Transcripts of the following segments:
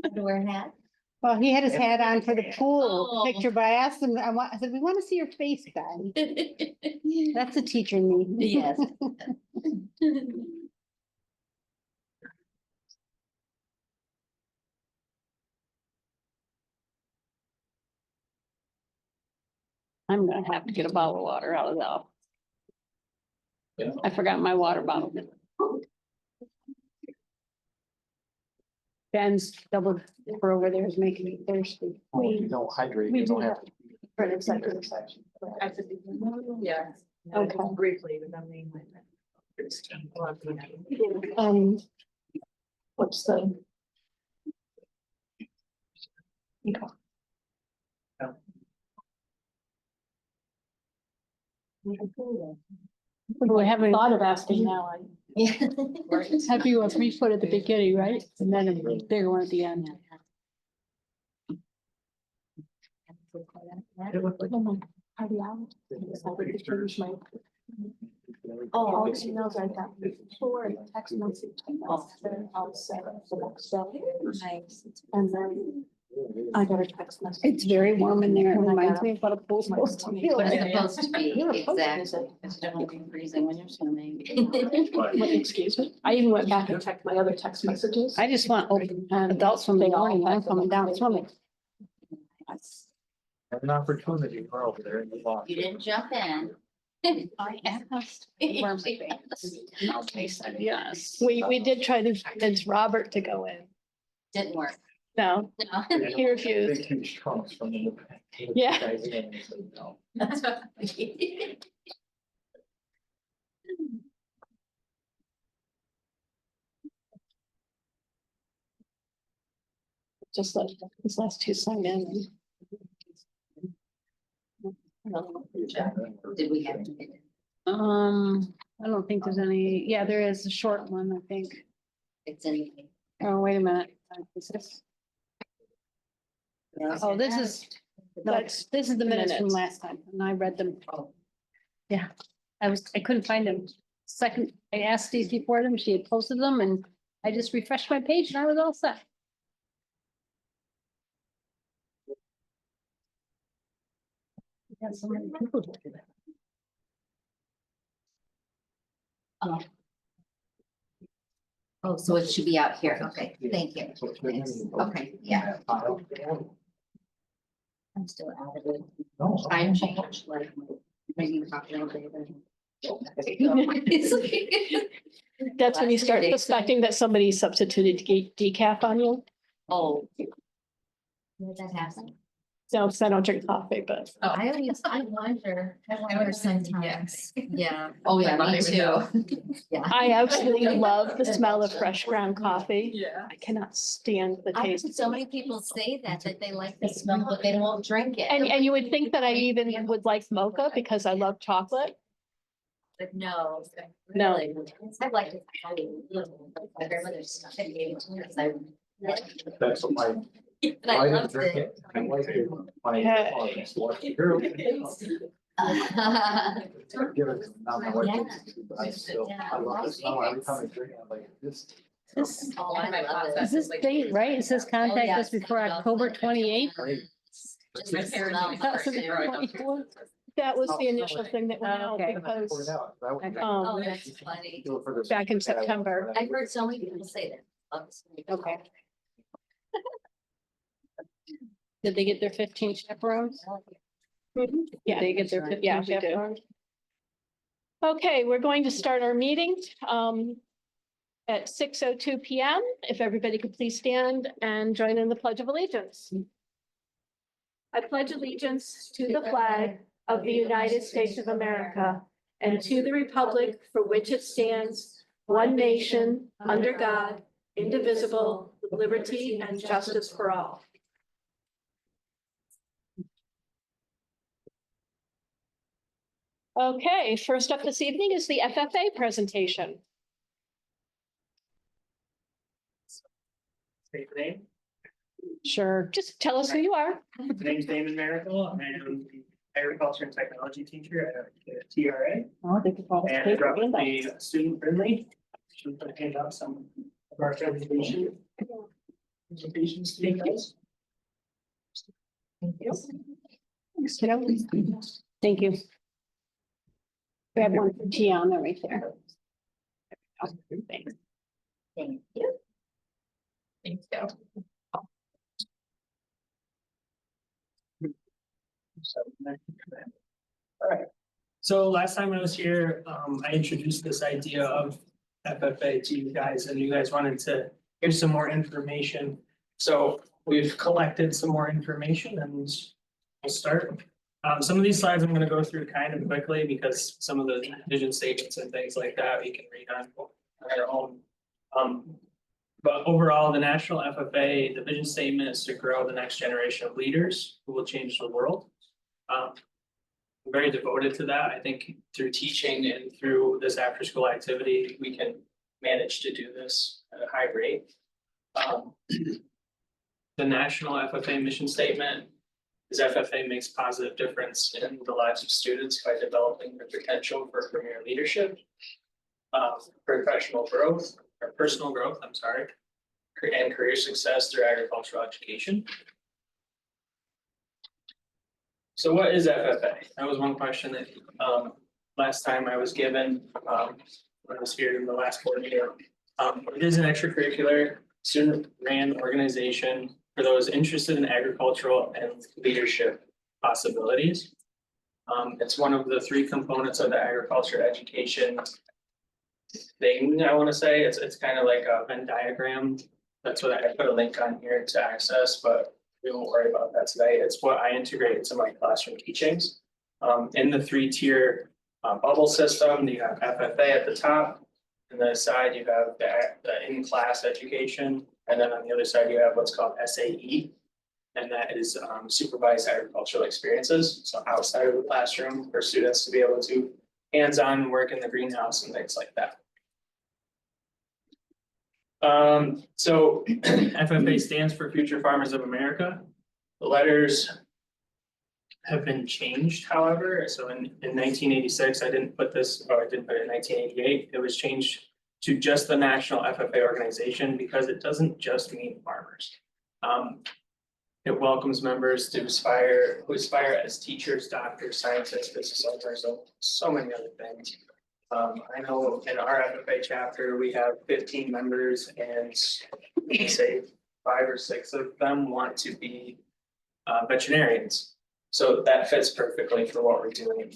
To wear a hat. Well, he had his hat on for the pool Oh. picture, but I asked him, I said, we want to see your face, guy. That's a teacher in me. Yes. I'm gonna have to get a bottle of water out of that. Yeah. I forgot my water bottle. Ben's double for over there is making me thirsty. Well, if you don't hydrate, we you don't do have. For an executive session. Yeah. Okay. Briefly, but then we might. What's the? We haven't thought of asking now. Yeah. Have you a 3 foot at the beginning, right? And then a bigger one at the end. All the emails I got before and text message. I'll send the next day. Nice. And then I got a text message. It's very warm in there. It reminds me of what a pool's supposed to be What like. it's supposed to be, exactly. It's definitely freezing when you're swimming. What, excuse me? I even went back and checked my other text messages. I just want open adult swimming morning. I'm coming down swimming. Have an opportunity to go over there in the lawn. You didn't jump in. I asked. Okay, said yes. We did try to convince Robert to go in. Didn't work. No, No. he refused. Big huge trunks from the. Yeah. Guys in and they said no. That's what- Just let his last two sign in. Did we have to? I don't think there's any, yeah, there is a short one, I think. It's in. Oh, wait a minute. Is this? Oh, this is, no, this is the minutes from last time, and I read them. Yeah, I couldn't find them. Second, I asked Stacy for them, she had posted them, and I just refreshed my page and I was all set. We had so many people to do that. Oh, so it should be out here. Okay, thank you. So it's been- Thanks. Okay, yeah, I'm still out of it. No. Time change, like maybe talk a little bit. That's when you start suspecting that somebody substituted decaf on you. Oh. Did that happen? No, because I don't drink coffee, but. I wonder sometimes. Yeah, oh yeah, me too. Yeah. I absolutely love the smell of fresh ground coffee. Yeah. I cannot stand the I've taste. heard so many people say that they like the smell, but they won't drink it. And you would think that I even would like mocha because I love chocolate. But no. No. really. I like it. My grandmother's stuff it gave it to me because I. That's what my, And I I didn't loved drink it. it. My wife did. My Yeah. father used to watch the girl. Give it, now my wife. Yeah. drinks it, But I still, I love the smell every time I drink it, I'm like, this. This, Oh, I love it. is this date, right? It says contact yeah. us before October 28th. Just the smell. That was the initial thing that went out Okay. because Okay. Oh, that's funny. back in September. I've heard so many people say that. Love the smell. Okay. Did they get their 15 chaperones? Yeah. They get their 15 Yeah, we do. chaperones? Okay, we're going to start our meeting at 6:02 PM. If everybody could please stand and join in the Pledge of Allegiance. I pledge allegiance to the flag of the United States of America and to the republic for which it stands, one nation, under God, indivisible, with liberty and justice for all. Okay, first up this evening is the FFA presentation. State your name. Sure, just tell us who you are. My name's Damon Miracle. I am the agriculture and technology teacher at TRA. Oh, they could probably And I take brought with it. me student friendly. Should put hand out some of our presentation. presentations to you guys. Thank you. Thanks, kiddo. Thank you. Grab one for Tiana right there. Thanks. Thank you. Thanks, Joe. All right. So last time I was here, I introduced this idea of FFA to you guys, and you guys wanted to give some more information. So we've collected some more information, and we'll start. Some of these slides I'm gonna go through kind of quickly because some of the vision statements and things like that you can read on our own. But overall, the national FFA, the vision statement is to grow the next generation of leaders who will change the world. I'm very devoted to that. I think through teaching and through this after school activity, we can manage to do this at a high rate. The national FFA mission statement is FFA makes positive difference in the lives of students by developing their potential for career leadership, professional growth, or personal growth, I'm sorry, and career success through agricultural education. So what is FFA? That was one question that last time I was given when I was here in the last board meeting. It is an extracurricular student ran organization for those interested in agricultural and leadership possibilities. It's one of the three components of the agriculture education thing. I want to say it's kind of like a Venn diagram. That's what I put a link on here to access, but we won't worry about that today. It's what I integrate into my classroom teachings. In the 3-tier bubble system, you have FFA at the top. On the side, you have the in-class education. And then on the other side, you have what's called SAE. And that is supervised agricultural experiences. So outside of the classroom for students to be able to hands-on work in the greenhouse and things like that. So FFA stands for Future Farmers of America. The letters have been changed, however. So in 1986, I didn't put this, or I did put it in 1988. It was changed to just the National FFA organization because it doesn't just mean farmers. It welcomes members to who aspire as teachers, doctors, scientists, business owners, and so many other things. I know in our FFA chapter, we have 15 members and say 5 or 6 of them want to be veterinarians. So that fits perfectly for what we're doing.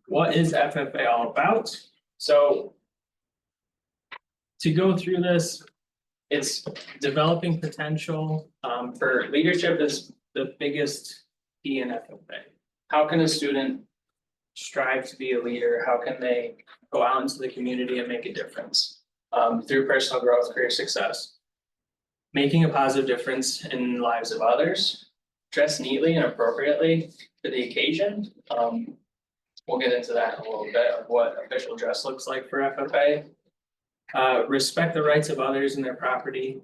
What is FFA all about? So to go through this, it's developing potential for leadership is the biggest key in FFA. How can a student strive to be a leader? How can they go out into the community and make a difference through personal growth, career success? Making a positive difference in the lives of others, dress neatly and appropriately for the occasion. We'll get into that in a little bit of what official dress looks like for FFA. Respect the rights of others and their property,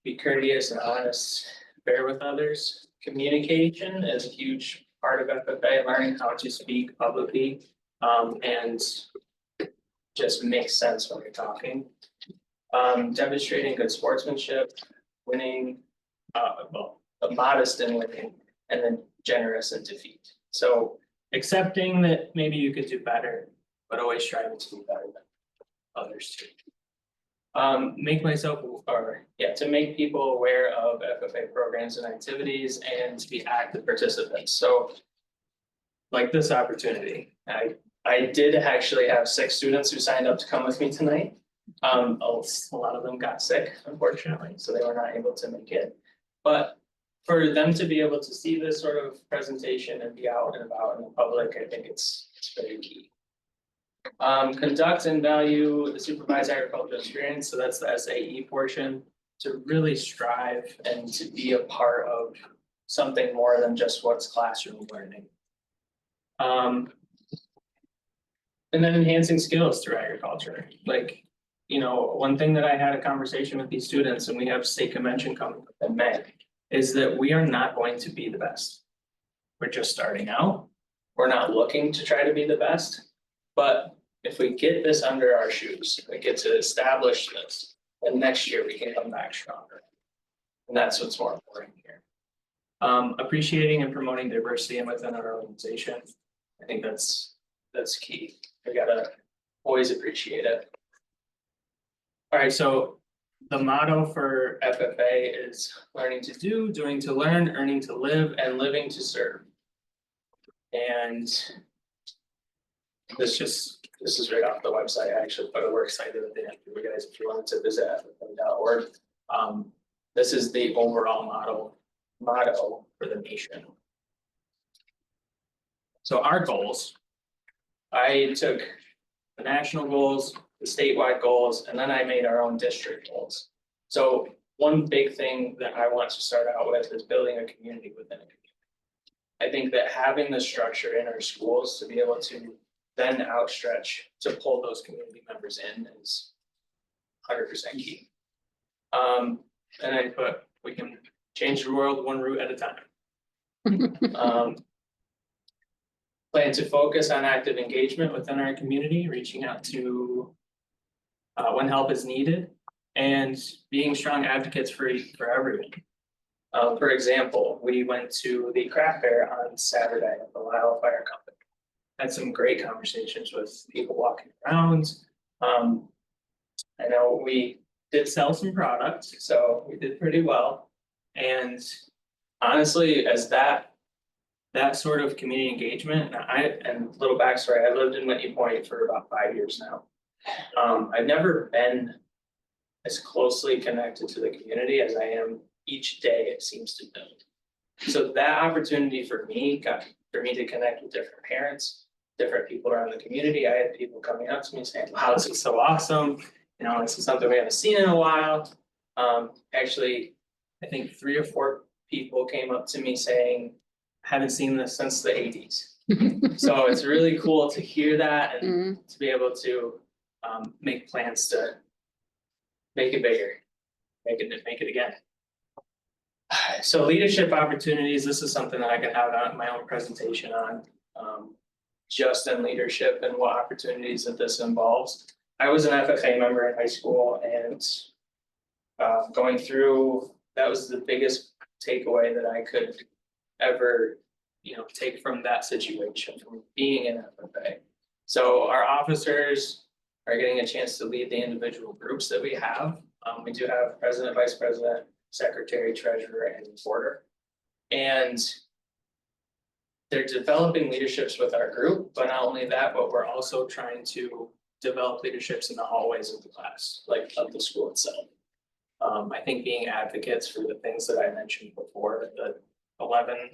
be courteous and honest, fair with others. Communication is a huge part of FFA, learning how to speak publicly and just make sense when you're talking. Demonstrating good sportsmanship, winning, modest in winning, and then generous in defeat. So accepting that maybe you could do better, but always striving to do better than others too. To make people aware of FFA programs and activities and to be active participants. So like this opportunity, I did actually have 6 students who signed up to come with me tonight. A lot of them got sick, unfortunately, so they were not able to make it. But for them to be able to see this sort of presentation and be out and about in the public, I think it's very key. Conduct and value the supervised agricultural experience. So that's the SAE portion, to really strive and to be a part of something more than just what's classroom learning. And then enhancing skills through agriculture. Like, you know, one thing that I had a conversation with these students, and we have state convention coming up in May, is that we are not going to be the best. We're just starting out. We're not looking to try to be the best. But if we get this under our shoes, we get to establish this, and next year we can come back stronger. And that's what's more important here. Appreciating and promoting diversity within our organization. I think that's key. We gotta always appreciate it. All right, so the motto for FFA is learning to do, doing to learn, earning to live, and living to serve. And this is right off the website. I actually put a works site at the end for you guys if you wanted to visit FFA.org. This is the overall motto for the nation. So our goals, I took the national goals, the statewide goals, and then I made our own district goals. So one big thing that I want to start out with is building a community within a community. I think that having the structure in our schools to be able to then outstretch to pull those community members in is 100% key. And I put, we can change the world one route at a time. Plan to focus on active engagement within our community, reaching out to when help is needed, and being strong advocates for everyone. For example, we went to the craft fair on Saturday at the Lyle Fire Company. Had some great conversations with people walking around. I know we did sell some products, so we did pretty well. And honestly, as that sort of community engagement, and little backstory, I lived in Whitney Point for about 5 years now. I've never been as closely connected to the community as I am each day it seems to build. So that opportunity for me to connect with different parents, different people around the community. I had people coming up to me saying, wow, this is so awesome. You know, this is something we haven't seen in a while. Actually, I think 3 or 4 people came up to me saying, haven't seen this since the 80s. So it's really cool to hear that and to be able to make plans to make it bigger, make it again. So leadership opportunities, this is something that I can have on my own presentation on, just in leadership and what opportunities that this involves. I was an FFA member in high school, and going through, that was the biggest takeaway that I could ever, take from that situation, from being an FFA. So our officers are getting a chance to lead the individual groups that we have. We do have president, vice president, secretary, treasurer, and reporter. And they're developing leaderships with our group, but not only that, but we're also trying to develop leaderships in the hallways of the class, like of the school itself. I think being advocates for the things that I mentioned before, the 11,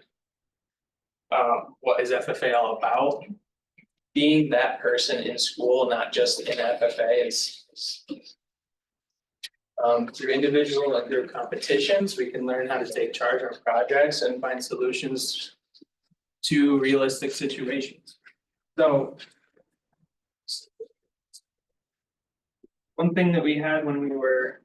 what is FFA all about? Being that person in school, not just in FFA, is through individual and group competitions, we can learn how to take charge of projects and find solutions to realistic situations. So one thing that we had when we were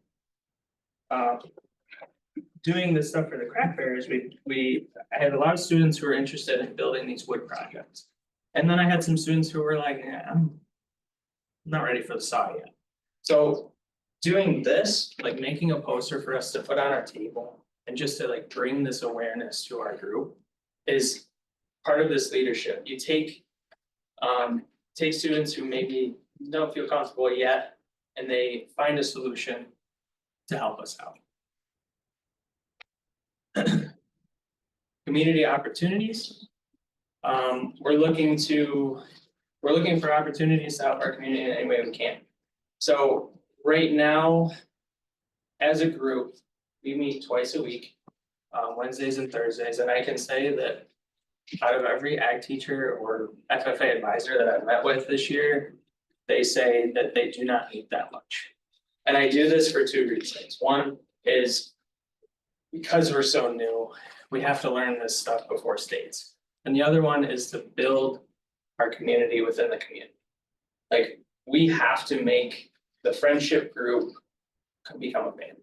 doing this stuff for the craft fair is I had a lot of students who were interested in building these wood projects. And then I had some students who were like, yeah, I'm not ready for the saw yet. So doing this, like making a poster for us to put on our table and just to like bring this awareness to our group is part of this leadership. You take students who maybe don't feel comfortable yet, and they find a solution to help us out. Community opportunities. We're looking for opportunities to help our community in any way we can. So right now, as a group, we meet twice a week, Wednesdays and Thursdays, and I can say that out of every ag teacher or FFA advisor that I've met with this year, they say that they do not need that much. And I do this for 2 reasons. One is because we're so new, we have to learn this stuff before states. And the other one is to build our community within the community. Like, we have to make the friendship group become a family.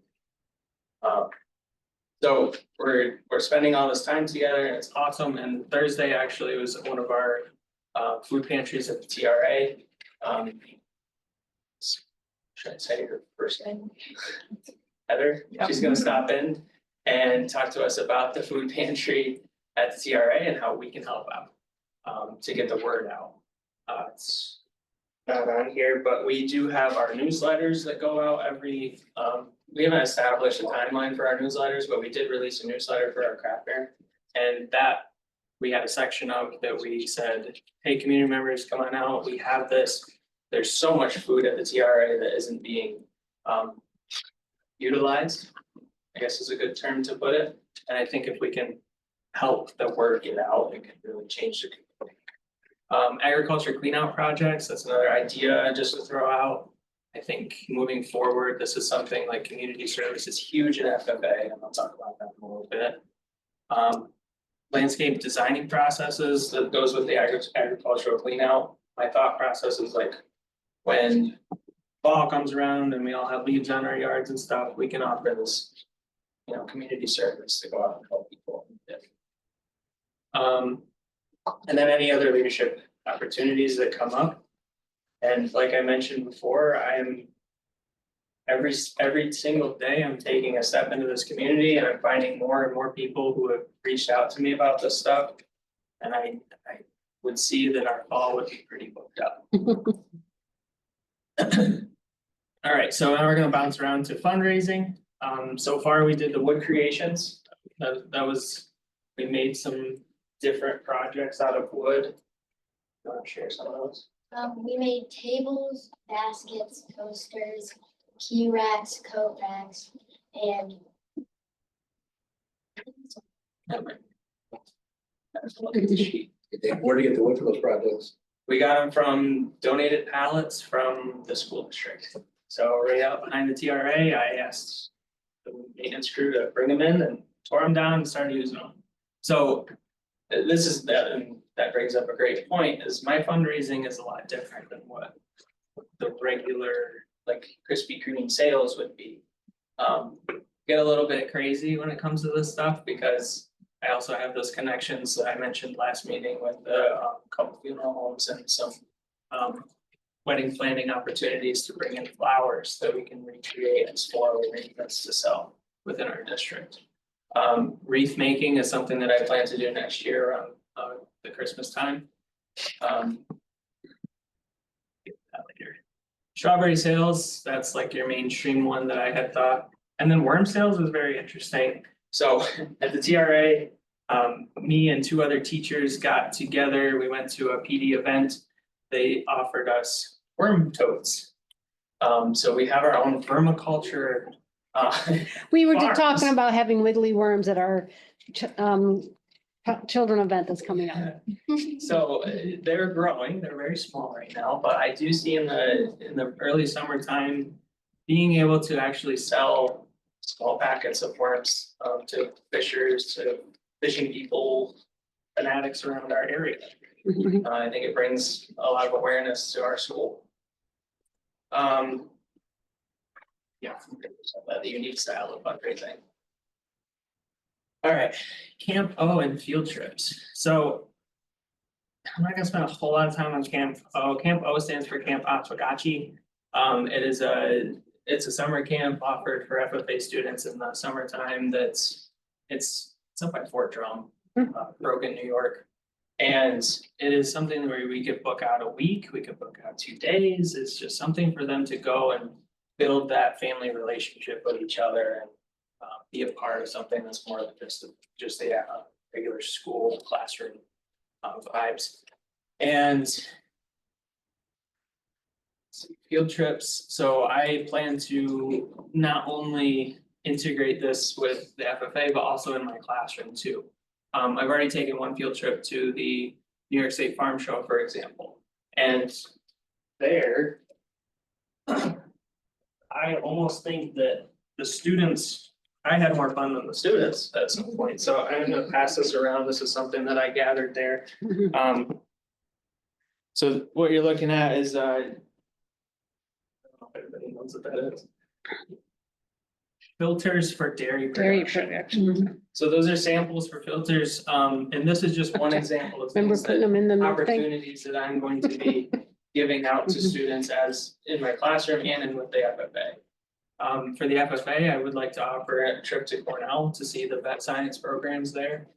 So we're spending all this time together, and it's awesome. And Thursday actually was one of our food pantries at the TRA. Should I say her person. Heather, she's gonna stop in and talk to us about the food pantry at the TRA and how we can help out. To get the word out. It's not on here, but we do have our newsletters that go out every, we haven't established a timeline for our newsletters, but we did release a newsletter for our craft fair. And that, we had a section of that we said, hey, community members, come on out, we have this. There's so much food at the TRA that isn't being utilized, I guess is a good term to put it. And I think if we can help the word get out, it can really change the community. Agriculture cleanout projects, that's another idea just to throw out. I think moving forward, this is something like community service is huge in FFA, and I'll talk about that in a little bit. Landscape designing processes, that goes with the agricultural cleanout. My thought process is like, when fall comes around and we all have leaves on our yards and stuff, we can offer this, you know, community service to go out and help people. And then any other leadership opportunities that come up. And like I mentioned before, I'm every single day, I'm taking a step into this community and I'm finding more and more people who have reached out to me about this stuff. And I would see that our fall would be pretty booked up. All right, so now we're gonna bounce around to fundraising. So far we did the wood creations. That was, we made some different projects out of wood. You wanna share some of those? We made tables, baskets, coasters, key racks, coat racks, and Where to get the wood for those projects? We got them from donated pallets from the school district. So right out behind the TRA, I asked the maintenance crew to bring them in and tore them down and started using them. So this is that, and that brings up a great point, is my fundraising is a lot different than what the regular like Krispy Kreme sales would be. Get a little bit crazy when it comes to this stuff because I also have those connections that I mentioned last meeting with the couple funeral homes and some wedding planning opportunities to bring in flowers that we can recreate as floral arrangements to sell within our district. Wreath making is something that I plan to do next year around the Christmas time. That later. Strawberry sales, that's like your mainstream one that I had thought. And then worm sales was very interesting. So at the TRA, me and two other teachers got together. We went to a PD event. They offered us worm totes. So we have our own vermiculture. We were just farms. talking about having wiggly worms at our children event that's coming up. So they're growing, they're very small right now, but I do see in the early summertime, being able to actually sell small packets of worms to fishers, to fishing people, fanatics around our area. I think it brings a lot of awareness to our school. Yeah, the unique style of fundraising. All right, Camp O and field trips. So I'm not gonna spend a whole lot of time on Camp O. Camp O stands for Camp Otswagachi. It's a summer camp offered for FFA students in the summertime. It's up by Fort Drum, Brogan, New York. And it is something where we could book out a week, we could book out 2 days. It's just something for them to go and build that family relationship with each other and be a part of something that's more than just the regular school classroom vibes. And field trips. So I plan to not only integrate this with the FFA, but also in my classroom too. I've already taken one field trip to the New York State Farm Show, for example, and there I almost think that the students, I had more fun than the students at some point, so I'm gonna pass this around. This is something that I gathered there. So what you're looking at is I don't know if everybody knows what that is. Filters for dairy production. So those are samples for filters, and this is just one example of Remember things putting that them in the thing? opportunities that I'm going to be giving out to students as in my classroom and in with the FFA. For the FFA, I would like to offer a trip to Cornell to see the vet science programs there.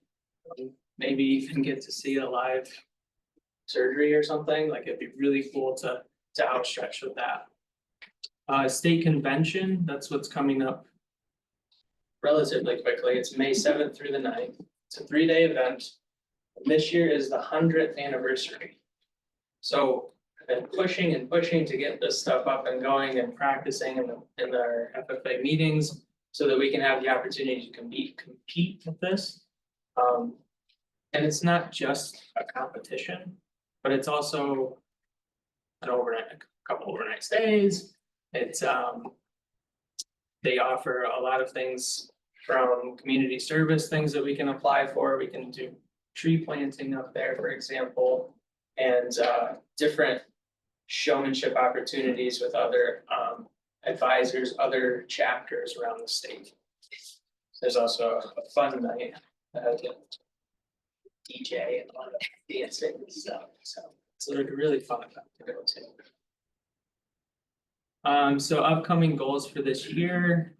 Maybe even get to see a live surgery or something, like it'd be really cool to outstretch with that. State convention, that's what's coming up relatively quickly. It's May 7th through the 9th. It's a 3-day event. This year is the 100th anniversary. So I've been pushing and pushing to get this stuff up and going and practicing in our FFA meetings so that we can have the opportunity to compete with this. And it's not just a competition, but it's also a couple overnight stays. It's they offer a lot of things from community service, things that we can apply for. We can do tree planting up there, for example, and different showmanship opportunities with other advisors, other chapters around the state. There's also a fun night, DJ and a lot of dancing and stuff, so it's a really fun event to go to. So upcoming goals for this year.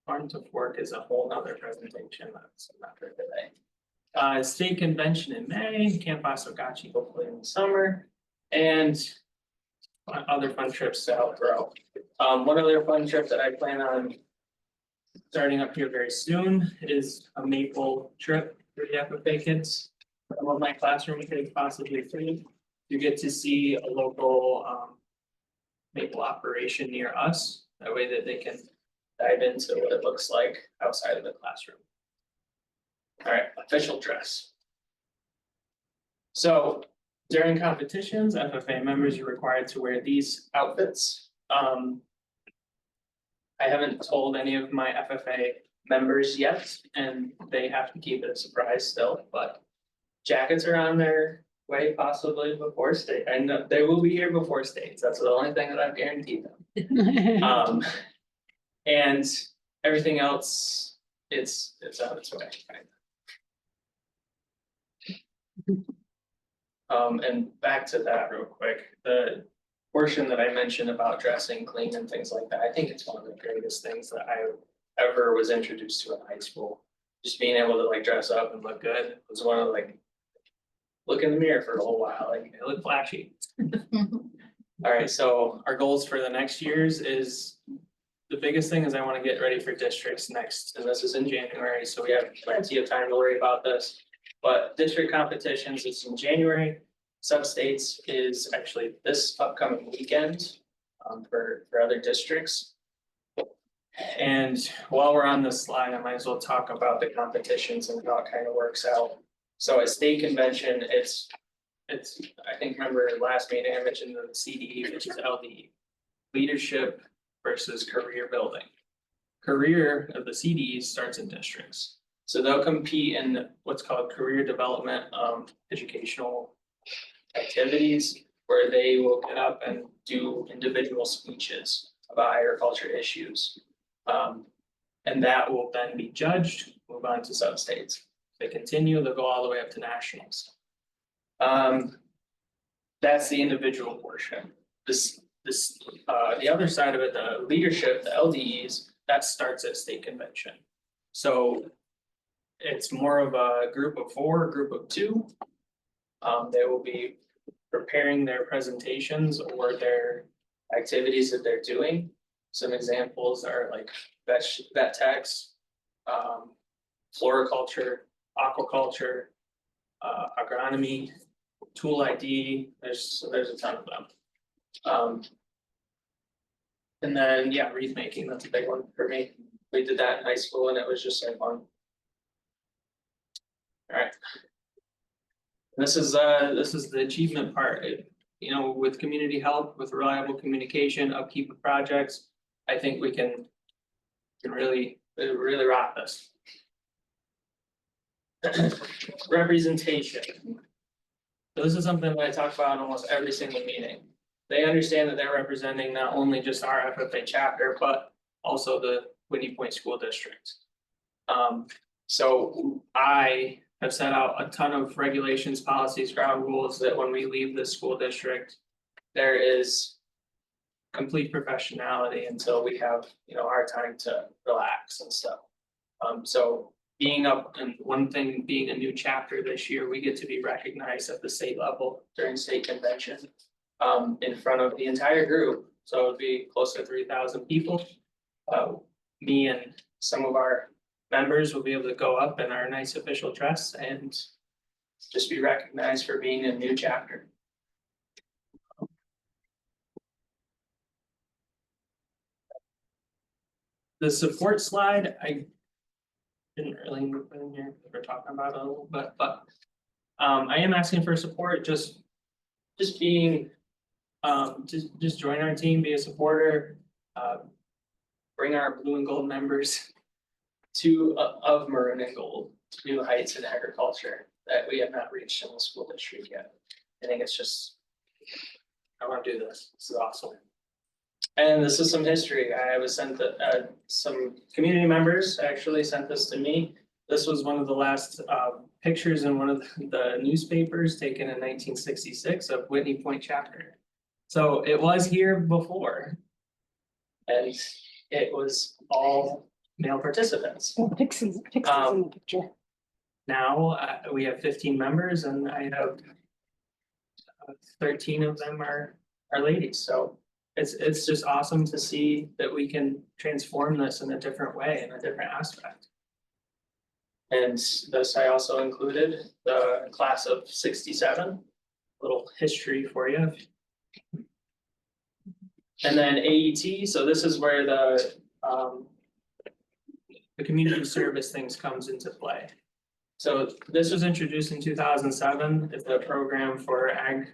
Farm to Fork is a whole nother presentation, that's not for today. State convention in May, Camp Oswegatchie hopefully in the summer, and other fun trips to help grow. One other fun trip that I plan on starting up here very soon is a maple trip for the FFA kids. I want my classroom kids possibly free. You get to see a local maple operation near us, that way that they can dive into what it looks like outside of the classroom. All right, official dress. So during competitions, FFA members are required to wear these outfits. I haven't told any of my FFA members yet, and they have to keep it a surprise still, but jackets are on their way possibly before state. I know they will be here before states. That's the only thing that I've guaranteed them. And everything else, it's on its way. And back to that real quick, the portion that I mentioned about dressing clean and things like that, I think it's one of the greatest things that I ever was introduced to in high school. Just being able to like dress up and look good was one of like, look in the mirror for a whole while, like it looked flashy. All right, so our goals for the next years is, the biggest thing is I want to get ready for districts next, and this is in January, so we have plenty of time to worry about this. But district competitions is in January, sub-states is actually this upcoming weekend for other districts. And while we're on this slide, I might as well talk about the competitions and how it kind of works out. So at state convention, it's, I think, remember last meeting, I mentioned the CDE, which is LD, leadership versus career building. Career of the CDEs starts in districts. So they'll compete in what's called career development, educational activities, where they will get up and do individual speeches about agriculture issues. And that will then be judged, move on to sub-states. They continue, they'll go all the way up to nationals. That's the individual portion. The other side of it, the leadership, the LDEs, that starts at state convention. So it's more of a group of 4, group of 2. They will be preparing their presentations or their activities that they're doing. Some examples are like vet techs, floriculture, aquaculture, agronomy, tool ID. There's a ton of them. And then, yeah, wreath making, that's a big one for me. We did that in high school and it was just so fun. All right. This is the achievement part. You know, with community help, with reliable communication, upkeep of projects, I think we can really rock this. Representation. So this is something that I talk about in almost every single meeting. They understand that they're representing not only just our FFA chapter, but also the Whitney Point School District. So I have set out a ton of regulations, policies, ground rules that when we leave the school district, there is complete professionality until we have, you know, our time to relax and stuff. So being up and one thing being a new chapter this year, we get to be recognized at the state level during state convention. In front of the entire group, so it'd be close to 3,000 people. Me and some of our members will be able to go up in our nice official dress and just be recognized for being a new chapter. The support slide, I didn't really move in here, we're talking about it a little bit, but I am asking for support, just being, just join our team, be a supporter, bring our blue and gold members to of maroon and gold to new heights in agriculture that we have not reached in the school district yet. I think it's just, I want to do this. This is awesome. And this is some history. I was sent some community members actually sent this to me. This was one of the last pictures in one of the newspapers taken in 1966 of Whitney Point chapter. So it was here before. And it was all male participants. Pixie's in the picture. Now we have 15 members and I have 13 of them are ladies. So it's just awesome to see that we can transform this in a different way, in a different aspect. And this I also included the class of 67, little history for you. And then AET, so this is where the community service things comes into play. So this was introduced in 2007. It's a program for ag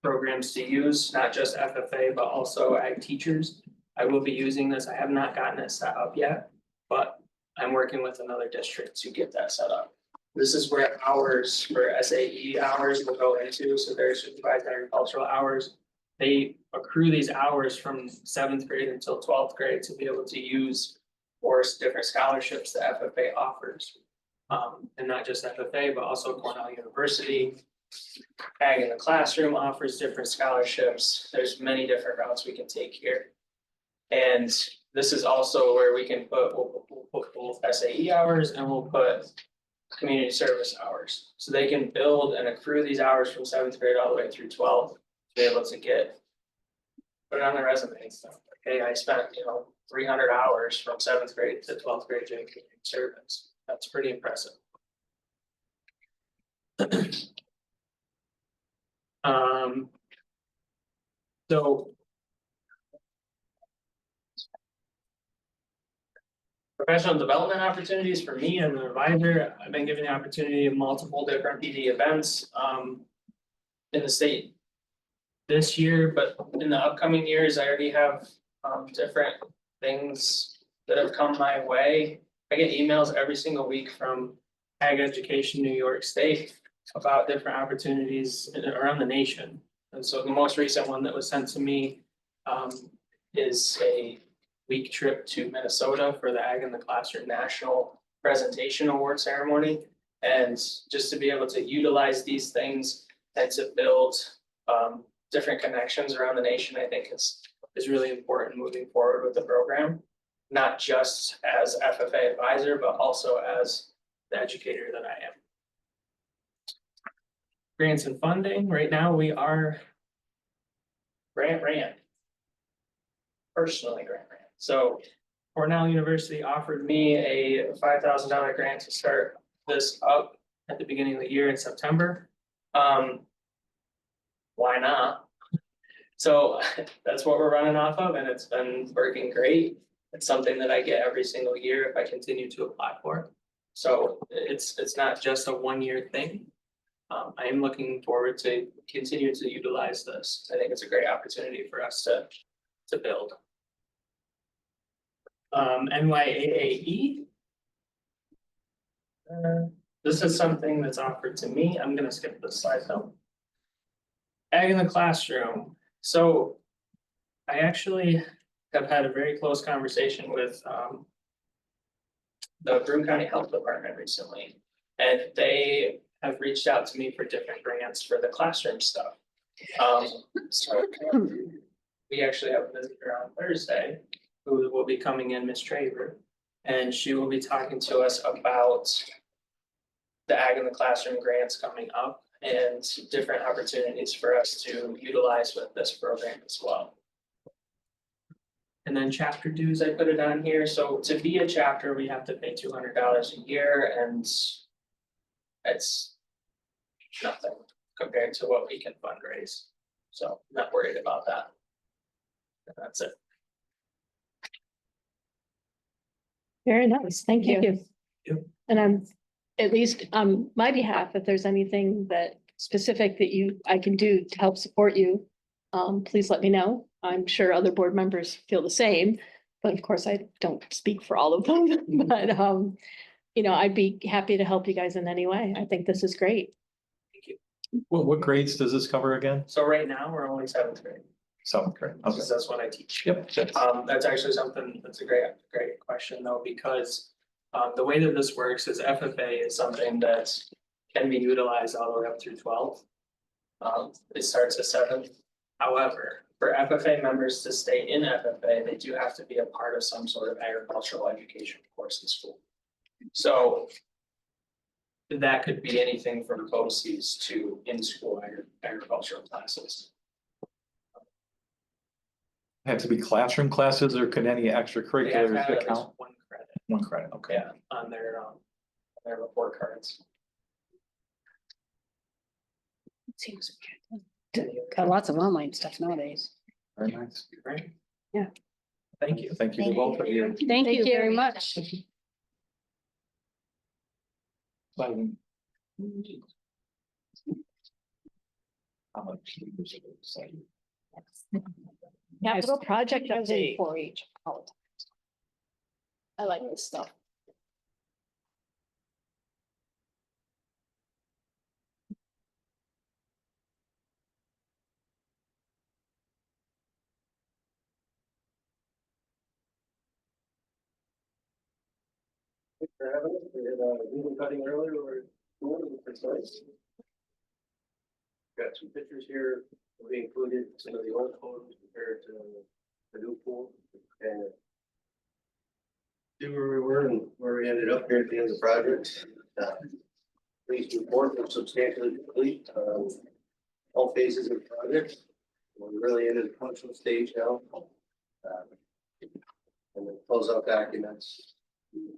programs to use, not just FFA, but also ag teachers. I will be using this. I have not gotten it set up yet, but I'm working with another district to get that set up. This is where hours for SAE hours will go into, so their supervised agricultural hours. They accrue these hours from 7th grade until 12th grade to be able to use for different scholarships that FFA offers. And not just FFA, but also Cornell University. Ag in the Classroom offers different scholarships. There's many different routes we can take here. And this is also where we can put, we'll put both SAE hours and we'll put community service hours. So they can build and accrue these hours from 7th grade all the way through 12th to be able to put it on their resume and stuff. Okay, I spent, 300 hours from 7th grade to 12th grade doing community service. That's pretty impressive. So professional development opportunities for me as an advisor, I've been given the opportunity of multiple different PD events in the state this year, but in the upcoming years, I already have different things that have come my way. I get emails every single week from Ag Education New York State about different opportunities around the nation. And so the most recent one that was sent to me is a week trip to Minnesota for the Ag in the Classroom National Presentation Award Ceremony. And just to be able to utilize these things and to build different connections around the nation, I think is really important moving forward with the program. Not just as FFA advisor, but also as the educator that I am. Grants and funding, right now we are grant ran. Personally grant ran. So Cornell University offered me a $5,000 grant to start this up at the beginning of the year in September. Why not? So that's what we're running off of, and it's been working great. It's something that I get every single year if I continue to apply for. So it's not just a one-year thing. I am looking forward to continue to utilize this. I think it's a great opportunity for us to build. NYAAE. This is something that's offered to me. I'm gonna skip this slide though. Ag in the Classroom. So I actually have had a very close conversation with the Broome County Health Department recently, and they have reached out to me for different grants for the classroom stuff. So we actually have a visitor on Thursday who will be coming in, Miss Traver. And she will be talking to us about the Ag in the Classroom grants coming up and different opportunities for us to utilize with this program as well. And then chapter dues, I put it on here. So to be a chapter, we have to pay $200 a year, and it's nothing compared to what we can fundraise. So not worried about that. And that's it. Very nice, thank you. Yep. And I'm, at least on my behalf, if there's anything that specific that I can do to help support you, please let me know. I'm sure other board members feel the same, but of course I don't speak for all of them, but you know, I'd be happy to help you guys in any way. I think this is great. Thank you. What grades does this cover again? So right now, we're only 7th grade, 7th grade. Okay. because that's what I teach. Yep. That's actually something, that's a great question though, because the way that this works is FFA is something that can be utilized all the way up through 12. It starts at 7th. However, for FFA members to stay in FFA, they do have to be a part of some sort of agricultural education course in school. So that could be anything from BOCES to in-school agricultural classes. Have to be classroom classes, or could any They have extracurriculars to have at least count? 1 credit, 1 credit, okay. yeah, on their report cards. Seems got lots of online stuff nowadays. Very nice. Right? Yeah. Thank you. Thank you to both of you. Thank you you. very much. How much? Capital project I was in update. 4-H all the time. I like this stuff. For having us. We had a ribbon cutting earlier, or it's nice. Got some pictures here, we included some of the old photos compared to the new pool, and see where we were and where we ended up here at the end of the project. Please report was substantially complete, all phases of the project. We're really into the functional stage now. And then closeout documents.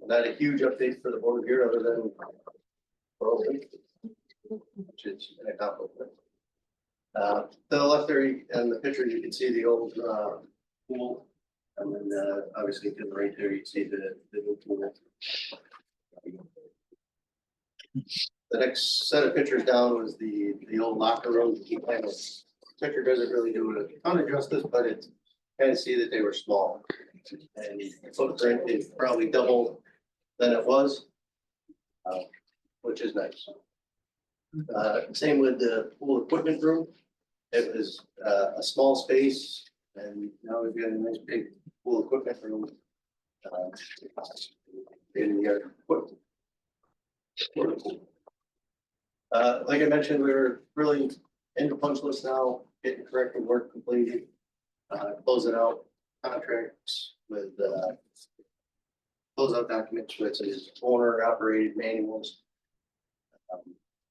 Not a huge update for the board here, other than which is an accomplishment. To the left there, in the picture, you can see the old pool, and then obviously to the right there, you see the new pool. The next set of pictures down was the old locker room. Picture doesn't really do a ton of justice, but it's kind of see that they were small. And the footprint is probably double than it was, which is nice. Same with the pool equipment room. It was a small space, and now we've got a nice big pool equipment room. In the equipment. Like I mentioned, we're really into punch list now, getting corrective work completed, closing out contracts with closeout documents, which is owner operated manuals.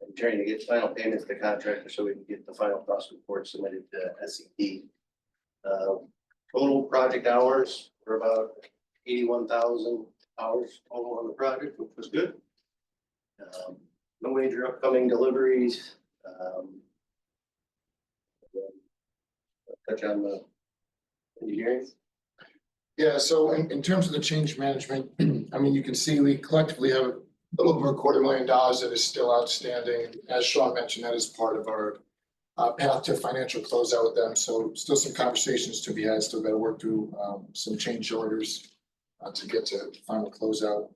And trying to get final payments to contractor so we can get the final cost report submitted to SED. Total project hours were about 81,000 hours total on the project, which was good. No major upcoming deliveries. Touch on the engineering. Yeah, so in terms of the change management, I mean, you can see we collectively have a little over $250,000 that is still outstanding. As Sean mentioned, that is part of our path to financial closeout with them. So still some conversations to be had, still got to work through some change orders to get to final closeout.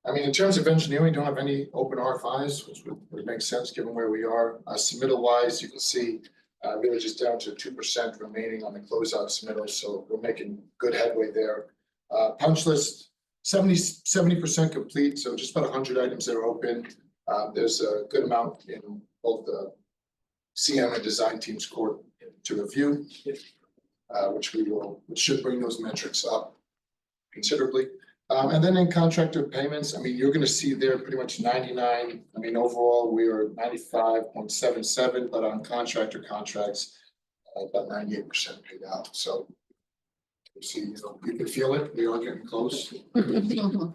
I mean, in terms of engineering, don't have any open RFIs, which would make sense given where we are. Submittal wise, you can see really just down to 2% remaining on the closeout submittal. So we're making good headway there. Punch list, 70% complete. So just about 100 items that are open. There's a good amount in both the CM and design teams court to review. Which should bring those metrics up considerably. And then in contractor payments, I mean, you're gonna see there pretty much 99. I mean, overall, we are 95.77, but on contractor contracts, about 98% paid out, so. You see, you can feel it, we are getting close. In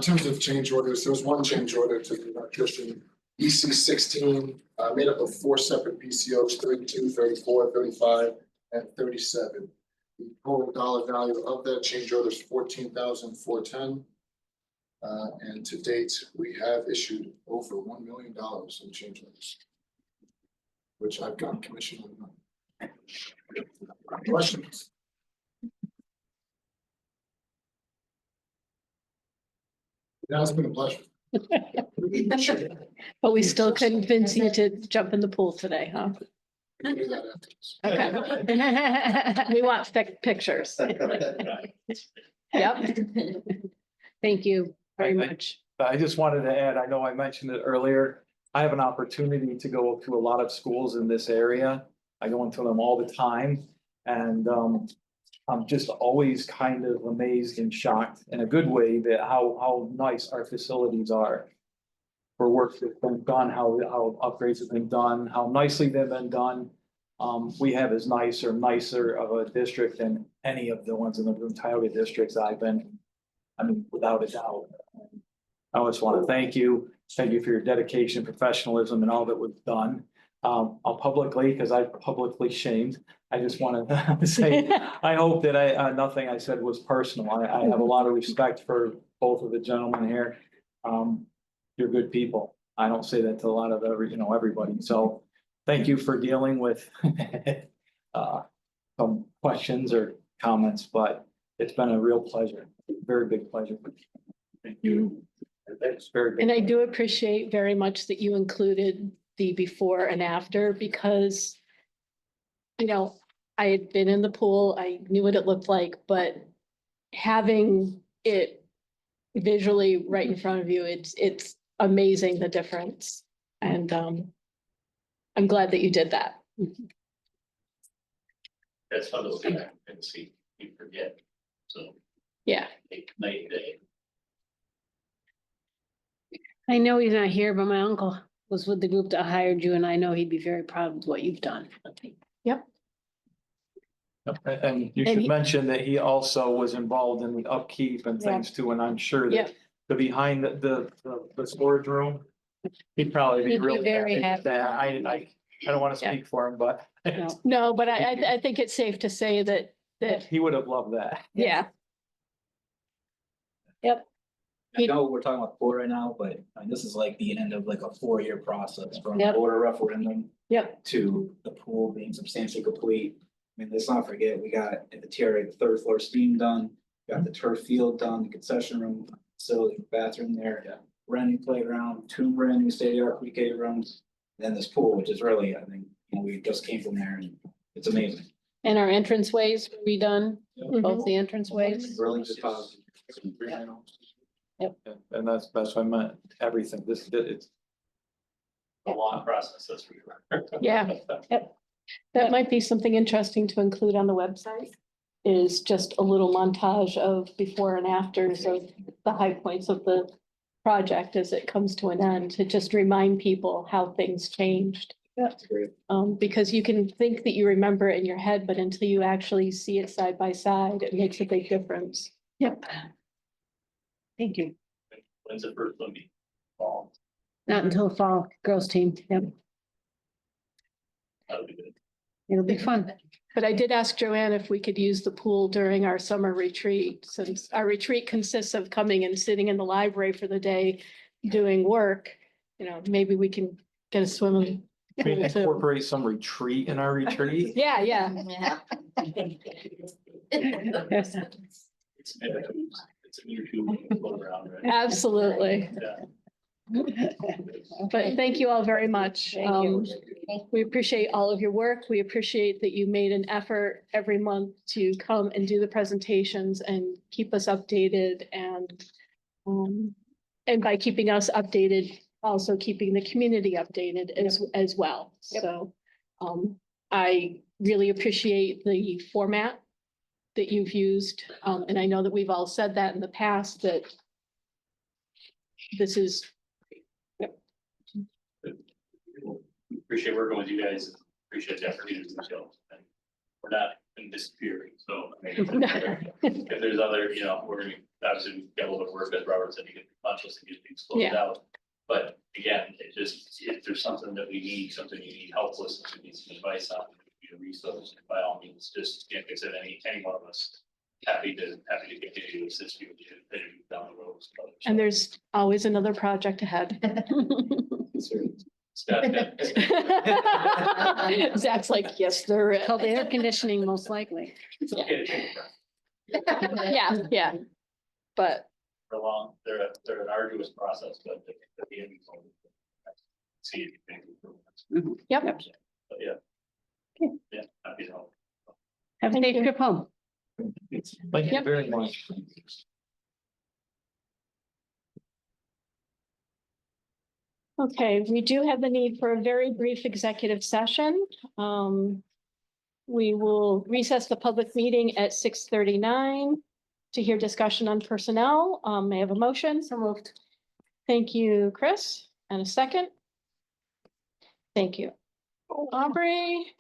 terms of change orders, there was one change order to the electrician, EC 16, made up of 4 separate PCOs, 32, 34, 35, and 37. The total dollar value of that change order is $14,410. And to date, we have issued over $1 million in change orders, which I've gotten commission on. Questions? Yeah, it's been a pleasure. But we still convince you to jump in the pool today, huh? We can do that afterwards. Okay. We want pictures. Yep. Thank you very I- much. I just wanted to add, I know I mentioned it earlier, I have an opportunity to go to a lot of schools in this area. I go into them all the time and I'm just always kind of amazed and shocked in a good way that how nice our facilities are. For work that's been done, how upgrades have been done, how nicely they've been done. We have as nicer of a district than any of the ones in the Tioga districts I've been. I mean, without a doubt. I just want to thank you for your dedication, professionalism, and all that was done. I'll publicly, because I publicly shamed, I just want to say, I hope that nothing I said was personal. I have a lot of respect for both of the gentlemen here. You're good people. I don't say that to a lot of everybody. So thank you for dealing with some questions or comments, but it's been a real pleasure, very big pleasure. Thank you. It's very good. And I do appreciate very much that you included the before and after because, I had been in the pool, I knew what it looked like, but having it visually right in front of you, it's amazing the difference. And I'm glad that you did that. That's how those guys and see, you forget, so. Yeah. Night and day. I know he's not here, but my uncle was with the group that hired you and I know he'd be very proud of what you've done. Yep. And you And should he- mention that he also was involved in the upkeep and things too, and I'm sure Yeah. that the behind the storage room. He'd probably be He'd be really very happy happy. with that. I don't want to Yeah. speak for him, but No. No, but I think it's safe to say that, he would have loved that. yeah, I know we're talking about pool right now, but this is like the end of like a 4-year process from Yep. order referendum yep, to the pool being substantially complete. I mean, let's not forget, we got at the TRA, the 3rd floor steam done, got the turf field done, the concession room, facility, bathroom there. Brand new playground, 2 brand new state-of-the-art pre-K rooms, and then this pool, which is really, I think, we just came from there and it's amazing. And our entranceways were redone, Mhm. both the entranceways. Really just positive. And that's what I meant, everything, it's. A long process, that's for sure. yeah. That might be something interesting to include on the website, is just a little montage of before and afters of the high points of the project as it comes to an end, to just remind people how things changed. That's great. Because you can think that you remember it in your head, but until you actually see it side by side, it makes a big difference. Yep. Thank you. When's the first one be? Fall, Not until the fall, girls team. Yep, that'll be good. it'll be fun. But I did ask Joanne if we could use the pool during our summer retreat, since our retreat consists of coming and sitting in the library for the day, doing work. Maybe we can get a swimming I mean, pool too. incorporate some retreat in our retreat. Yeah, yeah. Yeah. It's a new tube to float around, right? Absolutely. Yeah. But thank you all very much. Thank you. We appreciate all of your work. We appreciate that you made an effort every month to come and do the presentations and keep us updated and by keeping us updated, also keeping the community updated as well. Yep. So I really appreciate the format that you've used. And I know that we've all said that in the past, that this is, Appreciate working with you guys, appreciate the effort you do, so. And we're not in disappearing, so I mean, if there's other, you know, we're gonna, obviously, we've got a little bit of work, as Robert said, you get punch list and get things closed Yeah. out. But again, it just, if there's something that we need, something you need help with, something you need some advice on, you know, resources, by all means, just, you know, like I said, any one of us. Happy to continue to assist you down the road. and there's always another project ahead. Zach's like, yes, there is. Called air conditioning, most likely. Yeah, yeah. But For long, they're an arduous process, but at the end. See if you make improvements. Yep. But yeah. Okay. Yeah, happy to help. Have a safe trip home. Thank you Yep. very much. okay, we do have the need for a very brief executive session. We will recess the public meeting at 6:39 to hear discussion on personnel. May I have a motion? So moved. Thank you, Chris. And a second? Thank you. Aubrey?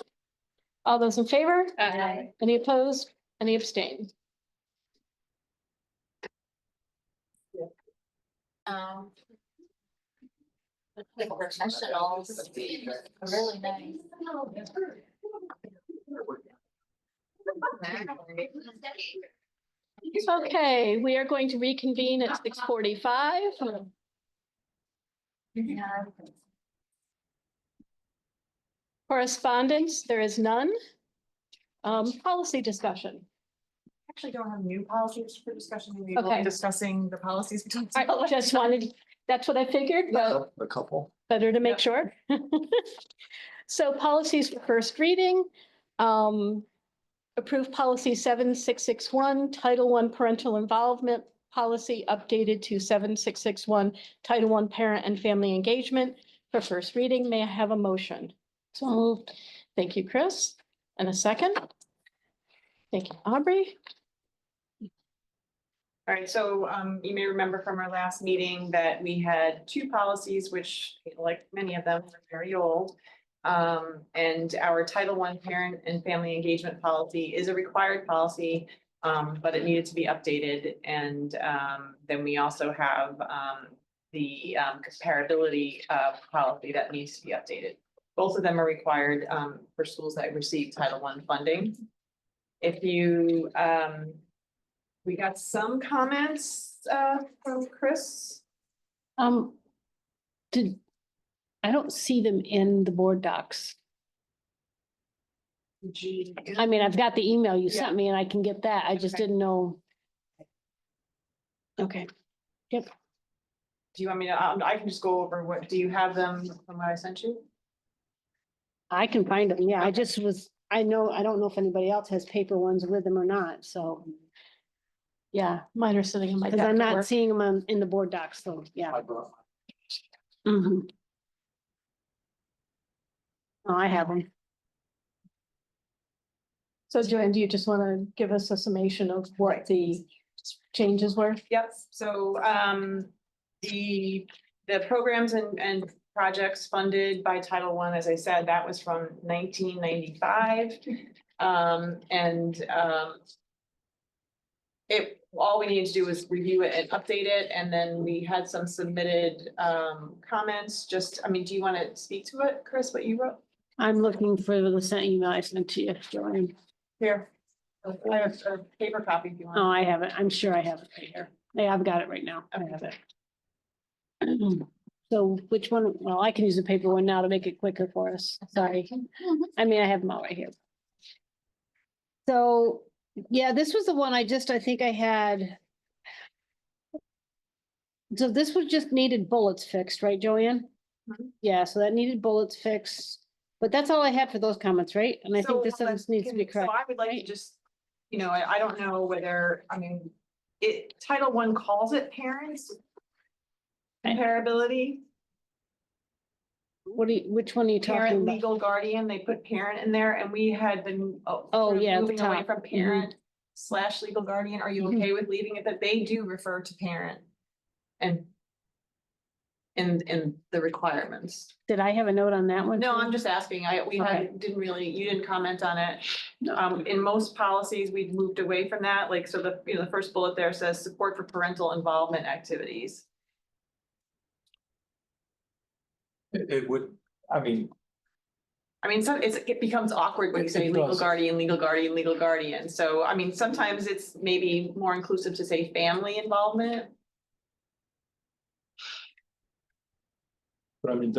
All those in favor? Aye. Any opposed? Any abstain? The professionals, really nice. Okay, we are going to reconvene at 6:45. Correspondence, there is none. Policy discussion. Actually don't have new policies for discussion. We will Okay. be discussing the policies. I just wanted, that's what I figured, but A couple. better to make Yep. sure. So policies for first reading. Approve policy 7661, Title I parental involvement policy updated to 7661, Title I parent and family engagement for first reading. May I have a motion? So moved. Thank you, Chris. And a second? Thank you, Aubrey. All right, so you may remember from our last meeting that we had two policies, which like many of them are very old. And our Title I parent and family engagement policy is a required policy, but it needed to be updated. And then we also have the comparability policy that needs to be updated. Both of them are required for schools that receive Title I funding. If you, we got some comments from Chris. I don't see them in the board docs. I mean, I've got the email you sent me and I can get that. I just Okay. didn't know. Okay, Do you want me to, I can just go over what, do you have them from what I sent you? I can find them. Yeah, I just was, I don't know if anybody else has paper ones with them or not, so. Yeah, Mine are sitting in my because desk I'm at not work. seeing them in the board docs, so, yeah. I brought Mhm. Oh, I have them. So Joanne, do you just want to give us a summation of what the changes were? Yep, so the programs and projects funded by Title I, as I said, that was from 1995. All we needed to do was review it and update it, and then we had some submitted comments. Just, I mean, do you want to speak to it, Chris, what you wrote? I'm looking for the sent email I sent to you, Joanne. Here. I have a paper copy if you want. Oh, I have it. I'm sure I have it right here. Yeah, I've got it right now. I have it. So which one? Well, I can use the paper one now to make it quicker for us. Sorry. I mean, I have them all right here. So, yeah, this was the one I think I had. So this was just needed bullets fixed, right, Joanne? Mhm. Yeah, so that needed bullets fixed, but that's all I had for those comments, right? And I So, think this sentence needs to be So correct. I would like to right? just, I don't know whether, Title I calls it parents. Okay. Comparability. which one are you talking Parent, about? legal guardian, they put parent in there and we had been. Oh, yeah, the Moving away top. from parent / legal guardian. Are you Mhm. okay with leaving it that they do refer to parent? And. In the requirements. Did I have a note on that one? No, too? I'm just asking. We you didn't comment on it. No. In most policies, we've moved away from that. Like, so the first bullet there says support for parental involvement activities. It would, I mean, It becomes awkward when you say It legal does. guardian, legal guardian, legal guardian. So, sometimes it's maybe more inclusive to say family involvement. but I mean,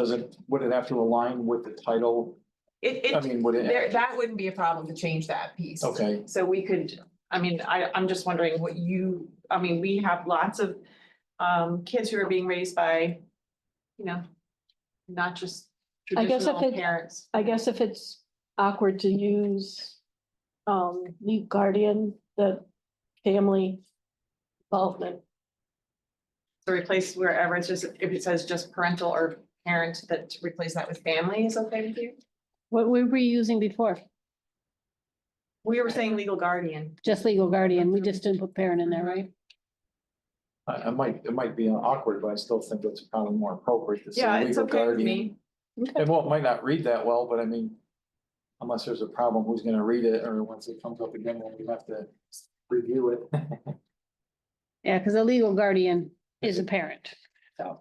would it have to align with the title? I mean, would it? That wouldn't be a problem to change that piece. Okay, So we could, I'm just wondering what we have lots of kids who are being raised by, not just I guess if traditional it- parents. I guess if it's awkward to use legal guardian, the family involvement. So replace wherever it's just, if it says just parental or parent, that to replace that with family is okay with you? What were we using before? We were saying legal guardian. Just legal guardian. We just didn't put parent in there, right? it might be awkward, but I still think it's probably more appropriate to say Yeah, it's legal okay with guardian. me. And well, it might not read that well, but I mean, unless there's a problem, who's gonna read it, or once it comes up again, then we have to review it. Yeah, because a legal guardian is a parent, so.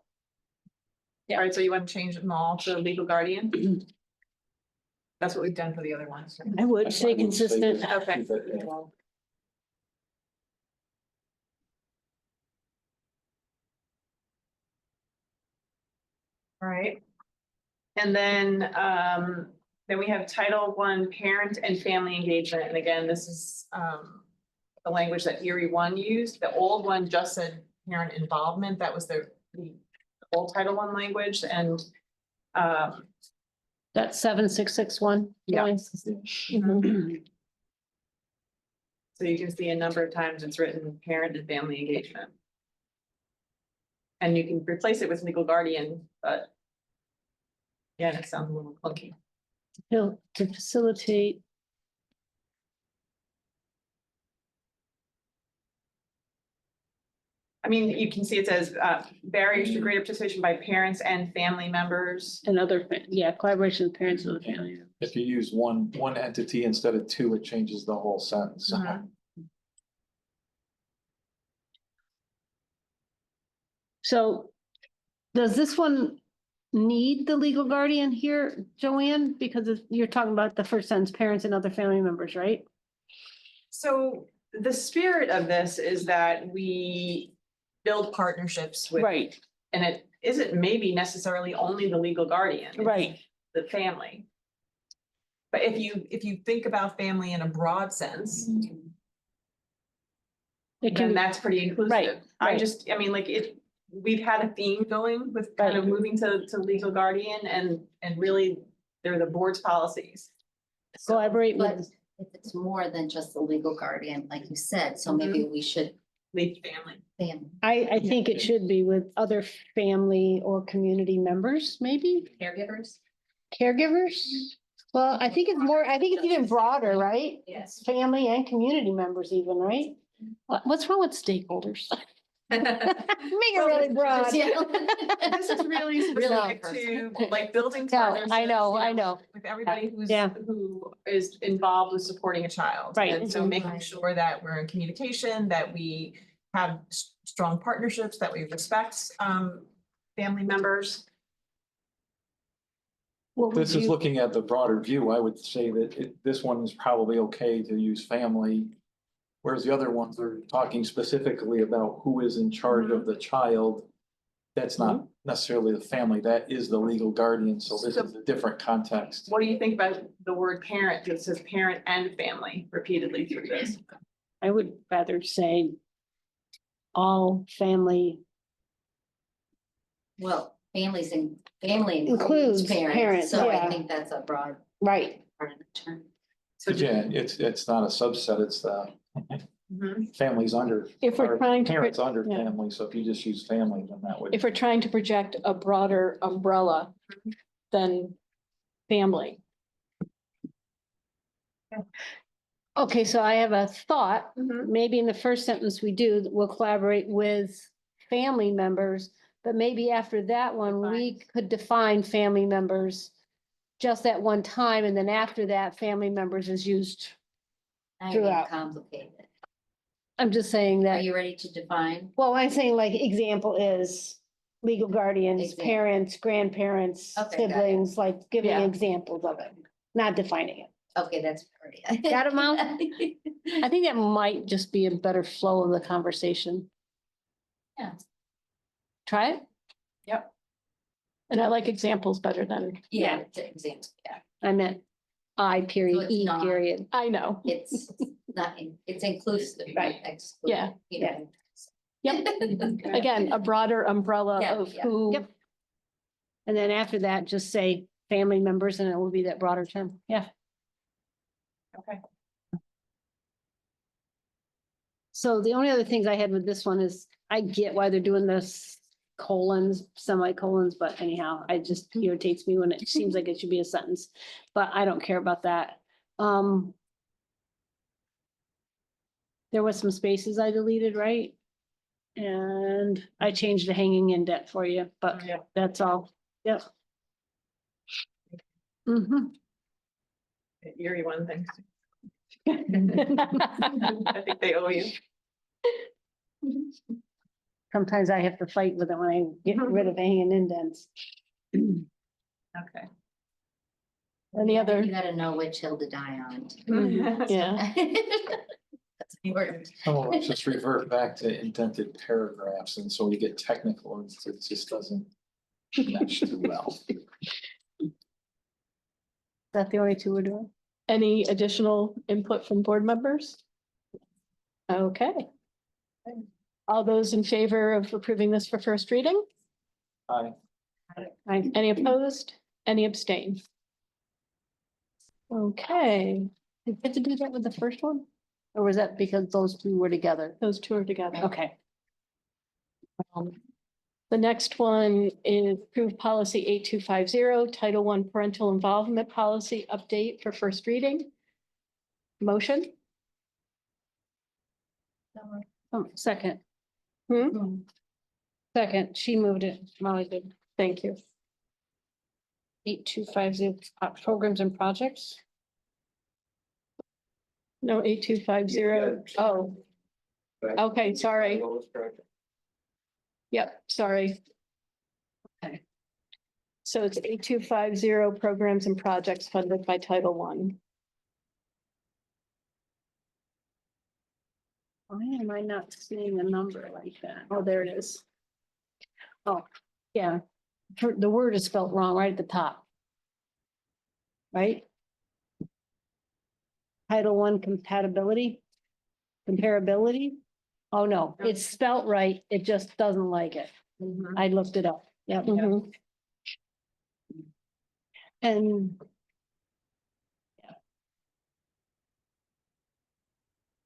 All right, so you want to change them all to legal guardian? That's what we've done for the other ones. I would stay consistent. Okay. Keep it, yeah. All right. And then we have Title I, Parent and Family Engagement. And again, this is the language that Erie 1 used. The old one just said parent involvement. That was the old Title I language. And That's 7661. Yeah. Mhm. so you can see a number of times it's written parent and family engagement. And you can replace it with legal guardian, but yeah, it sounds a little clunky. To facilitate. I mean, you can see it says barriers to greater participation by parents and family members. And other, collaboration with parents of the family. If you use one entity instead of two, it changes the whole sentence. Mhm. So does this one need the legal guardian here, Joanne? Because you're talking about the first sentence, parents and other family members, right? So the spirit of this is that we build partnerships with. Right, And it isn't maybe necessarily only the legal guardian. it's right. The family. But if you think about family in a broad sense, It then can, that's pretty inclusive. Right, right. We've had a theme going with kind of moving to legal guardian and really they're the board's policies. collaborate But with, if it's more than just the legal guardian, like you said, so maybe we should, Legal family. I think it should be with other family or community members, maybe caregivers? caregivers. Well, I think it's even broader, right? Yes. Family and community members even, right? What's wrong with stakeholders? Make it really broad. This is really specific to like building No, partnerships. I know. With everybody who is involved with supporting a child. Right. And so Mhm. making sure that we're in communication, that we have strong partnerships, that we respect family members. This is looking at the broader view. I would say that this one is probably okay to use family. Whereas the other ones are talking specifically about who is in charge of the child. That's not necessarily the family, that is the legal guardian, so this is a different context. What do you think about the word parent? It says parent and family repeatedly through this. I would rather say all family Well, family Includes includes parents, parents, so I yeah. think that's a broad right. part of the term. So Yeah, it's not a subset, it's the Mhm. families under. If we're or trying to, Parents under yeah. family, so if you just use family, then that would. if we're trying to project a broader umbrella, than family. Okay, so I have a thought. Mhm. Maybe in the first sentence we do, we'll collaborate with family members. But maybe after that one, we could define family members just at one time, and then after that, family members is used. Now you're getting Throughout. complicated. I'm just saying Are that, you ready to define? well, I'm saying like example is legal guardians, Example. parents, grandparents, Okay, got it. siblings, like giving Yeah. examples of it, not defining it. Okay, that's pretty. Got it, Mom? I think that might just be a better flow of the conversation. Yeah. Try it. And I like examples better than, Yeah, it's an example, yeah. I meant I So period, it's E not- period. I know. It's not, it's inclusive, Right. not exclusive. Yeah. You know. Yep. Again, a broader umbrella Yeah, of yeah. who. Yep. And then after that, just say family members and it will be that broader term. Yeah. Okay. So the only other things I had with this one is I get why they're doing this colons, semicolons, but anyhow, it just irritates me when it seems like it should be a sentence, but I don't care about that. There was some spaces I deleted, right? And I changed the hanging indent for you, but Yeah. that's all. Yep. Mm-hmm. Eerie one thing. I think they owe you. Sometimes I have to fight with it when I get rid of hanging indents. Okay. Any other, You gotta know which hill to die on. yeah, That's important. Some of us just revert back to indented paragraphs, and so we get technical, and it just doesn't mesh too well. Is that the only two we're doing? any additional input from board members? Okay. All those in favor of approving this for first reading? Aye. Any opposed? Any abstain? Okay, Did you get to do that with the first one? Or was that because those two were together? those two are together. Okay. The next one is approve policy 8250, Title I parental involvement policy update for first reading. Motion? Second, Hmm? second, she moved it. Molly did. Thank you. 8250 programs and projects. No, 8250. Oh, okay, sorry. Yep, sorry. Okay. So it's 8250 programs and projects funded by Title I. Why am I not seeing a number like that? Oh, there it is. Oh, yeah. The word is spelled wrong right at the top. Right? Title I compatibility? Comparability? Oh, no, it's spelled right. It just doesn't like it. I looked it up. Yep. Mhm. And. yeah.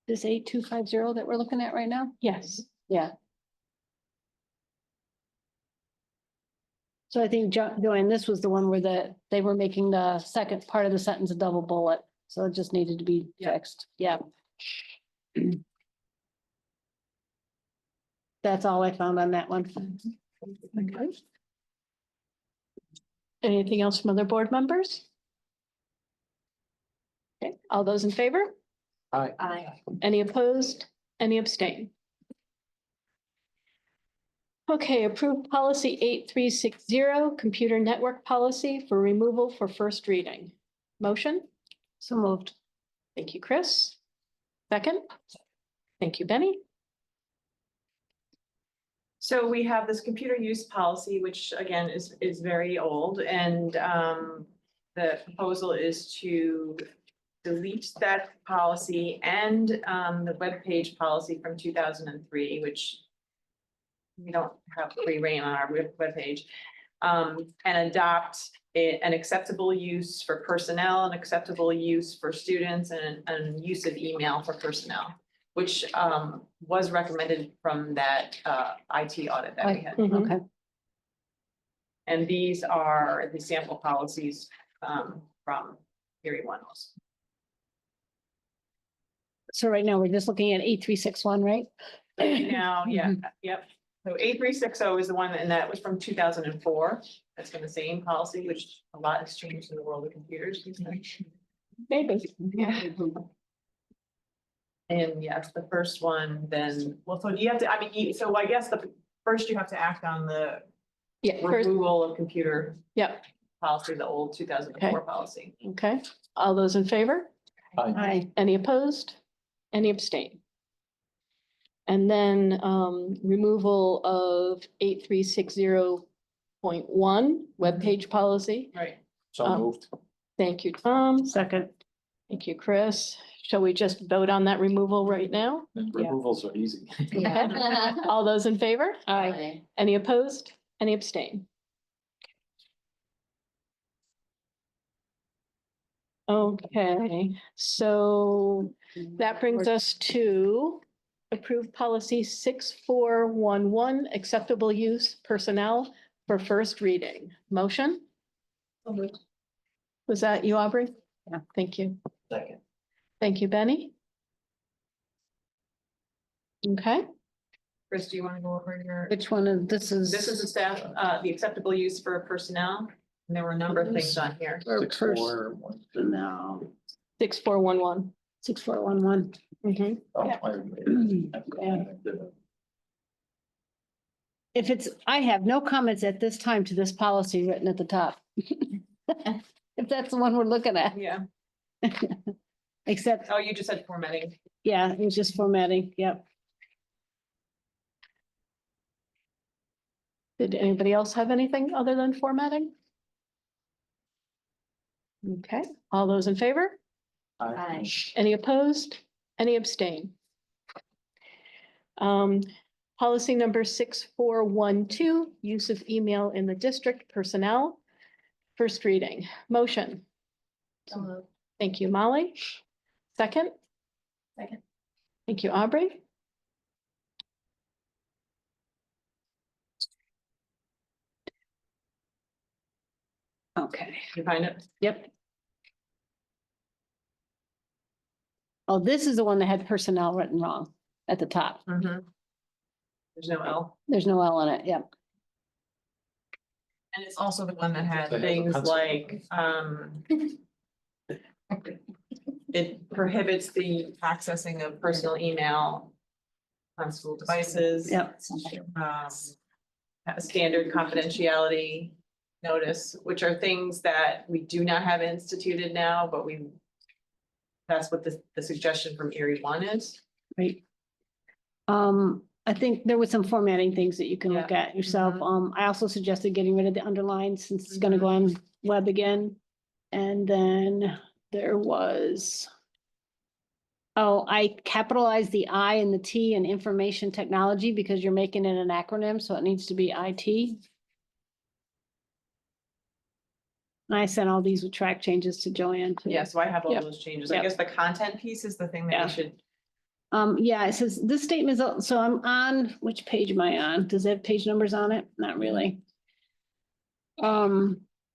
This 8250 that we're looking at right now? Yes. Yeah. So I think Joanne, this was the one where they were making the second part of the sentence a double bullet, so it just needed to be fixed, yeah. That's all I found on that one. Okay. Anything else from other board members? Okay, all those in favor? Aye. Any opposed? Any abstain? Okay, approved policy 8360, computer network policy for removal for first reading. Motion? So moved. Thank you, Chris. Second? Thank you, Benny. So we have this computer use policy, which again is very old, and the proposal is to delete that policy and the webpage policy from 2003, which we don't have free reign on our webpage, and adopt an acceptable use for personnel, an acceptable use for students, and use of email for personnel, which was recommended from that IT audit that we had. Mhm. Okay. And these are the sample policies from Erie One. So right now, we're just looking at 8361, right? Right now, yeah, Mhm. yep. So 8360 is the one, and that was from 2004. That's been the same policy, which a lot has changed in the world of computers. Maybe. Yeah. And yes, the first one, then, well, so you have to, I mean, so I guess the first you have to act on the Yeah, first, removal of computer yep, policy, the old 2004 policy. okay. All those in favor? Aye. Any opposed? Any abstain? And then removal of 8360.1 webpage policy. Right. So moved. Thank you, Tom. Second. Thank you, Chris. Shall we just vote on that removal right now? And removals are easy. Yeah. All those in favor? Aye. Any opposed? Any abstain? Okay, so that brings us to approve policy 6411, acceptable use personnel for first reading. Motion? Was that you, Aubrey? Yeah. Thank you. Second. Thank you, Benny. Okay, Chris, do you want to go over your? Which one of this is? This is the staff, the acceptable use for personnel. And there were a number of things on here. Or 6, pers- 4, 1, 2. No, 6411. 6411. Mhm. If it's, I have no comments at this time to this policy written at the top. If that's the one we're looking at, Yeah. except, Oh, you just said formatting. yeah, it was just formatting, yep. Did anybody else have anything other than formatting? Okay, all those in favor? Aye. Any opposed? Any abstain? Policy number 6412, use of email in the district personnel. First reading, motion. So moved. Thank you, Molly. Second? Second. Thank you, Aubrey. Okay, You find it? yep. Oh, this is the one that had personnel written wrong at the top. Mhm. There's no L. There's no L in it, yep. And it's also the one that had They have a things pencil. like, it prohibits the accessing of personal email on school devices. Yep. A standard confidentiality notice, which are things that we do not have instituted now, but that's what the suggestion from Erie One is. Right. I think there was some formatting things that you can look at yourself. I also suggested getting rid of the underlines since it's gonna go on web again. And then there was. Oh, I capitalized the I and the T in information technology because you're making it an acronym, so it needs to be IT. And I sent all these with track changes to Joanne too. Yeah, so I have all Yep. those changes. I Yep. guess the content piece is the thing that Yeah. we should. Yeah, it says this statement is, so I'm on, which page am I on? Does it have page numbers on it? Not really.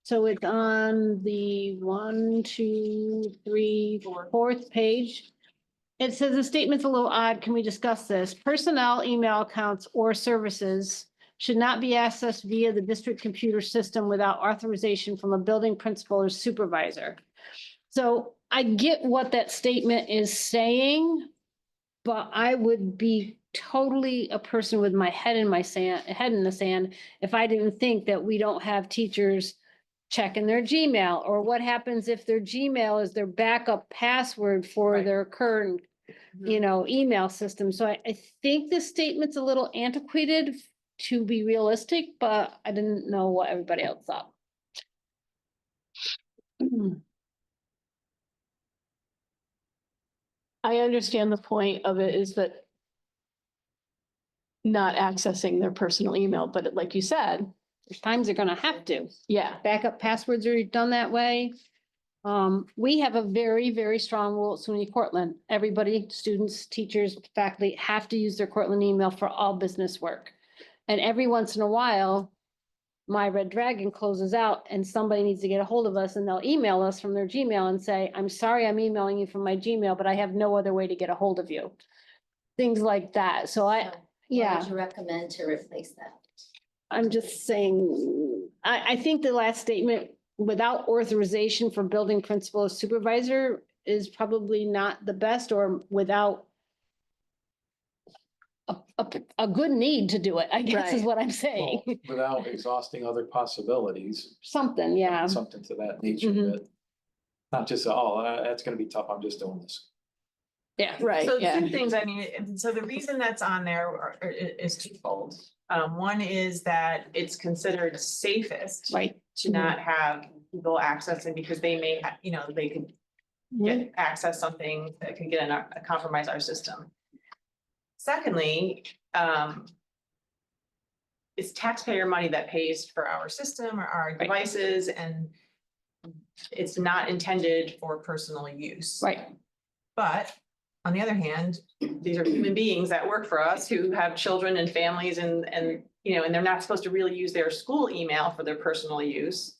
So it's on the 1, 2, 3, 4th page. It says the statement's a little odd. Can we discuss this? Personnel, email accounts or services should not be accessed via the district computer system without authorization from a building principal or supervisor. So I get what that statement is saying. But I would be totally a person with my head in the sand, if I didn't think that we don't have teachers checking their Gmail, or what happens if their Gmail is their backup password for Right. their current, email system. So I think this statement's a little antiquated to be realistic, but I didn't know what everybody else thought. I understand the point of it is that not accessing their personal email, but like you said, There's times they're gonna have to. yeah, Backup passwords are done that way. We have a very, very strong rule at SUNY Cortland. Everybody, students, teachers, faculty have to use their Cortland email for all business work. And every once in a while, My Red Dragon closes out and somebody needs to get a hold of us and they'll email us from their Gmail and say, I'm sorry, I'm emailing you from my Gmail, but I have no other way to get a hold of you. Things like that. So What yeah, would you recommend to replace that? I'm just saying, I think the last statement, without authorization for building principal or supervisor is probably not the best, or without a good need to do it, I guess is Right. what I'm saying. Well, without exhausting other possibilities, Something, yeah. something to that nature Mhm. that. Not just, oh, that's gonna be tough, I'm just doing this. Yeah. Right. So yeah. two things, I mean, and so the reason that's on there is twofold. One is that it's considered safest Right. to not have people accessing because they may, they could get access something that could get compromise our system. Secondly, it's taxpayer money that pays for our system or our devices, and it's not intended for personal use. Right. But on the other hand, these are human beings that work for us who have children and families and they're not supposed to really use their school email for their personal use.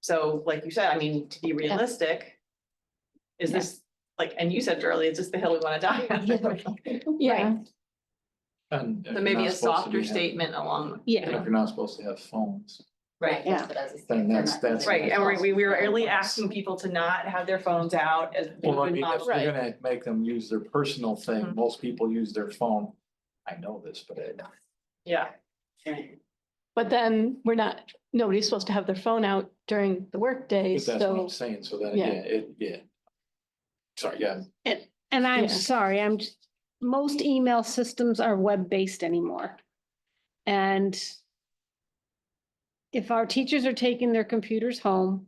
So like you said, I mean, to be realistic, is this like, and you said earlier, is this the hill we want to die on? Yeah. And if So you're maybe not a supposed to softer be having- statement along. And Yeah. if you're not supposed to have phones, Right. Yeah. then that's. Right, and we were really asking people to not have their phones out as. Well, I mean, if Right. you're gonna make them use their personal thing, Mhm. most people use their phone. I know this, but Yeah. But then nobody's supposed to have their phone out during the workday, that's what I'm so. saying, so that, Yeah. yeah. Sorry, yeah, And I'm Yeah. sorry, most email systems are web-based anymore. And if our teachers are taking their computers home,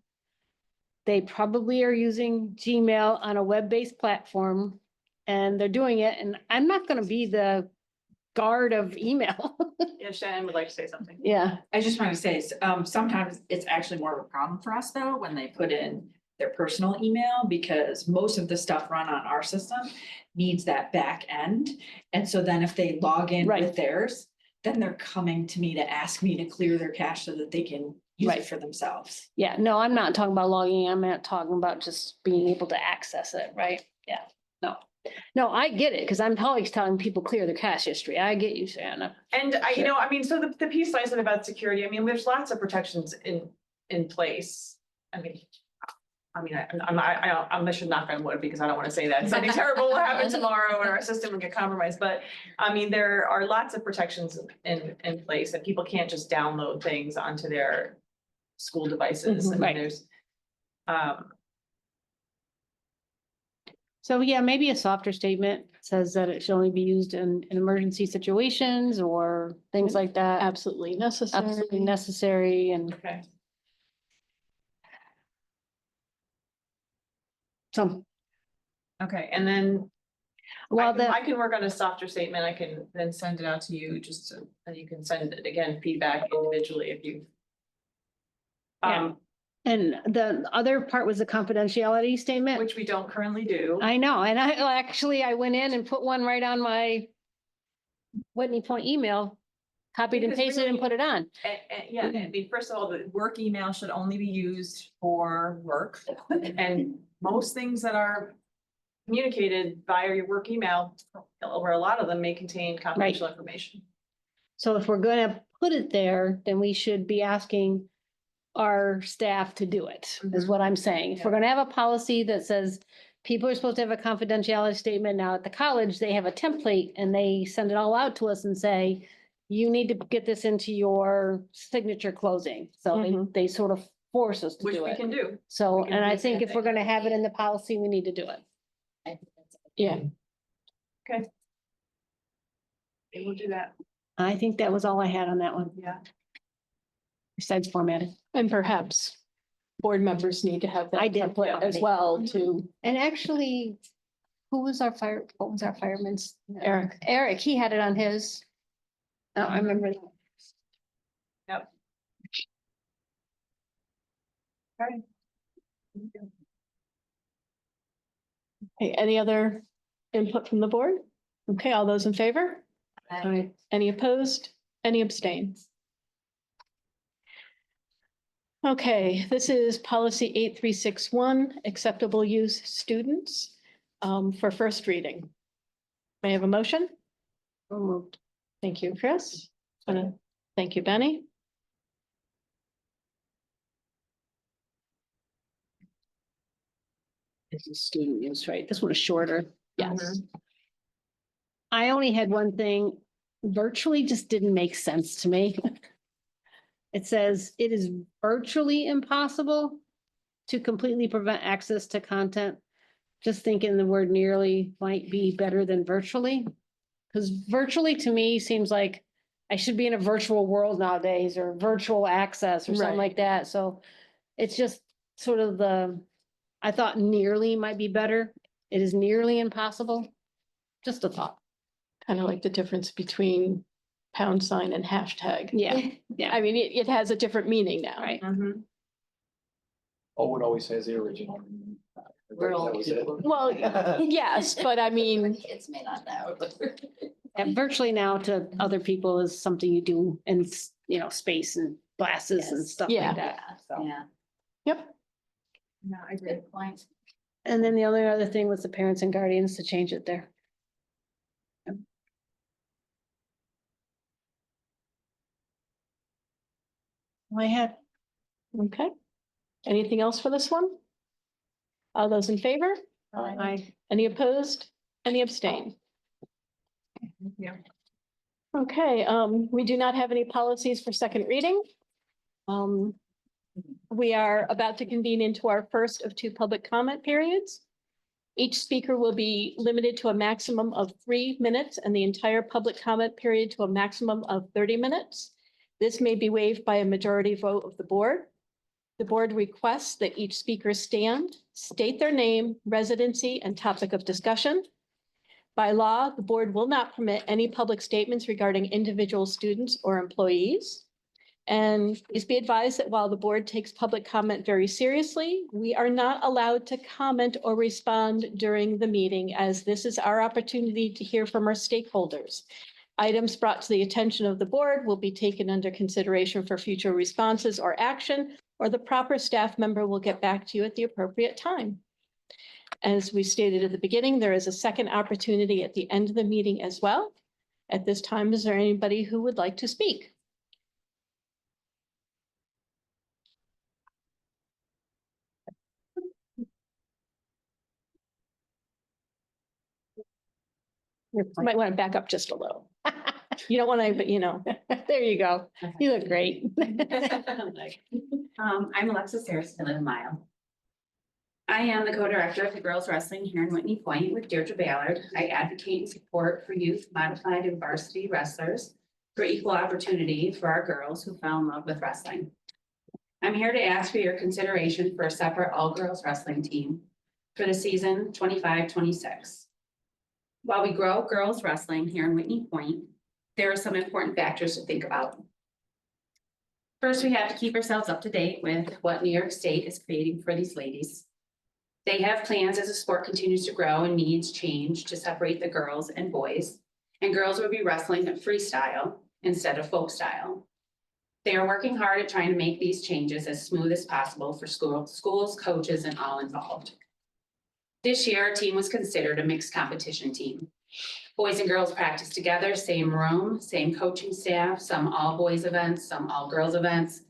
they probably are using Gmail on a web-based platform and they're doing it. And I'm not gonna be the guard of email. Yeah, Shannon would like to say something. Yeah, I just wanted to say, sometimes it's actually more of a problem for us though, when they put in their personal email, because most of the stuff run on our system needs that back end. And so then if they log in Right. with theirs, then they're coming to me to ask me to clear their cache so that they can use Right. it for themselves. yeah, no, I'm not talking about logging, I'm not talking about just being able to access it, right? Yeah, no. No, I get it, because I'm always telling people clear their cache history. I get you, Shanna. And I mean, so the piece I said about security, I mean, there's lots of protections in place. I should knock on wood because I don't want to say that something terrible will happen tomorrow and our system will get compromised. But I mean, there are lots of protections in place and people can't just download things onto their school devices. I mean, Right. there's, So yeah, maybe a softer statement says that it should only be used in emergency situations or things like that. Absolutely necessary. Absolutely necessary and okay. some, Okay, and then well, I can work on a softer statement. I can then send it out to you just so, and you can send it again, feedback individually if you. Yeah. And the other part was the confidentiality statement. Which we don't currently do. I know, and I went in and put one right on my Whitney Point email, copied and Because pasted and really- put it on. Yeah, I mean, first of all, the work email should only be used for work. And most things that are communicated via your work email, or a lot of them may contain confidential information. So if we're gonna put it there, then we should be asking our staff to do it, is what I'm saying. If we're gonna have a policy that says people are supposed to have a confidentiality statement, now at the college, they have a template and they send it all out to us and say, you need to get this into your signature closing. So they sort of force us to Which do we it. can do. So, we can and I do think that if we're gonna have it in the policy, we need to do it. Yeah. Okay. We'll do that. I think that was all I had on that one, Yeah. besides formatting. And perhaps board members need to have that I did put template as well to And actually, what was our fireman's? Eric. Eric, he had it on his. Oh, I remember. that. Yep. Okay. Okay, any other input from the board? Okay, all those in favor? Any opposed? Any abstain? Okay, this is policy 8361, acceptable use students, for first reading. May I have a motion? So moved. Thank you, Chris. Thank you, Benny. This is student use, right? This one is shorter. Yes. I only had one thing, virtually just didn't make sense to me. It says it is virtually impossible to completely prevent access to content. Just thinking the word nearly might be better than virtually. Because virtually to me seems like I should be in a virtual world nowadays or virtual access or something Right. like that. So it's just sort of I thought nearly might be better. It is nearly impossible. Just a thought. Kind of like the difference between pound sign and hashtag. Yeah, yeah. I mean, it has a different meaning now. Right. Oh, would always says the original. We're all That was it. people. Well, yes, but I mean, Kids may not know, but. And virtually now to other people is something you do in, space and glasses and Yes. stuff Yeah. like that. So. Yeah. yep. No, I agree. Good point. And then the other thing was the parents and guardians to change it there. I had. Okay. Anything else for this one? All those in favor? Any opposed? Any abstain? Yeah. Okay, we do not have any policies for second reading. We are about to convene into our first of 2 public comment periods. Each speaker will be limited to a maximum of 3 minutes and the entire public comment period to a maximum of 30 minutes. This may be waived by a majority vote of the board. The board requests that each speaker stand, state their name, residency, and topic of discussion. By law, the board will not permit any public statements regarding individual students or employees. And please be advised that while the board takes public comment very seriously, we are not allowed to comment or respond during the meeting, as this is our opportunity to hear from our stakeholders. Items brought to the attention of the board will be taken under consideration for future responses or action, or the proper staff member will get back to you at the appropriate time. As we stated at the beginning, there is a second opportunity at the end of the meeting as well. At this time, is there anybody who would like to speak? You might want to back up just a little. You don't want to, but There you go. You look great. I'm Alexis Harris, I live in Mile. I am the co-director of the girls wrestling here in Whitney Point with Deirdre Ballard. I advocate and support for youth, modified, and varsity wrestlers for equal opportunity for our girls who fell in love with wrestling. I'm here to ask for your consideration for a separate all-girls wrestling team for the season 25-26. While we grow girls wrestling here in Whitney Point, there are some important factors to think about. First, we have to keep ourselves up to date with what New York State is creating for these ladies. They have plans as the sport continues to grow and needs change to separate the girls and boys, and girls will be wrestling at freestyle instead of folk style. They are working hard at trying to make these changes as smooth as possible for schools, coaches, and all involved. This year, our team was considered a mixed competition team. Boys and girls practice together, same room, same coaching staff, some all boys events, some all girls events,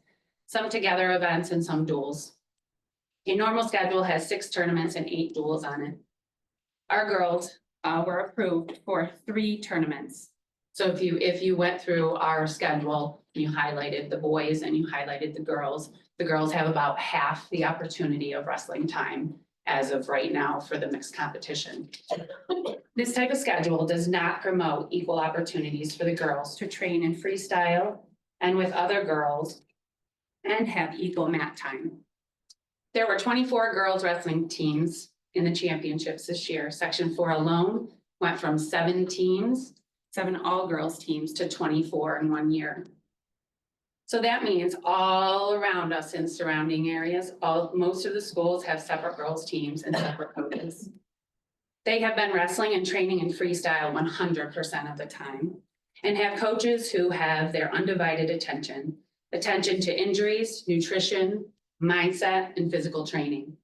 some together events, and some duels. A normal schedule has 6 tournaments and 8 duels on it. Our girls were approved for 3 tournaments. So if you went through our schedule, you highlighted the boys and you highlighted the girls have about half the opportunity of wrestling time as of right now for the mixed competition. This type of schedule does not promote equal opportunities for the girls to train in freestyle and with other girls and have equal mat time. There were 24 girls wrestling teams in the championships this year. Section 4 alone went from 7 all-girls teams to 24 in 1 year. So that means all around us in surrounding areas, most of the schools have separate girls teams and separate coaches. They have been wrestling and training in freestyle 100% of the time and have coaches who have their undivided attention attention to injuries, nutrition, mindset, and physical training.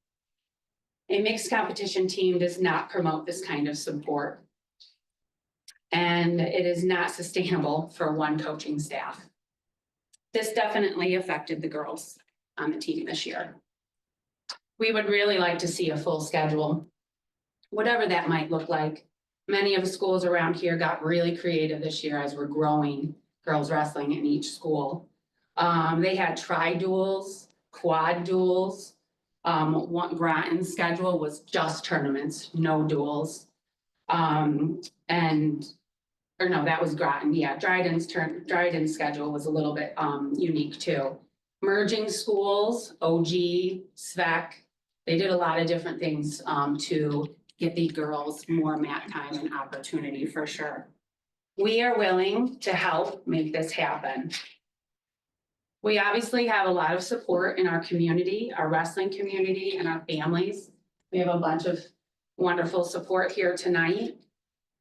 A mixed competition team does not promote this kind of support. And it is not sustainable for one coaching staff. This definitely affected the girls on the team this year. We would really like to see a full schedule, whatever that might look like. Many of the schools around here got really creative this year as we're growing girls wrestling in each school. They had tri-duels, quad duels. One Groton's schedule was just tournaments, no duels. That was Groton, yeah, Dryden's schedule was a little bit unique too. Merging schools, OG, SVEC, they did a lot of different things to get the girls more mat time and opportunity for sure. We are willing to help make this happen. We obviously have a lot of support in our community, our wrestling community, and our families. We have a bunch of wonderful support here tonight.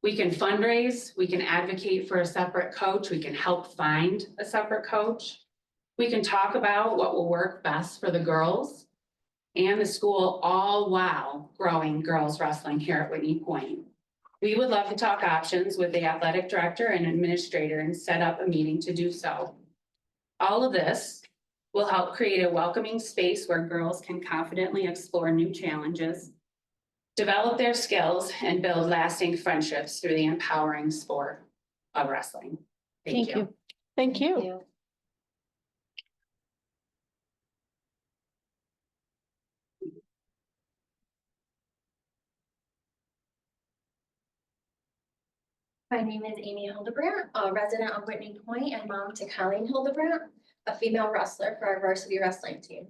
We can fundraise, we can advocate for a separate coach, we can help find a separate coach. We can talk about what will work best for the girls and the school, all while growing girls wrestling here at Whitney Point. We would love to talk options with the athletic director and administrator and set up a meeting to do so. All of this will help create a welcoming space where girls can confidently explore new challenges, develop their skills, and build lasting friendships through the empowering sport of wrestling. Thank you. Thank you. My name is Amy Hildebrandt, a resident of Whitney Point and mom to Colleen Hildebrandt, a female wrestler for our varsity wrestling team.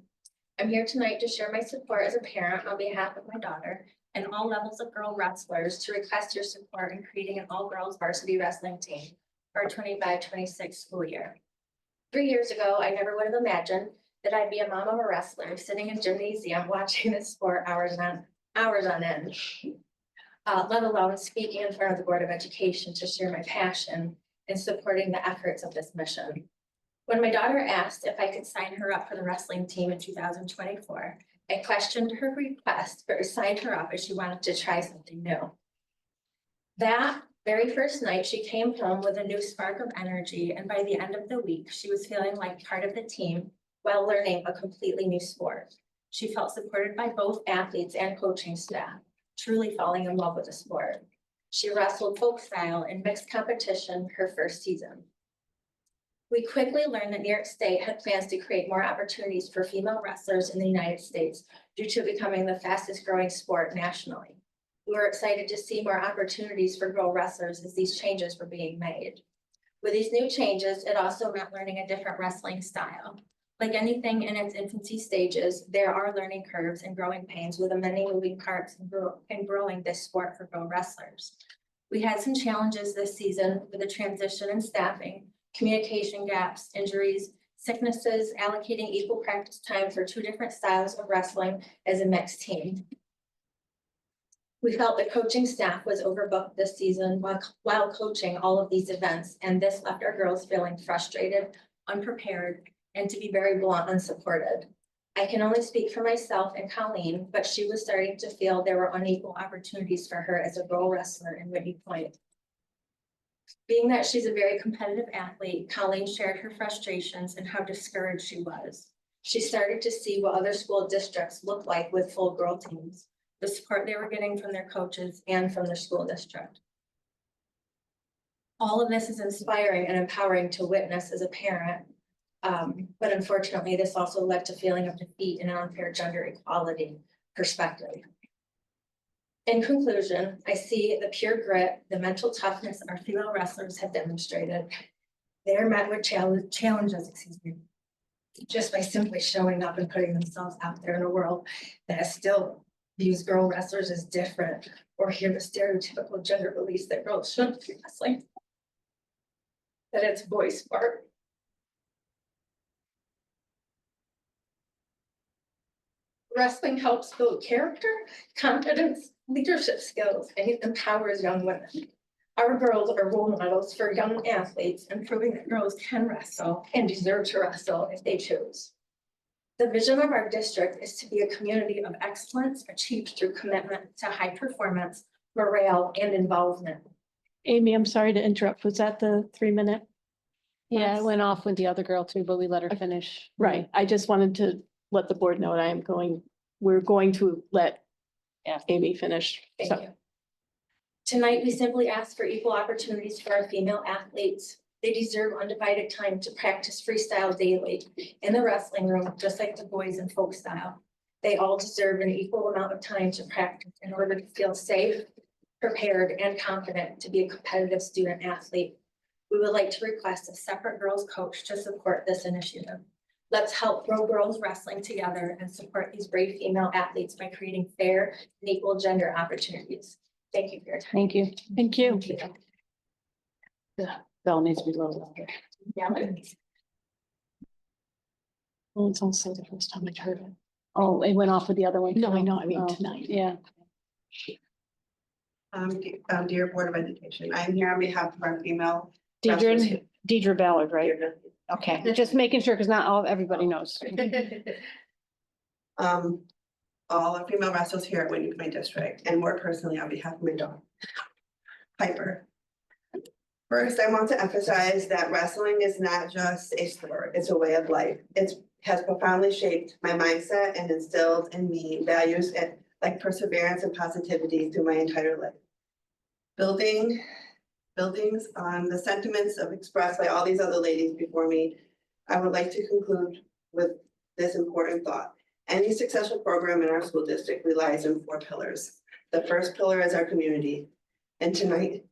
I'm here tonight to share my support as a parent on behalf of my daughter and all levels of girl wrestlers to request your support in creating an all-girls varsity wrestling team for our 25-26 school year. 3 years ago, I never would have imagined that I'd be a mom of a wrestler sitting in a gymnasium watching this sport hours on end. Let alone speaking in front of the Board of Education to share my passion in supporting the efforts of this mission. When my daughter asked if I could sign her up for the wrestling team in 2024, I questioned her request, but signed her up as she wanted to try something new. That very first night, she came home with a new spark of energy, and by the end of the week, she was feeling like part of the team while learning a completely new sport. She felt supported by both athletes and coaching staff, truly falling in love with the sport. She wrestled folk style in mixed competition her first season. We quickly learned that New York State had plans to create more opportunities for female wrestlers in the United States due to becoming the fastest growing sport nationally. We were excited to see more opportunities for girl wrestlers as these changes were being made. With these new changes, it also meant learning a different wrestling style. Like anything in its infancy stages, there are learning curves and growing pains with the many moving parts in growing this sport for girl wrestlers. We had some challenges this season with the transition in staffing, communication gaps, injuries, sicknesses, allocating equal practice time for two different styles of wrestling as a mixed team. We felt the coaching staff was overbooked this season while coaching all of these events, and this left our girls feeling frustrated, unprepared, and to be very blunt, unsupported. I can only speak for myself and Colleen, but she was starting to feel there were unequal opportunities for her as a girl wrestler in Whitney Point. Being that she's a very competitive athlete, Colleen shared her frustrations and how discouraged she was. She started to see what other school districts look like with full girl teams, the support they were getting from their coaches and from their school district. All of this is inspiring and empowering to witness as a parent. But unfortunately, this also led to feeling of defeat and an unfair gender equality perspective. In conclusion, I see the pure grit, the mental toughness our female wrestlers have demonstrated. They are met with challenges, just by simply showing up and putting themselves out there in a world that still views girl wrestlers as different or hear the stereotypical gender beliefs that girls shouldn't be wrestling, that it's boy sport. Wrestling helps build character, confidence, leadership skills, and it empowers young women. Our girls are role models for young athletes and proving that girls can wrestle and deserve to wrestle if they choose. The vision of our district is to be a community of excellence achieved through commitment to high performance, morale, and involvement. Amy, I'm sorry to interrupt. Was that the 3-minute? Yeah, I went off with the other girl too, but we let her finish. Right. I just wanted to let the board know that we're going to let Amy finish. Thank So, you. Tonight, we simply ask for equal opportunities for our female athletes. They deserve undivided time to practice freestyle daily in the wrestling room, just like the boys in folk style. They all deserve an equal amount of time to practice in order to feel safe, prepared, and confident to be a competitive student athlete. We would like to request a separate girls coach to support this initiative. Let's help grow girls wrestling together and support these brave female athletes by creating fair and equal gender opportunities. Thank you for your time. Thank you. thank you. The bell needs to be low louder. Yeah. Well, it's also the first time I've heard it. Oh, it went off with the other one. No, I know. I mean, Oh, tonight. Yeah. Dear Board of Education, I'm here on behalf of our female. wrestlers who- Deidre Ballard, right? Deidre. Okay, just making sure, because not everybody knows. All our female wrestlers here at Whitney Point District, and more personally on behalf of my dog, Piper. First, I want to emphasize that wrestling is not just a sport, it's a way of life. It has profoundly shaped my mindset and instilled in me values like perseverance and positivity through my entire life. Buildings on the sentiments expressed by all these other ladies before me, I would like to conclude with this important thought. Any successful program in our school district relies on 4 pillars. The first pillar is our community. And tonight,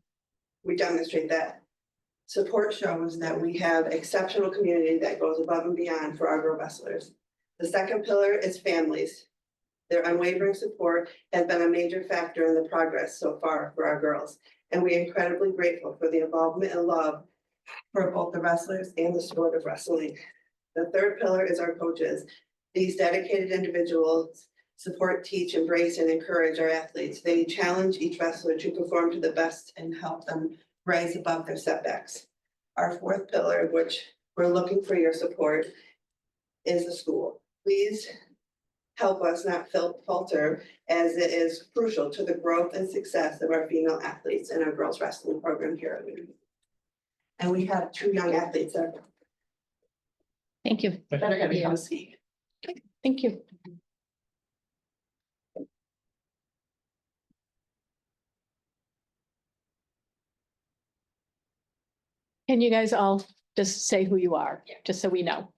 we demonstrate that. Support shows that we have exceptional community that goes above and beyond for our girl wrestlers. The second pillar is families. Their unwavering support has been a major factor in the progress so far for our girls. And we are incredibly grateful for the involvement and love for both the wrestlers and the sport of wrestling. The third pillar is our coaches. These dedicated individuals support, teach, embrace, and encourage our athletes. They challenge each wrestler to perform to the best and help them rise above their setbacks. Our fourth pillar, which we're looking for your support, is the school. Please help us not falter, as it is crucial to the growth and success of our female athletes in our girls wrestling program here at Whitney. And we have 2 young athletes that Thank you. are going to come speak. Thank you. Can you guys all just say who you are, just so we know?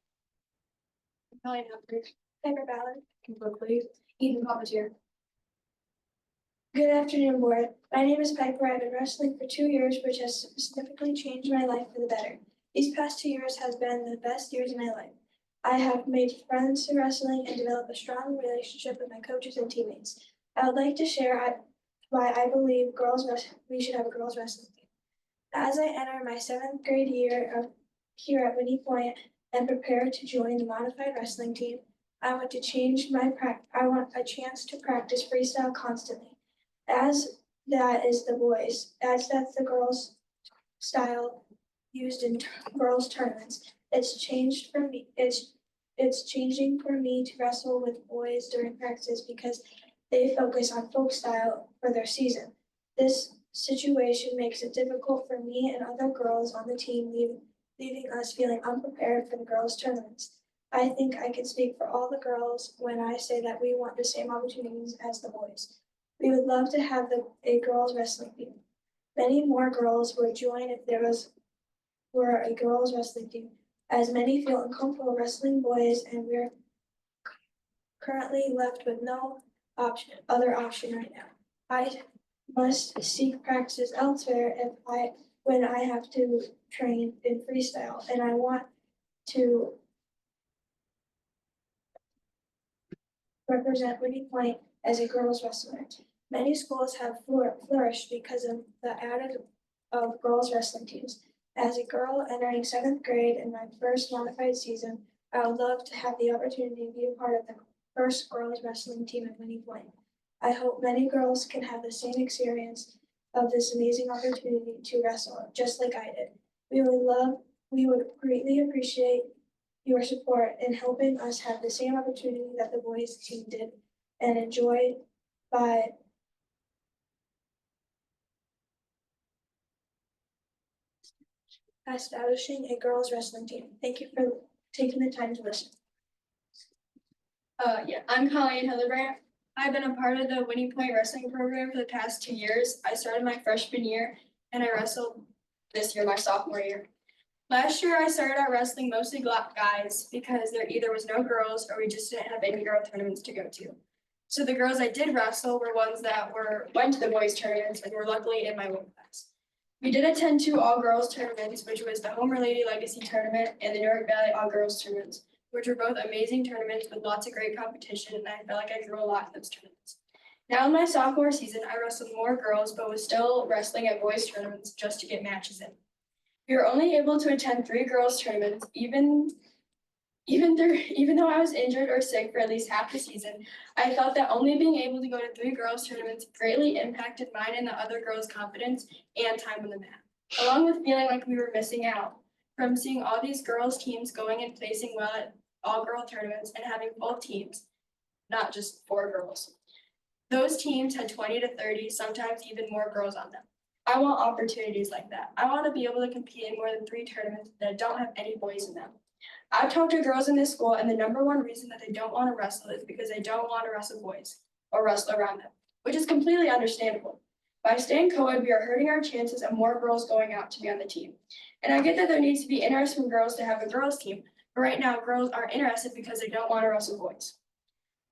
Piper Ballard, Brooklyn, Eden Palmetier. Good afternoon, board. My name is Piper. I've been wrestling for 2 years, which has significantly changed my life for the better. These past 2 years has been the best years of my life. I have made friends through wrestling and developed a strong relationship with my coaches and teammates. I would like to share why I believe we should have a girls wrestling team. As I enter my 7th grade year here at Whitney Point and prepare to join the modified wrestling team, I want a chance to practice freestyle constantly. As that is the boys, as that's the girls' style used in girls' tournaments. It's changed for me. It's changing for me to wrestle with boys during practice because they focus on folk style for their season. This situation makes it difficult for me and other girls on the team, leaving us feeling unprepared for the girls' tournaments. I think I can speak for all the girls when I say that we want the same opportunities as the boys. We would love to have a girls' wrestling team. Many more girls would join if there were a girls' wrestling team, as many feel uncomfortable wrestling boys, and we're currently left with no other option right now. I must seek practices elsewhere when I have to train in freestyle, and I want to represent Whitney Point as a girls wrestler. Many schools have flourished because of the added of girls wrestling teams. As a girl entering 7th grade in my first modified season, I would love to have the opportunity to be a part of the first girls wrestling team at Whitney Point. I hope many girls can have the same experience of this amazing opportunity to wrestle, just like I did. We would greatly appreciate your support in helping us have the same opportunity that the boys team did and enjoyed by establishing a girls wrestling team. Thank you for taking the time to listen. Yeah, I'm Colleen Hillebrandt. I've been a part of the Whitney Point Wrestling program for the past 2 years. I started my freshman year and I wrestled this year, my sophomore year. Last year, I started out wrestling mostly guys because there either was no girls or we just didn't have any girl tournaments to go to. So the girls I did wrestle were ones that went to the boys tournaments and were luckily in my weight class. We did attend 2 all-girls tournaments, which was the Homer Lady Legacy Tournament and the Newark Valley All-Girls Tournaments, which were both amazing tournaments with lots of great competition, and I felt like I grew a lot in those tournaments. Now in my sophomore season, I wrestled more girls, but was still wrestling at boys tournaments just to get matches in. We were only able to attend 3 girls tournaments, even though I was injured or sick for at least half the season. I felt that only being able to go to 3 girls tournaments greatly impacted mine and the other girls' confidence and time on the mat, along with feeling like we were missing out from seeing all these girls teams going and placing well at all girl tournaments and having full teams, not just 4 girls. Those teams had 20 to 30, sometimes even more girls on them. I want opportunities like that. I want to be able to compete in more than 3 tournaments that don't have any boys in them. I've talked to girls in this school, and the number one reason that they don't want to wrestle is because they don't want to wrestle boys or wrestle around them, which is completely understandable. By staying co-ed, we are hurting our chances of more girls going out to be on the team. And I get that there needs to be interest from girls to have a girls team, but right now girls aren't interested because they don't want to wrestle boys.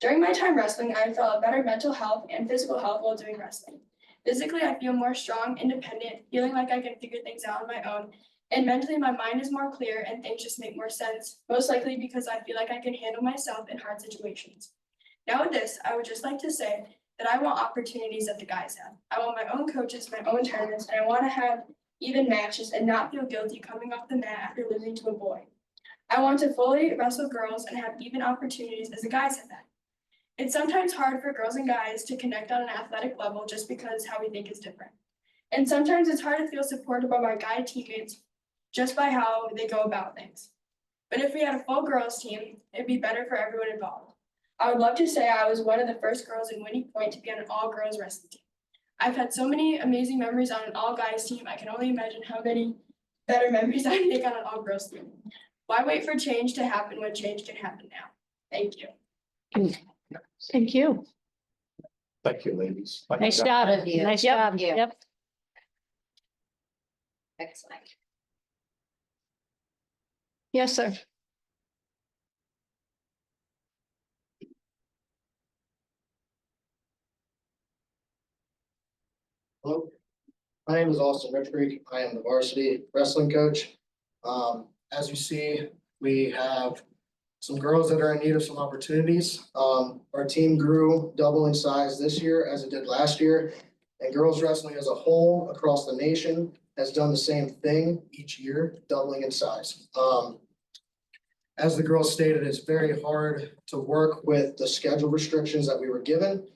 During my time wrestling, I felt a better mental health and physical health while doing wrestling. Physically, I feel more strong, independent, feeling like I can figure things out on my own. And mentally, my mind is more clear and things just make more sense, most likely because I feel like I can handle myself in hard situations. Now with this, I would just like to say that I want opportunities that the guys have. I want my own coaches, my own tournaments, and I want to have even matches and not feel guilty coming off the mat after losing to a boy. I want to fully wrestle girls and have even opportunities as the guys have had. It's sometimes hard for girls and guys to connect on an athletic level just because how we think is different. And sometimes it's hard to feel supported by my guy teammates just by how they go about things. But if we had a full girls team, it'd be better for everyone involved. I would love to say I was one of the first girls in Whitney Point to be on an all-girls wrestling team. I've had so many amazing memories on an all-guys team, I can only imagine how many better memories I make on an all-girls team. Why wait for change to happen when change can happen now? Thank you. Thank you. Thank you, ladies. Nice job. you. Nice Yep. job. Yeah. Yep. Excellent. Yes, sir. Hello, my name is Austin Richbury. I am the varsity wrestling coach. As you see, we have some girls that are in need of some opportunities. Our team grew double in size this year as it did last year. And girls wrestling as a whole across the nation has done the same thing each year, doubling in size. As the girls stated, it's very hard to work with the schedule restrictions that we were given.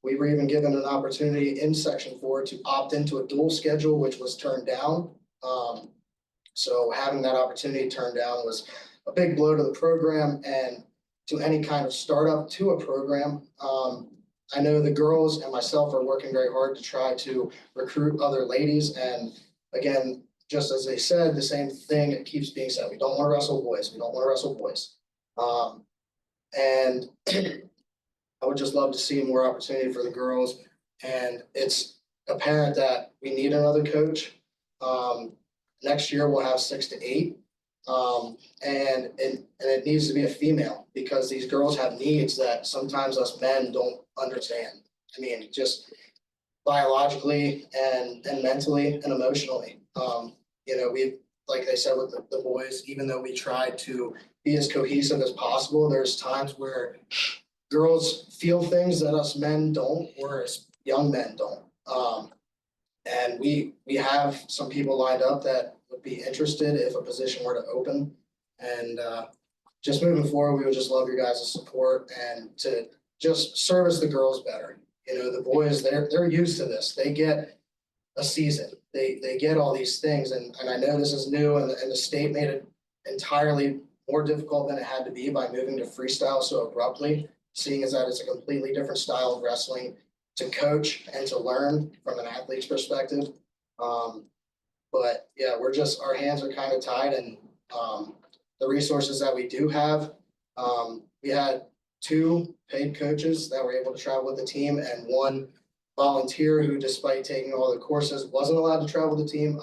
We were even given an opportunity in Section 4 to opt into a dual schedule, which was turned down. So having that opportunity turned down was a big blow to the program and to any kind of startup to a program. I know the girls and myself are working very hard to try to recruit other ladies. And again, just as they said, the same thing, it keeps being said. We don't want to wrestle boys. We don't want to wrestle boys. And I would just love to see more opportunity for the girls. And it's apparent that we need another coach. Next year we'll have 6 to 8. And it needs to be a female because these girls have needs that sometimes us men don't understand. I mean, just biologically and mentally and emotionally. We, like they said with the boys, even though we try to be as cohesive as possible, there's times where girls feel things that us men don't, whereas young men don't. And we have some people lined up that would be interested if a position were to open. And just moving forward, we would just love your guys' support and to just service the girls better. You know, the boys, they're used to this. They get a season. They get all these things, and I know this is new, and the state made it entirely more difficult than it had to be by moving to freestyle so abruptly, seeing as that it's a completely different style of wrestling to coach and to learn from an athlete's perspective. But yeah, our hands are kind of tied, and the resources that we do have, we had 2 paid coaches that were able to travel with the team and 1 volunteer who, despite taking all the courses, wasn't allowed to travel with the team.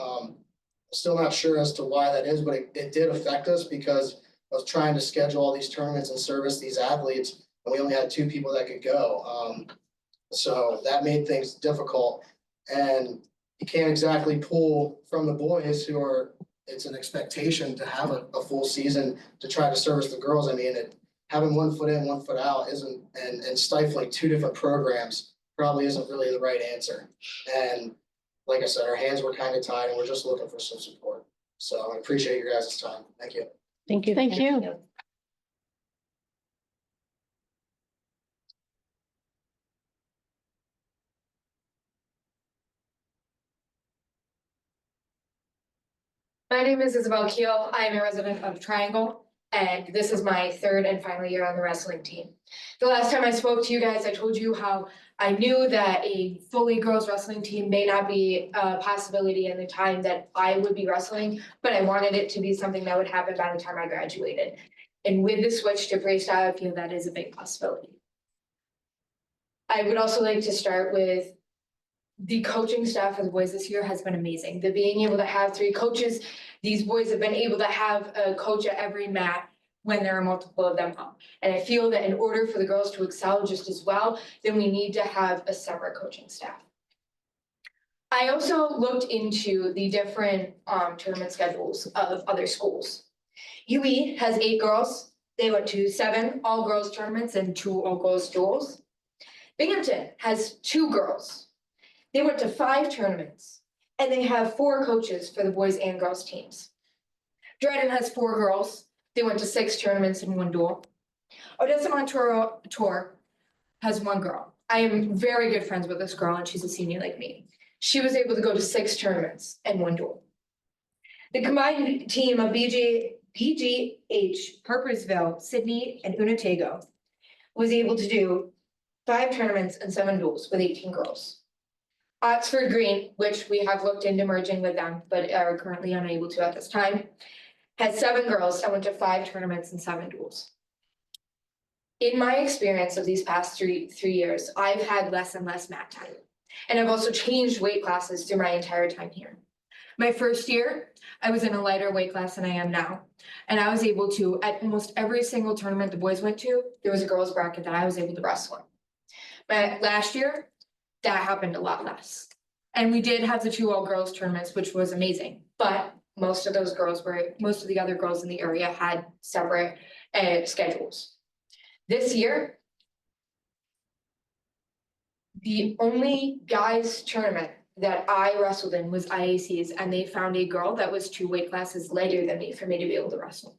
Still not sure as to why that is, but it did affect us because I was trying to schedule all these tournaments and service these athletes, and we only had 2 people that could go. So that made things difficult, and you can't exactly pull from the boys it's an expectation to have a full season to try to service the girls. I mean, having 1 foot in, 1 foot out and stifling 2 different programs probably isn't really the right answer. And like I said, our hands were kind of tied, and we're just looking for some support. So I appreciate your guys' time. Thank you. Thank you. Thank you. My name is Isabel Keel. I am a resident of Triangle, and this is my 3rd and final year on the wrestling team. The last time I spoke to you guys, I told you how I knew that a fully girls wrestling team may not be a possibility in the time that I would be wrestling, but I wanted it to be something that would happen by the time I graduated. And with the switch to freestyle, I feel that is a big possibility. I would also like to start with the coaching staff for the boys this year has been amazing. The being able to have 3 coaches, these boys have been able to have a coach at every mat when there are multiple of them up. And I feel that in order for the girls to excel just as well, then we need to have a separate coaching staff. I also looked into the different tournament schedules of other schools. UE has 8 girls. They went to 7 all-girls tournaments and 2 all-girls duels. Binghamton has 2 girls. They went to 5 tournaments, and they have 4 coaches for the boys and girls teams. Dryden has 4 girls. They went to 6 tournaments and 1 duel. Odessa Montour has 1 girl. I am very good friends with this girl, and she's a senior like me. She was able to go to 6 tournaments and 1 duel. The combined team of BGH, Harpersville, Sydney, and Unatago was able to do 5 tournaments and 7 duels with 18 girls. Oxford Green, which we have looked into merging with them, but are currently unable to at this time, has 7 girls that went to 5 tournaments and 7 duels. In my experience of these past three years, I've had less and less mat time. And I've also changed weight classes through my entire time here. My first year, I was in a lighter weight class than I am now. And I was able to, at almost every single tournament the boys went to, there was a girls bracket that I was able to wrestle in. But last year, that happened a lot less. And we did have the 2 all-girls tournaments, which was amazing. But most of the other girls in the area had separate schedules. This year, the only guys tournament that I wrestled in was IAC's, and they found a girl that was 2 weight classes lighter than me for me to be able to wrestle.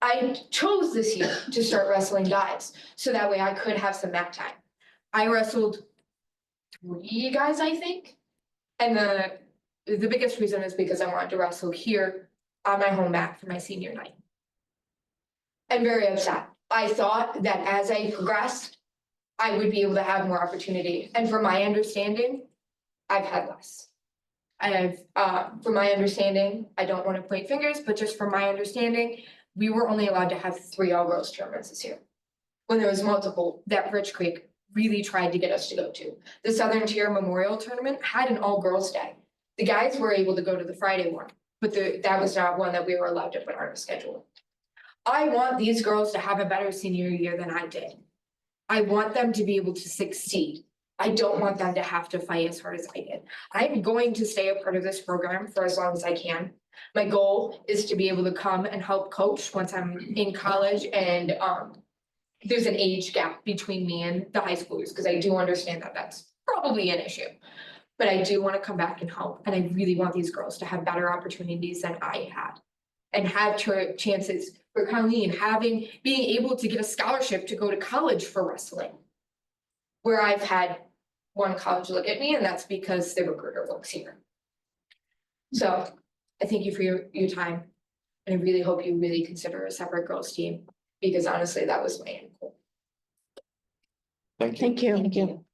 I chose this year to start wrestling guys, so that way I could have some mat time. I wrestled 3 guys, I think. And the biggest reason is because I wanted to wrestle here on my home mat for my senior night. I'm very upset. I thought that as I progressed, I would be able to have more opportunity. And from my understanding, I've had less. From my understanding, I don't want to point fingers, but just from my understanding, we were only allowed to have 3 all-girls tournaments this year. When there was multiple that Rich Creek really tried to get us to go to. The Southern Tier Memorial Tournament had an all-girls day. The guys were able to go to the Friday one, but that was not one that we were allowed to put on our schedule. I want these girls to have a better senior year than I did. I want them to be able to succeed. I don't want them to have to fight as hard as I did. I'm going to stay a part of this program for as long as I can. My goal is to be able to come and help coach once I'm in college, and there's an age gap between me and the high schoolers, because I do understand that that's probably an issue. But I do want to come back and help, and I really want these girls to have better opportunities than I had, and have chances for Colleen being able to get a scholarship to go to college for wrestling, where I've had one college look at me, and that's because the recruiter works here. So I thank you for your time. And I really hope you really consider a separate girls team, because honestly, that was my end goal. Thank you. Thank you. Thank you.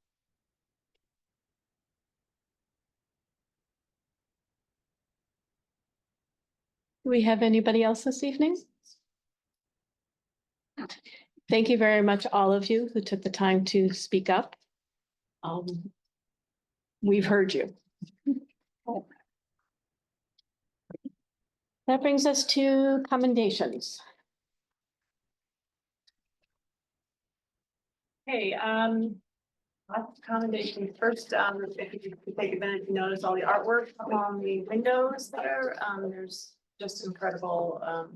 Do we have anybody else this evening? Thank you very much, all of you who took the time to speak up. We've heard you. That brings us to commendations. Hey, lots of commendations. First, if you could take a minute to notice all the artwork on the windows there, there's just incredible, an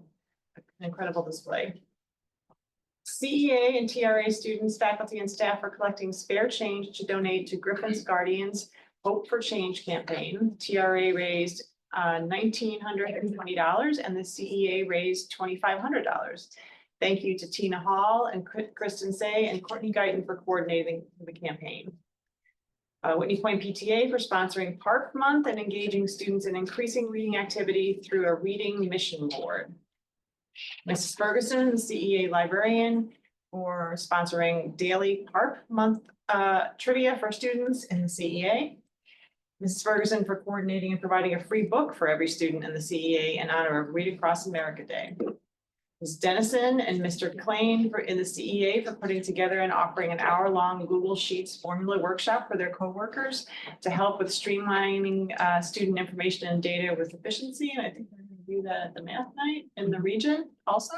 incredible display. CEA and TRA students, faculty and staff are collecting spare change to donate to Griffin's Guardians Hope for Change campaign. TRA raised $1,920 and the CEA raised $2,500. Thank you to Tina Hall and Kristen Say and Courtney Guyton for coordinating the campaign. Whitney Point PTA for sponsoring Park Month and engaging students in increasing reading activity through a reading mission board. Mrs. Ferguson, the CEA librarian, for sponsoring Daily Park Month trivia for students in the CEA. Mrs. Ferguson for coordinating and providing a free book for every student in the CEA in honor of Read Across America Day. Ms. Dennison and Mr. Klein in the CEA for putting together and offering an hour-long Google Sheets formula workshop for their coworkers to help with streamlining student information and data with efficiency. And I think we're going to do that at the math night in the region also.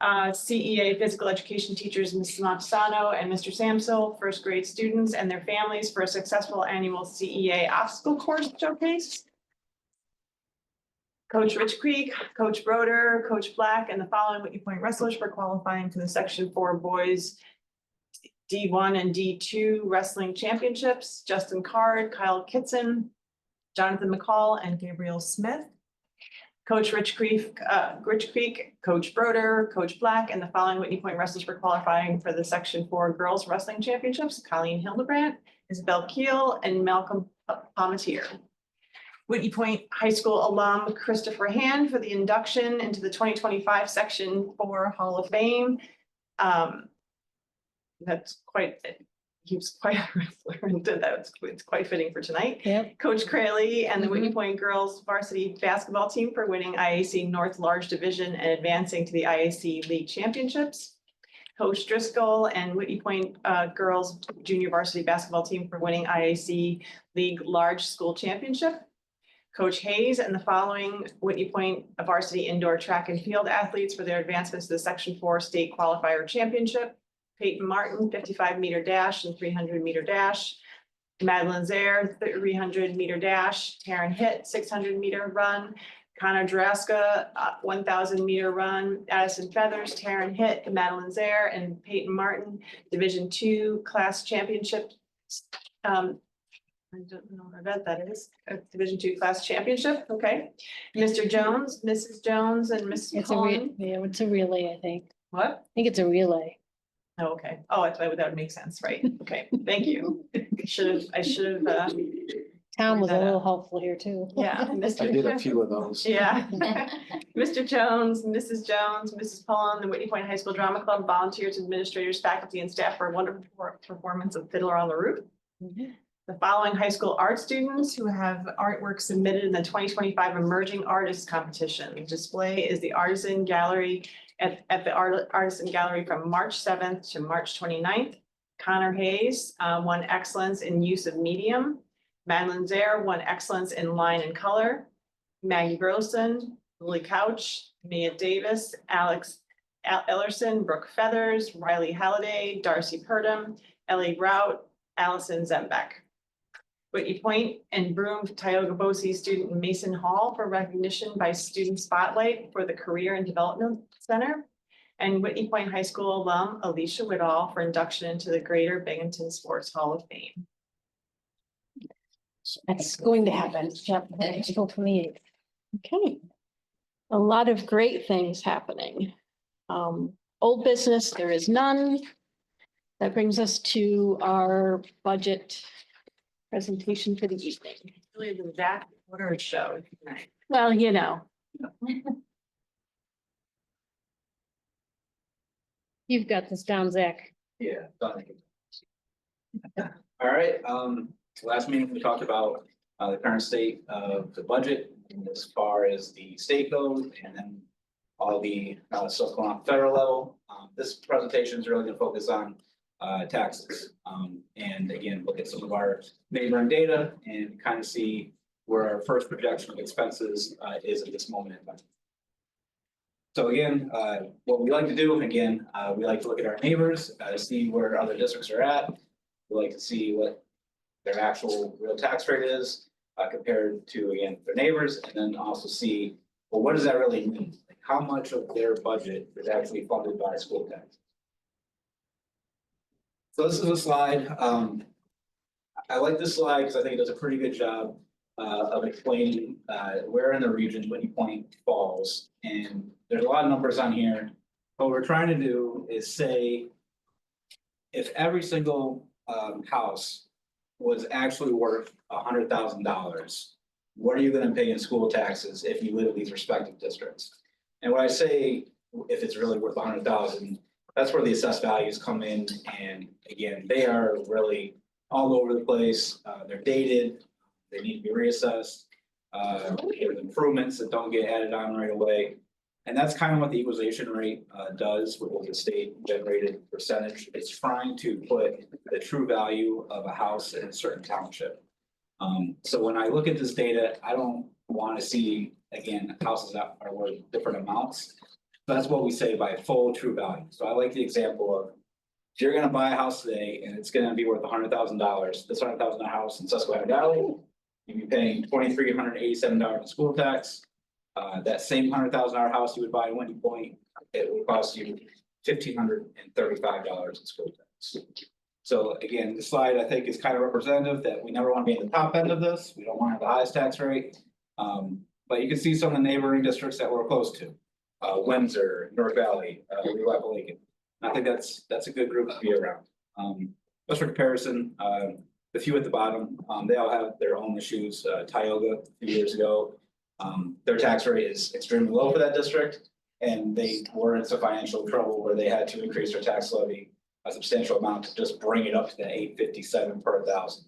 CEA physical education teachers, Mrs. Montesano and Mr. Samsel, first grade students and their families for a successful annual CEA obstacle course showcase. Coach Rich Creek, Coach Broder, Coach Black, and the following Whitney Point wrestlers for qualifying for the Section 4 boys D1 and D2 wrestling championships. Justin Card, Kyle Kitson, Jonathan McCall, and Gabriel Smith. Coach Rich Creek, Coach Broder, Coach Black, and the following Whitney Point wrestlers for qualifying for the Section 4 girls wrestling championships. Colleen Hildebrandt, Isabel Keel, and Malcolm Palmetier. Whitney Point High School alum Christopher Hand for the induction into the 2025 Section 4 Hall of Fame. That's quite, he was quite a wrestler and it's quite fitting for tonight. Yep. Coach Crayley and the Whitney Point girls varsity basketball team for winning IAC North Large Division and advancing to the IAC League Championships. Coach Driscoll and Whitney Point girls junior varsity basketball team for winning IAC League Large School Championship. Coach Hayes and the following Whitney Point varsity indoor track and field athletes for their advancements to the Section 4 State Qualifier Championship. Peyton Martin, 55-meter dash and 300-meter dash. Madeline Zaire, 300-meter dash. Taryn Hitt, 600-meter run. Connor Juraska, 1,000-meter run. Addison Feathers, Taryn Hitt, Madeline Zaire, and Peyton Martin, Division II class championship. I don't know what event that is, Division II class championship, okay. Mr. Jones, Mrs. Jones, and Mrs. It's Cohen. it's a relay, I think. What? I think it's a relay. Oh, okay. Oh, that would make sense, right? Okay, thank you. I should have. Town was a that little up. helpful here too. Yeah. I did a few of those. Yeah. Mr. Jones, Mrs. Jones, Mrs. Pullen, the Whitney Point High School Drama Club, volunteers, administrators, faculty, and staff for a wonderful performance of Fiddler on the Roof. The following high school art students who have artwork submitted in the 2025 Emerging Artists Competition. The display is the Artisan Gallery at the Artisan Gallery from March 7th to March 29th. Connor Hayes won excellence in use of medium. Madeline Zaire won excellence in line and color. Maggie Burleson, Lily Couch, Mia Davis, Alex Ellerson, Brooke Feathers, Riley Halliday, Darcy Purdom, Ellie Rout, Allison Zembeck. Whitney Point and Broome Tioga Bosse student Mason Hall for recognition by Student Spotlight for the Career and Development Center. And Whitney Point High School alum Alicia Whitall for induction into the Greater Binghamton Sports Hall of Fame. That's going to happen. Yep, April 28th. Okay. A lot of great things happening. Old business, there is none. That brings us to our budget presentation for the evening. Really the exact order show tonight. Well, you know. You've got this down, Zach. Yeah. Done. All right, last meeting, we talked about the current state of the budget as far as the state goes, and then all the stuff going on at the federal level. This presentation is really gonna focus on taxes. And again, look at some of our neighboring data and kind of see where our first projection of expenses is at this moment in time. So again, what we like to do, again, we like to look at our neighbors, see where other districts are at. We like to see what their actual real tax rate is compared to, again, their neighbors, and then also see, well, what does that really mean? Like, how much of their budget is actually funded by school tax? So this is a slide. I like this slide because I think it does a pretty good job of explaining where in the region Whitney Point falls. And there's a lot of numbers on here. What we're trying to do is say, if every single house was actually worth $100,000, what are you going to pay in school taxes if you live in these respective districts? And when I say if it's really worth $100,000, that's where the assessed values come in. And again, they are really all over the place. They're dated. They need to be reassessed. There's improvements that don't get added on right away. And that's kind of what the equalization rate does with the state generated percentage. It's trying to put the true value of a house in a certain township. So when I look at this data, I don't want to see, again, houses that are worth different amounts. That's what we say by full true value. So I like the example of, if you're going to buy a house today and it's going to be worth $100,000, this $100,000 house in Susquehanna Valley, you'd be paying $2,387 in school tax. That same $100,000 house you would buy in Whitney Point, it would cost you $1,535 in school tax. So again, this slide I think is kind of representative that we never want to be in the top end of this. We don't want to have the highest tax rate. But you can see some of the neighboring districts that we're close to. Windsor, North Valley, Lake. I think that's a good group to be around. Just for comparison, the few at the bottom, they all have their own issues. Tioga a few years ago, their tax rate is extremely low for that district, and they were in some financial trouble where they had to increase their tax levy a substantial amount to just bring it up to the $857 per thousand.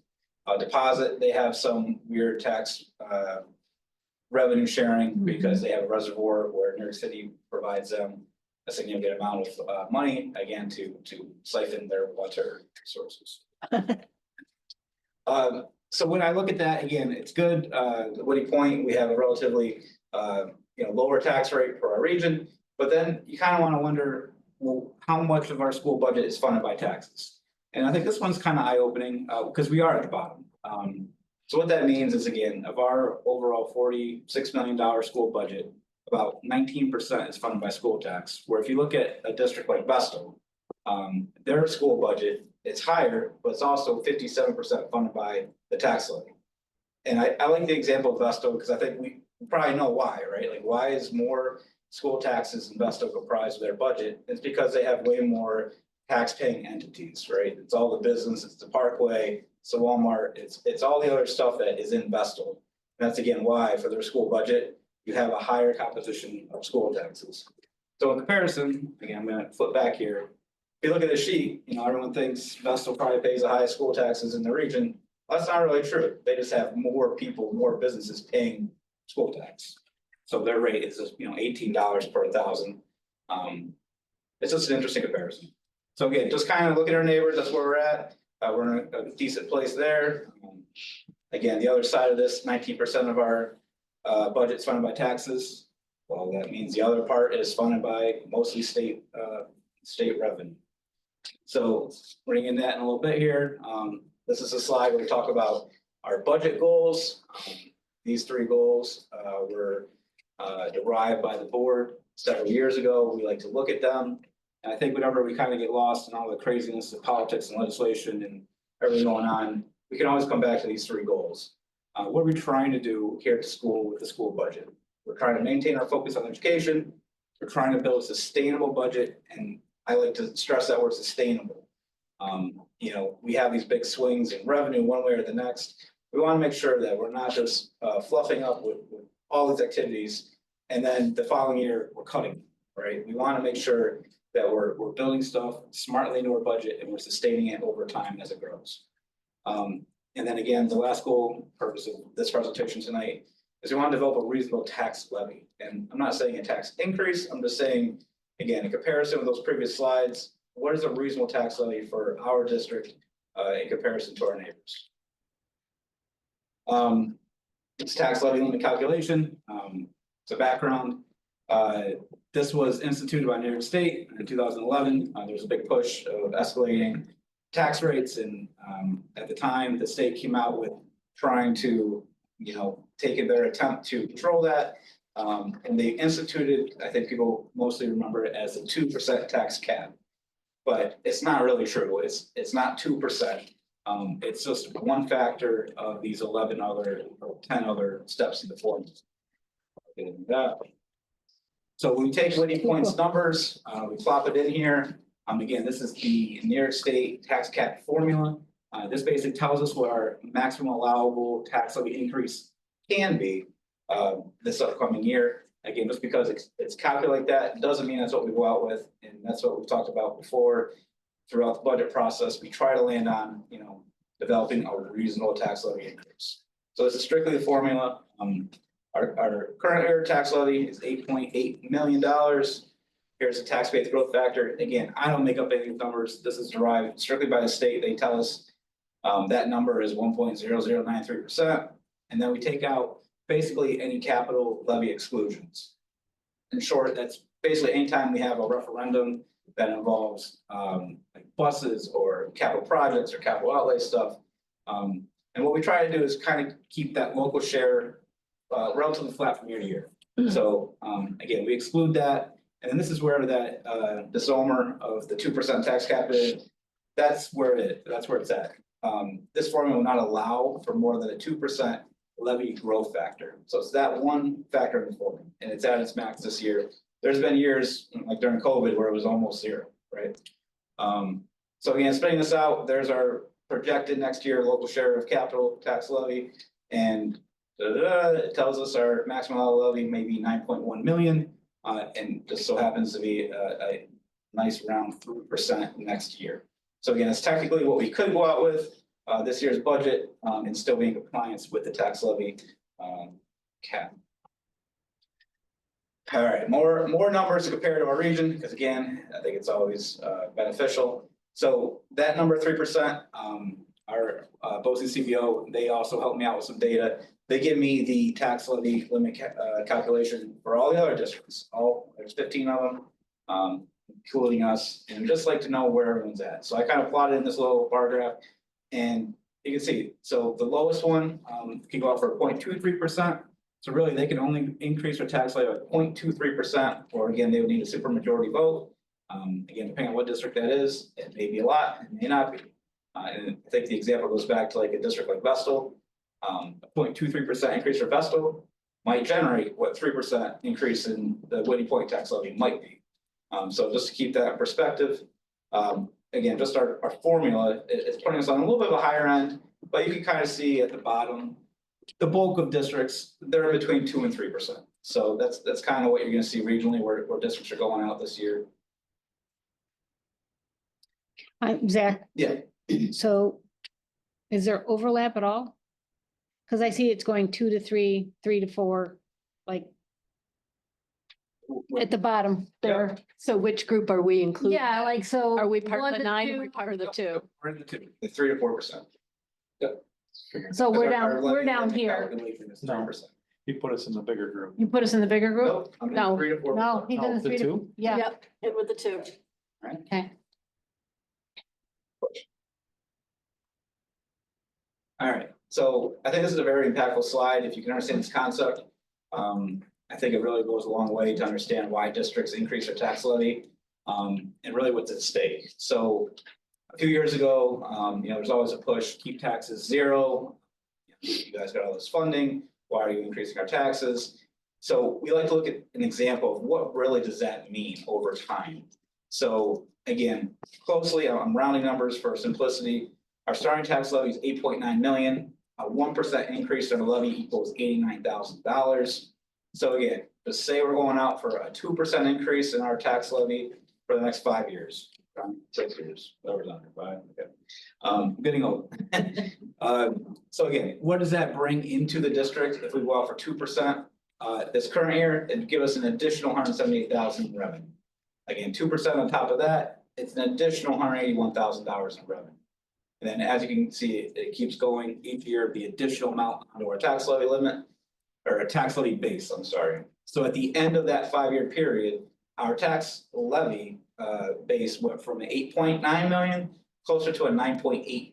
Deposit, they have some weird tax revenue sharing because they have a reservoir where New York City provides them a significant amount of money, again, to siphon their water sources. So when I look at that, again, it's good. At Whitney Point, we have a relatively lower tax rate for our region, but then you kind of want to wonder, well, how much of our school budget is funded by taxes? And I think this one's kind of eye-opening because we are at the bottom. So what that means is, again, of our overall $46 million school budget, about 19% is funded by school tax. Where if you look at a district like Vestal, their school budget is higher, but it's also 57% funded by the tax levy. And I like the example of Vestal because I think we probably know why, right? Like, why is more school taxes in Vestal comprised of their budget? It's because they have way more tax-paying entities, right? It's all the business, it's the Parkway, it's the Walmart, it's all the other stuff that is in Vestal. And that's again why for their school budget, you have a higher composition of school taxes. So in comparison, again, I'm gonna flip back here. If you look at the sheet, everyone thinks Vestal probably pays the highest school taxes in the region. Well, that's not really true. They just have more people, more businesses paying school tax. So their rate is $18 per thousand. It's just an interesting comparison. So again, just kind of look at our neighbors, that's where we're at. We're in a decent place there. Again, the other side of this, 19% of our budget's funded by taxes. Well, that means the other part is funded by mostly state revenue. So bringing that in a little bit here. This is a slide where we talk about our budget goals. These three goals were derived by the board several years ago. We like to look at them. And I think whenever we kind of get lost in all the craziness of politics and legislation and everything going on, we can always come back to these three goals. What are we trying to do here at the school with the school budget? We're trying to maintain our focus on education. We're trying to build a sustainable budget. And I like to stress that word sustainable. You know, we have these big swings in revenue one way or the next. We want to make sure that we're not just fluffing up with all these activities. And then the following year, we're cutting, right? We want to make sure that we're building stuff smartly into our budget and we're sustaining it over time as it grows. And then again, the last goal, purpose of this presentation tonight is we want to develop a reasonable tax levy. And I'm not saying a tax increase, I'm just saying, again, in comparison with those previous slides, what is a reasonable tax levy for our district in comparison to our neighbors? It's tax levy limit calculation. It's a background. This was instituted by New York State in 2011. There was a big push of escalating tax rates, and at the time, the state came out with trying to, you know, take their attempt to control that. And they instituted, I think people mostly remember it as a 2% tax cap, but it's not really true. It's not 2%. It's just one factor of these 11 other or 10 other steps in the formula. So we take Whitney Point's numbers, we plop it in here. Again, this is the New York State tax cap formula. This basically tells us what our maximum allowable tax levy increase can be this upcoming year. Again, just because it's calculated that doesn't mean that's what we go out with, and that's what we've talked about before. Throughout the budget process, we try to land on, you know, developing a reasonable tax levy increase. So this is strictly the formula. Our current year tax levy is $8.8 million. Here's the tax base growth factor. Again, I don't make up any numbers. This is derived strictly by the state. They tell us that number is 1.0093%. And then we take out basically any capital levy exclusions. In short, that's basically anytime we have a referendum that involves like buses or capital projects or capital outlay stuff. And what we try to do is kind of keep that local share relatively flat from year to year. So again, we exclude that. And then this is where that disarmor of the 2% tax cap is. That's where it's at. This formula will not allow for more than a 2% levy growth factor. So it's that one factor in the formula, and it's at its max this year. There's been years like during COVID where it was almost zero, right? So again, spitting this out, there's our projected next year local share of capital tax levy, and it tells us our maximum levy may be 9.1 million, and just so happens to be a nice round 3% next year. So again, it's technically what we could go out with this year's budget and still be in compliance with the tax levy cap. All right, more numbers to compare to our region, because again, I think it's always beneficial. So that number 3%, our BOCES CBO, they also helped me out with some data. They give me the tax levy limit calculation for all the other districts. There's 15 of them, including us, and just like to know where everyone's at. So I kind of plotted in this little bar graph, and you can see, so the lowest one can go out for 0.23%. So really, they can only increase their tax levy by 0.23%, or again, they would need a supermajority vote. Again, depending on what district that is, it may be a lot, it may not be. And I think the example goes back to like a district like Vestal. A 0.23% increase for Vestal might generate what 3% increase in the Whitney Point tax levy might be. So just to keep that in perspective, again, just our formula is putting us on a little bit of a higher end, but you can kind of see at the bottom, the bulk of districts, they're in between 2% and 3%. So that's kind of what you're going to see regionally where districts are going out this year. Zach. Yeah. So is there overlap at all? Because I see it's going 2 to 3, 3 to 4, like at the bottom there. So which group are we including? Yeah, like so. Are we part of 1 the to 9 or 2? we part of the 2? We're in the 2, the 3 to 4%. Yep. So we're Our down levy here. calculation is No. 3%. You put us in the bigger group. You put us in the bigger group? Nope, I'm in No. 3 to 4%. No, he's in Oh, the the 3 to, 2? yeah. Yep, it with the 2. Right. Okay. All right, so I think this is a very impactful slide. If you can understand this concept, I think it really goes a long way to understand why districts increase their tax levy, and really what's at stake. So a few years ago, there's always a push, keep taxes zero. You guys got all this funding. Why are you increasing our taxes? So we like to look at an example of what really does that mean over time. So again, closely, I'm rounding numbers for simplicity. Our starting tax levy is 8.9 million. A 1% increase in the levy equals $89,000. So again, just say we're going out for a 2% increase in our tax levy for the next 5 years. 6 years, whatever's under 5, okay. I'm getting old. So again, what does that bring into the district if we go out for 2%? This current year, it'd give us an additional 178,000 in revenue. Again, 2% on top of that, it's an additional $181,000 in revenue. And then as you can see, it keeps going each year, the additional amount onto our tax levy limit, or a tax levy base, I'm sorry. So at the end of that 5-year period, our tax levy base went from 8.9 million closer to a 9.8 million.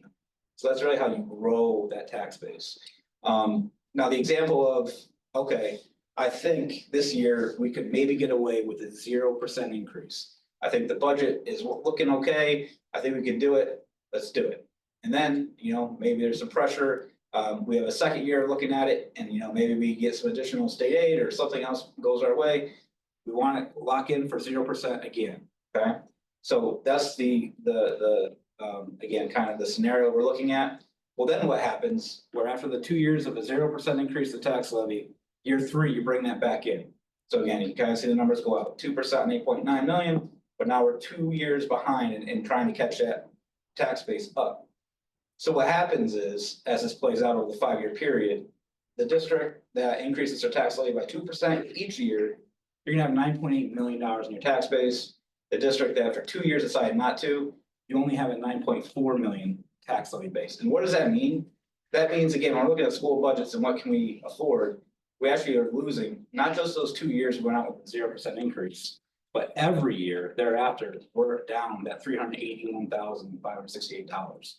So that's really how you grow that tax base. Now the example of, okay, I think this year we could maybe get away with a 0% increase. I think the budget is looking okay. I think we can do it. Let's do it. And then, maybe there's some pressure. We have a second year looking at it, and maybe we get some additional state aid or something else goes our way. We want to lock in for 0% again. Okay, so that's the again kind of the scenario we're looking at. Well, then what happens? Where after the 2 years of a 0% increase to tax levy, year 3 you bring that back in. So again, you kind of see the numbers go up 2% and 8.9 million, but now we're 2 years behind in trying to catch that tax base up. So what happens is, as this plays out over the 5-year period, the district that increases their tax levy by 2% each year, you're gonna have $9.8 million in your tax base. The district that after 2 years decided not to, you only have a 9.4 million tax levy base. And what does that mean? That means, again, when we're looking at school budgets and what can we afford, we actually are losing, not just those 2 years we went out with a 0% increase, but every year thereafter, we're down that $381,568.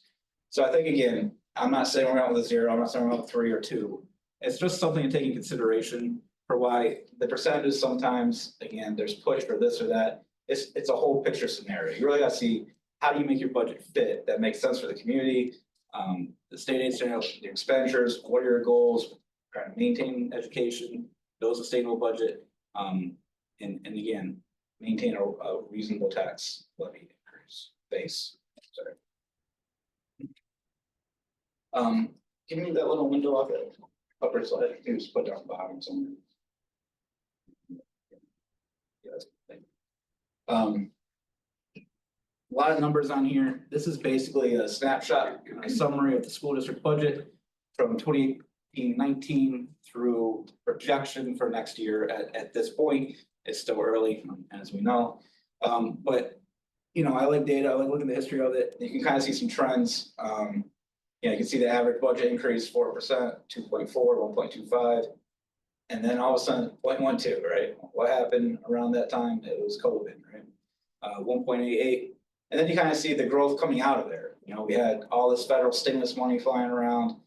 So I think, again, I'm not saying we're out with a 0, I'm not saying we're out with 3 or 2. It's just something to take in consideration for why the percentages sometimes, again, there's push for this or that. It's a whole picture scenario. You really got to see how do you make your budget fit that makes sense for the community, the state aid scenario, the expenditures, what are your goals, trying to maintain education, build a sustainable budget, and again, maintain a reasonable tax levy increase base. Sorry. Give me that little window off the upper side. You just put it on the bottom somewhere. Yes. A lot of numbers on here. This is basically a snapshot, a summary of the school district budget from 2018-19 through projection for next year. At this point, it's still early, as we know. But I like data. I like looking at the history of it. You can kind of see some trends. You can see the average budget increase 4%, 2.4, 1.25, and then all of a sudden 0.12, right? What happened around that time? It was COVID, right? 1.88, and then you kind of see the growth coming out of there. We had all this federal stimulus money flying around.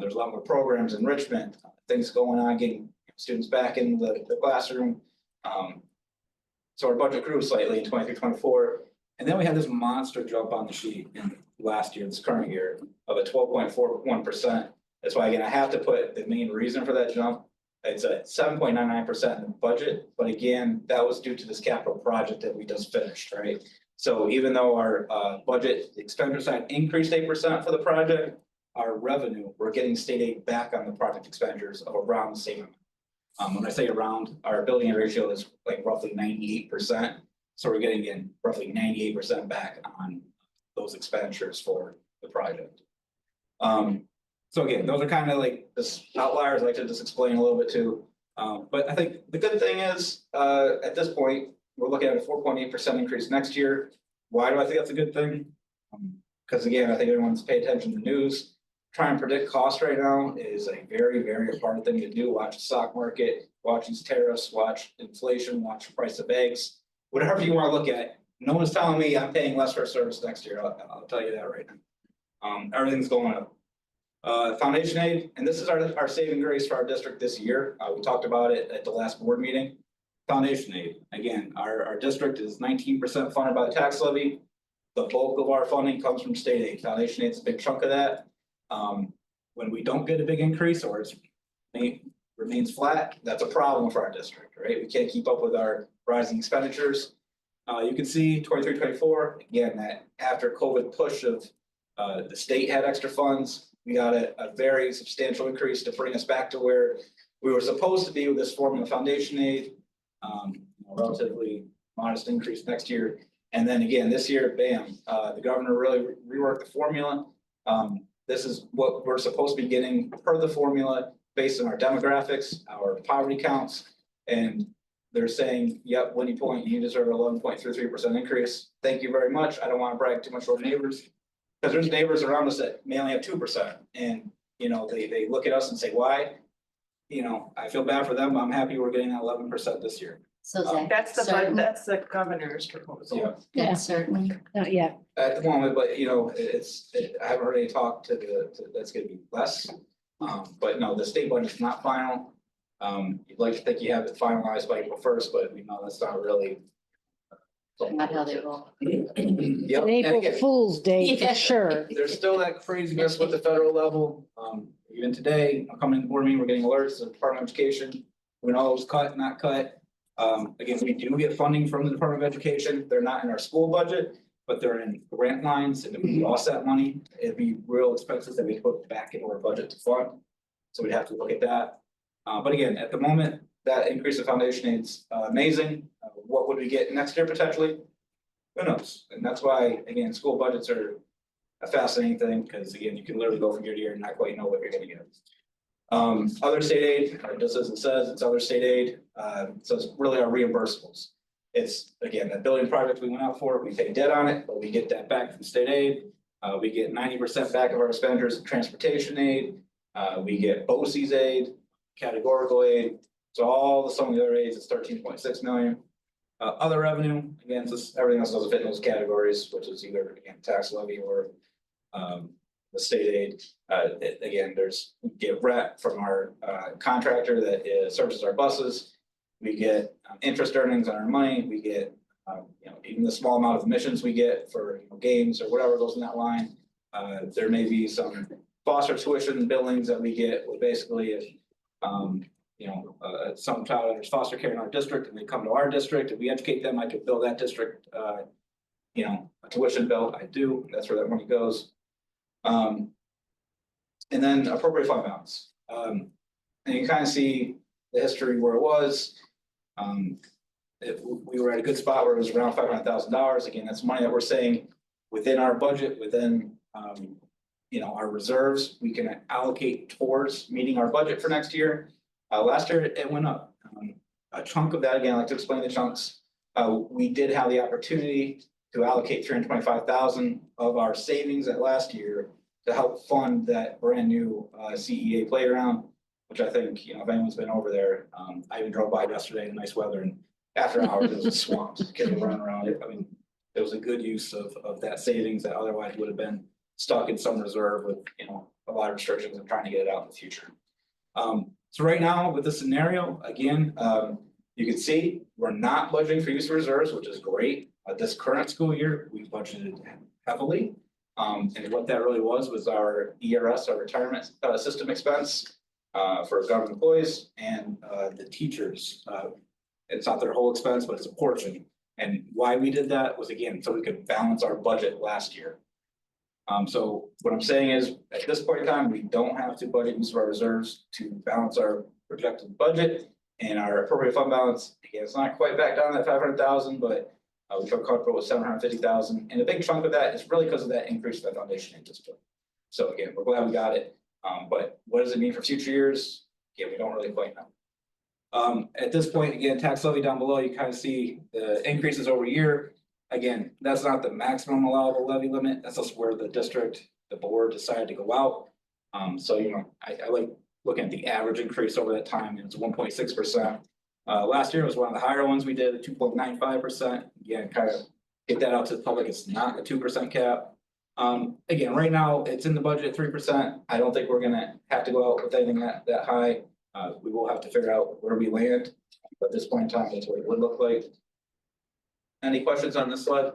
There's a lot more programs, enrichment, things going on, getting students back in the classroom. So our budget grew slightly in 23-24, and then we had this monster jump on the sheet in last year, this current year, of a 12.41%. That's why, again, I have to put the main reason for that jump. It's a 7.99% in the budget, but again, that was due to this capital project that we just finished, right? So even though our budget expenditure side increased 8% for the project, our revenue, we're getting state aid back on the project expenditures of around the same amount. When I say around, our building ratio is like roughly 98%. So we're getting in roughly 98% back on those expenditures for the project. So again, those are kind of like this outliers. I like to just explain a little bit too. But I think the good thing is at this point, we're looking at a 4.8% increase next year. Why do I think that's a good thing? Because again, I think everyone's paid attention to the news. Trying to predict costs right now is a very, very hard thing to do. Watch the stock market, watch these tariffs, watch inflation, watch the price of eggs, whatever you want to look at. No one's telling me I'm paying less for a service next year. I'll tell you that right now. Everything's going up. Foundation aid, and this is our saving grace for our district this year. We talked about it at the last board meeting. Foundation aid, again, our district is 19% funded by the tax levy. The bulk of our funding comes from state aid. Foundation aid is a big chunk of that. When we don't get a big increase or it remains flat, that's a problem for our district, right? We can't keep up with our rising expenditures. You can see 23-24 again, that after COVID push of, the state had extra funds. We got a very substantial increase to bring us back to where we were supposed to be with this formula foundation aid. Relatively modest increase next year. And then again, this year, bam, the governor really reworked the formula. This is what we're supposed to be getting per the formula based on our demographics, our poverty counts. And they're saying, yep, Whitney Point, you deserve 11.33% increase. Thank you very much. I don't want to brag too much to our neighbors. Because there's neighbors around us that may only have 2%. And, they look at us and say, why? I feel bad for them. I'm happy we're getting that 11% this year. So Zach, That's certain- that's the governor's proposal. Yeah. That's certainly. Not yet. At the moment, but I haven't heard any talk to that's gonna be less. But no, the state budget's not final. You'd like to think you have it finalized by April 1st, but we know that's not really. Not how they roll. Yep, An and April again, Fool's Day Yeah. for sure. there's still that craziness with the federal level. Even today, I'm coming to the board meeting, we're getting alerts to the Department of Education. We know it was cut, not cut. Again, we do get funding from the Department of Education. They're not in our school budget, but they're in grant lines. And if we lost that money, it'd be real expenses that we put back into our budget to fund. So we'd have to look at that. But again, at the moment, that increase of foundation aid's amazing. What would we get next year potentially? Who knows? And that's why, again, school budgets are a fascinating thing, because again, you can literally go from year to year and not quite know what you're gonna get. Other state aid, just as it says, it's other state aid, so it's really our reimbursables. It's, again, that building project we went out for, we pay debt on it, but we get that back from state aid. We get 90% back of our expenditures in transportation aid. We get BOCES aid, categorical aid. So all some of the other aids, it's 13.6 million. Other revenue, again, just everything else doesn't fit in those categories, which is either, again, tax levy or the state aid. Again, we get RET from our contractor that services our buses. We get interest earnings on our money. We get, even the small amount of admissions we get for games or whatever goes in that line. There may be some foster tuition billings that we get, where basically if some child enters foster care in our district and they come to our district, if we educate them, I could bill that district, a tuition bill. I do. That's where that money goes. And then appropriate fund balance. And you kind of see the history where it was. We were at a good spot where it was around $500,000. Again, that's money that we're saying within our budget, within our reserves, we can allocate towards meeting our budget for next year. Last year it went up. A chunk of that, again, I like to explain the chunks. We did have the opportunity to allocate $325,000 of our savings at last year to help fund that brand new CEA playground, which I think, if anyone's been over there, I even drove by yesterday in nice weather, and after hours it was a swamp. Kids were running around it. I mean, it was a good use of that savings that otherwise would have been stuck in some reserve with, a lot of restrictions and trying to get it out in the future. So right now with this scenario, again, you can see we're not budgeting for use of reserves, which is great. This current school year, we budgeted heavily. And what that really was our ERS, our retirement system expense for government employees and the teachers. It's not their whole expense, but it's a portion. And why we did that was, again, so we could balance our budget last year. So what I'm saying is, at this point in time, we don't have to budget use of our reserves to balance our projected budget and our appropriate fund balance. Again, it's not quite back down to that 500,000, but we feel comfortable with 750,000. And a big chunk of that is really because of that increase in that foundation at this point. So again, we're glad we got it. But what does it mean for future years? Again, we don't really quite know. At this point, again, tax levy down below, you kind of see the increases over year. Again, that's not the maximum allowable levy limit. That's just where the board decided to go out. So, I like looking at the average increase over that time, and it's 1.6%. Last year was one of the higher ones we did, at 2.95%. Again, kind of get that out to the public. It's not a 2% cap. Again, right now it's in the budget at 3%. I don't think we're gonna have to go out with anything that high. We will have to figure out where we land. But at this point in time, that's what it would look like. Any questions on this slide?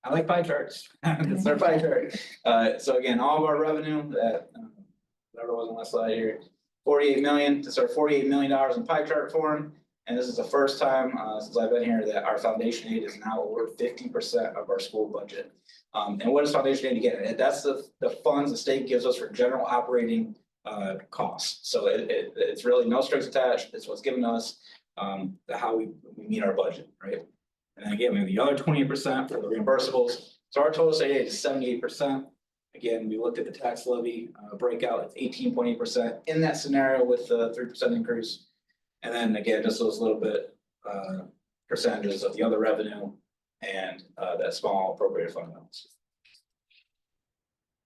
I like pie charts. It's our pie chart. So again, all of our revenue that, whatever was on the slide here, 48 million, to start $48 million in pie chart form. And this is the first time, since I've been here that our foundation aid is now over 50% of our school budget. And what is foundation aid again? That's the funds the state gives us for general operating costs. So it's really no strings attached. It's what's given us how we meet our budget, right? And then again, we have the other 20% for the reimbursables. So our total state aid is 78%. Again, we looked at the tax levy breakout, it's 18.8% in that scenario with the 3% increase. And then again, just those little bit percentages of the other revenue and that small appropriate fund balance.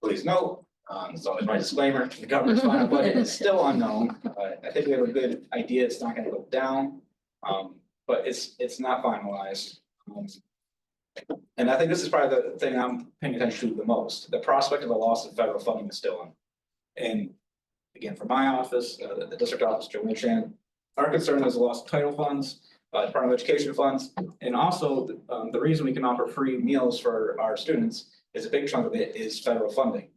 Please note, it's always my disclaimer, the government's final budget is still unknown. I think we have a good idea it's not gonna go down, but it's not finalized. And I think this is probably the thing I'm paying attention to the most. The prospect of a loss of federal funding is still on. And again, for my office, the district office, Joanne Chan, our concern is the loss of title funds, Department of Education funds, and also the reason we can offer free meals for our students is a big chunk of it is federal funding.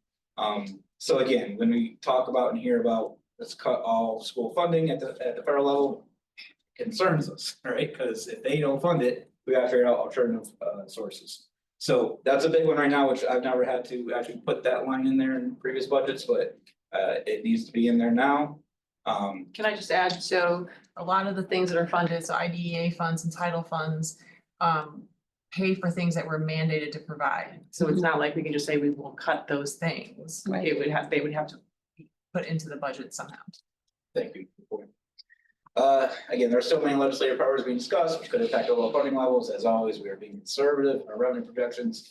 So again, when we talk about and hear about let's cut all school funding at the federal level, it concerns us, right? Because if they don't fund it, we got to figure out alternative sources. So that's a big one right now, which I've never had to actually put that line in there in previous budgets, but it needs to be in there now. Can I just add, so a lot of the things that are funded, so IDEA funds and title funds, pay for things that we're mandated to provide. So it's not like we can just say we will cut those things. Right. They would have to be put into the budget somehow. Thank you. Again, there are still many legislative priorities being discussed, which could impact overall funding levels. As always, we are being conservative in our revenue projections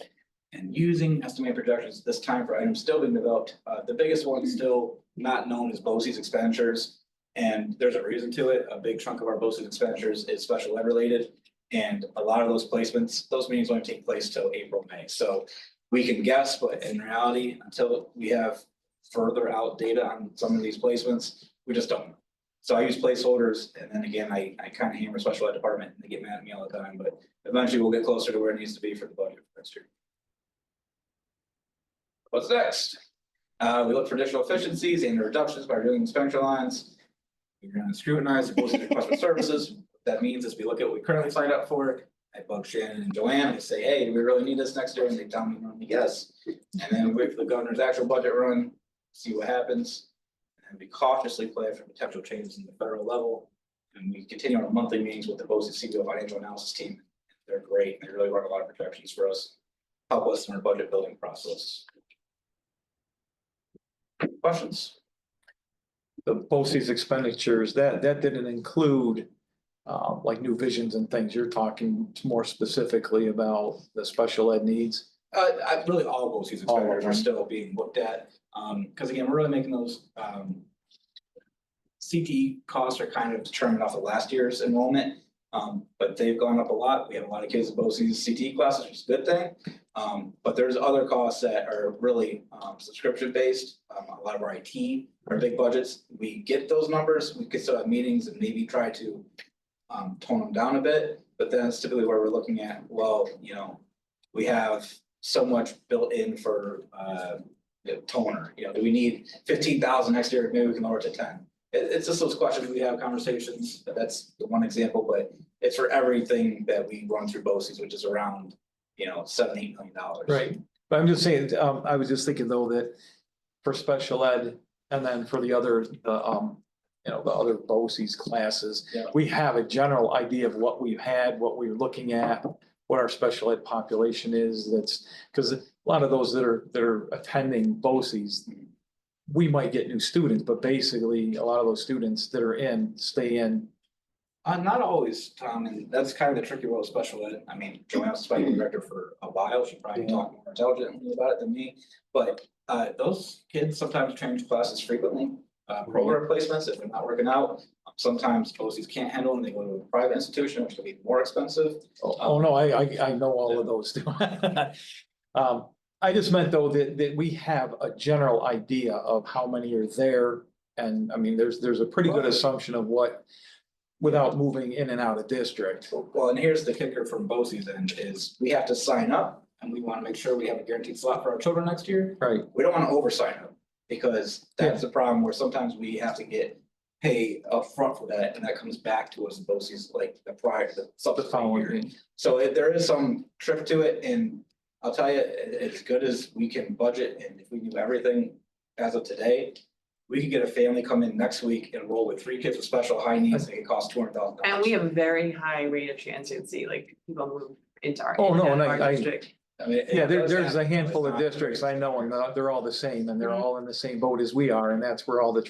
and using estimated projections this time for items still being developed. The biggest one still not known is BOCES expenditures. And there's a reason to it. A big chunk of our BOCES expenditures is special ed related. And a lot of those placements, those meetings won't take place till April, May. So we can guess, but in reality, until we have further out data on some of these placements, we just don't know. So I use placeholders, and then again, I kind of hammer special ed department, and they get mad at me all the time, but eventually we'll get closer to where it needs to be for the budget for next year. What's next? We look for additional efficiencies and reductions by reviewing expenditure lines. We're going to scrutinize the BOCES request for services. What that means is we look at what we currently signed up for. I bug Shannon and Joanne and say, hey, do we really need this next year? And they tell me yes. And then wait for the governor's actual budget run, see what happens. And we cautiously plan for potential changes in the federal level. And we continue our monthly meetings with the BOCES CBO financial analysis team. They're great. They really run a lot of projections for us, help us in our budget building process. Questions? The BOCES expenditures, that didn't include like new visions and things. You're talking more specifically about the special ed needs. Really all BOCES expenditures are still being looked at. Because again, we're really making those CTE costs are kind of determined off of last year's enrollment. But they've gone up a lot. We have a lot of kids in BOCES CTE classes, which is a good thing. But there's other costs that are really subscription based. A lot of our IT are big budgets. We get those numbers. We could still have meetings and maybe try to tone them down a bit. But then it's typically where we're looking at, well, you know, we have so much built in for toner. You know, do we need 15,000 next year? Maybe we can lower it to 10. It's just those questions we have conversations. That's the one example, but it's for everything that we run through BOCES, which is around, you know, $7-8 million. Right. But I'm just saying, I was just thinking though that for special ed and then for the other, you know, the other BOCES classes, Yeah. we have a general idea of what we've had, what we're looking at, what our special ed population is. That's because a lot of those that are attending BOCES, we might get new students, but basically a lot of those students that are in stay in. Not always, Tom, and that's kind of the tricky role of special ed. I mean, Joanne's the spike director for a while. She probably talk more intelligently about it than me. But those kids sometimes change classes frequently. Program replacements, if they're not working out, sometimes BOCES can't handle them. They go to a private institution, which can be more expensive. Oh no, I know all of those too. I just meant though that we have a general idea of how many are there. And I mean, there's a pretty good assumption of what without moving in and out of district. Well, and here's the kicker from BOCES end is we have to sign up and we want to make sure we have a guaranteed slot for our children next year. Right. We don't want to over sign up because that's the problem where sometimes we have to get paid upfront for that and that comes back to us in BOCES like the subsequent year. So there is some trick to it and I'll tell you, as good as we can budget and if we knew everything as of today, we could get a family come in next week and roll with 3 kids with special high needs, and it costs $200,000. And we have a very high rate of transiency, like people move into our. Oh, no, into and our I- district. I mean, Yeah, there's a happen, handful but of it's not- districts I know, and they're all the same, and they're Mhm. all in the same boat as we are, and that's where all the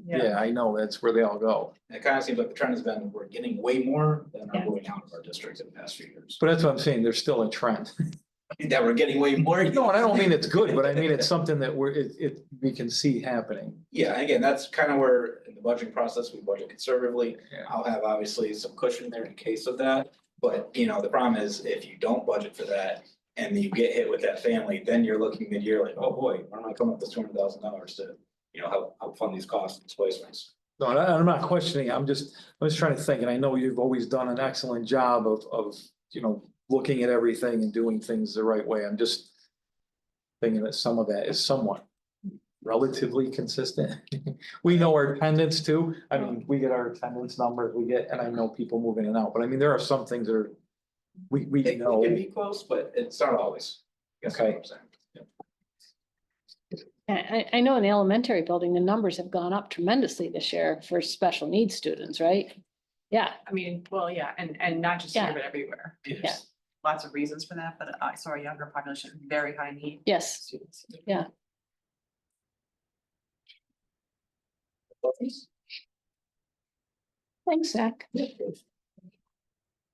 yeah, I know, that's where they all go. It kind of seems like the trend has been, we're getting way more than are going out of our districts in the past few years. But that's what I'm saying, there's still a trend. That we're getting way more. No, and I don't mean it's good, but I mean, it's something that we can see happening. Yeah, again, that's kind of where in the budgeting process, we budget conservatively. Yeah. I'll have obviously some cushion there in case of that. But the problem is if you don't budget for that and you get hit with that family, then you're looking mid-year like, oh boy, where am I coming up with this $200,000 to, help fund these costs and displacements? No, and I'm not questioning, I'm just trying to think, and I know you've always done an excellent job of looking at everything and doing things the right way. I'm just thinking that some of that is somewhat relatively consistent. We know our attendance too. I mean, we get our attendance numbers, and I know people moving in and out, but I mean, there are some things that are, we It know. can be close, but it's not always. Guess what I'm saying. I know in the elementary building, the numbers have gone up tremendously this year for special needs students, right? Yeah, I mean, well, yeah, and not just here, Yeah. but everywhere. Yeah. There's lots of reasons for that, but I saw a younger population, very high need yes, students. yeah. Thanks, Zach.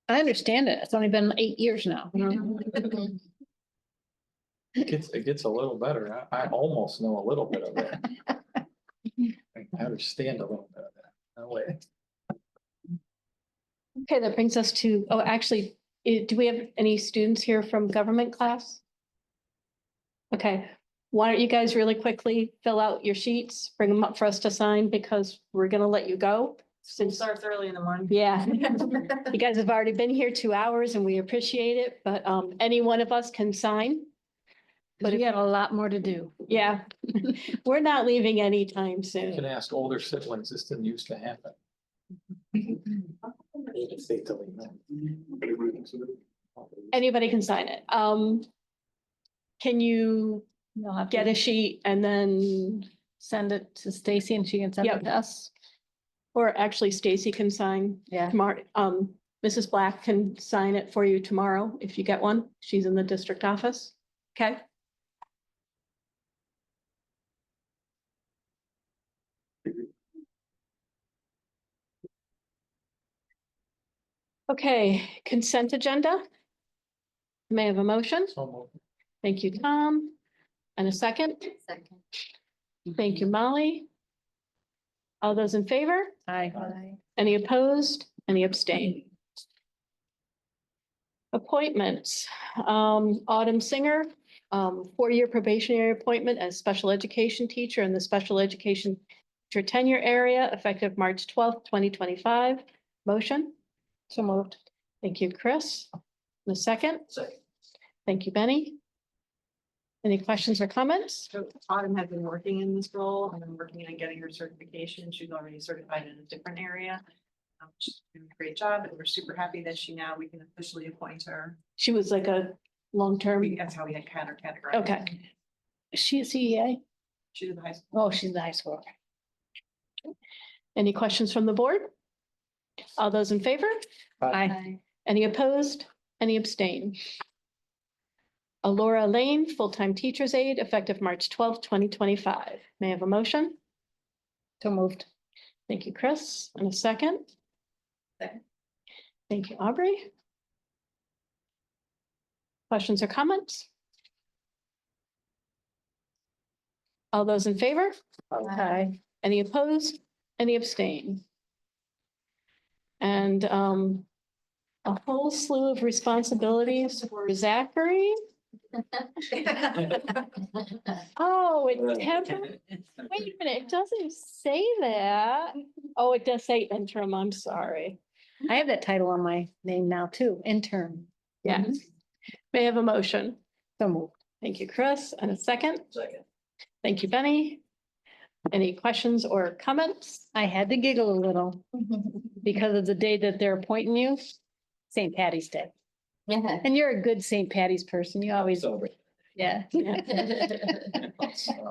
I understand it. It's only been 8 years now. It gets a little better. I almost know a little bit of it. I understand a little bit of that. No way. Okay, that brings us to, oh, actually, do we have any students here from government class? Okay, why don't you guys really quickly fill out your sheets, bring them up for us to sign because we're gonna let you go. Since starts early in the morning. Yeah, you guys have already been here 2 hours and we appreciate it, but any one of us can sign. But we got a lot more to do. Yeah, we're not leaving anytime You soon. can ask older siblings, this didn't used to happen. They tell you no. Anybody can sign it. Can you get a sheet and then send it to Stacy and she can send it to us? Or actually Stacy can sign tomorrow. Mrs. Black can sign it for you tomorrow if you get one. She's in the district office. Okay. Okay, consent agenda. May I have a motion? Thank you, Tom. And a second? Second. Thank you, Molly. All those in favor? Aye. Any opposed? Any abstain? Appointments. Autumn Singer, 4-year probationary appointment as special education teacher in the special education teacher tenure area effective March 12th, 2025. Motion? So moved. Thank you, Chris. And a second? Second. Thank you, Benny. Any questions or comments? So Autumn has been working in this role and been working on getting her certification. She's already certified in a different area. She's doing a great job and we're super happy that we can officially appoint her. She was like a long-term. That's how we had categorized. Okay. Is she a CEA? She's in high school. Oh, she's the high school. Any questions from the board? All those in favor? Aye. Any opposed? Any abstain? Alora Lane, full-time teacher's aide, effective March 12th, 2025. May I have a motion? So moved. Thank you, Chris. And a second? Second. Thank you, Aubrey. Questions or comments? All those in favor? Aye. Any opposed? Any abstain? And a whole slew of responsibilities for Zachary. Oh, it wait a minute, it doesn't say that. Oh, it does say interim, I'm sorry. I have that title on my name now too, intern. Yes. May I have a motion? So moved. Thank you, Chris. And a second? Second. Thank you, Benny. Any questions or comments? I had to giggle a little because of the day that they're appointing you, St. Patty's Day. And you're a good St. Patty's person. You always, Celebrate. yeah.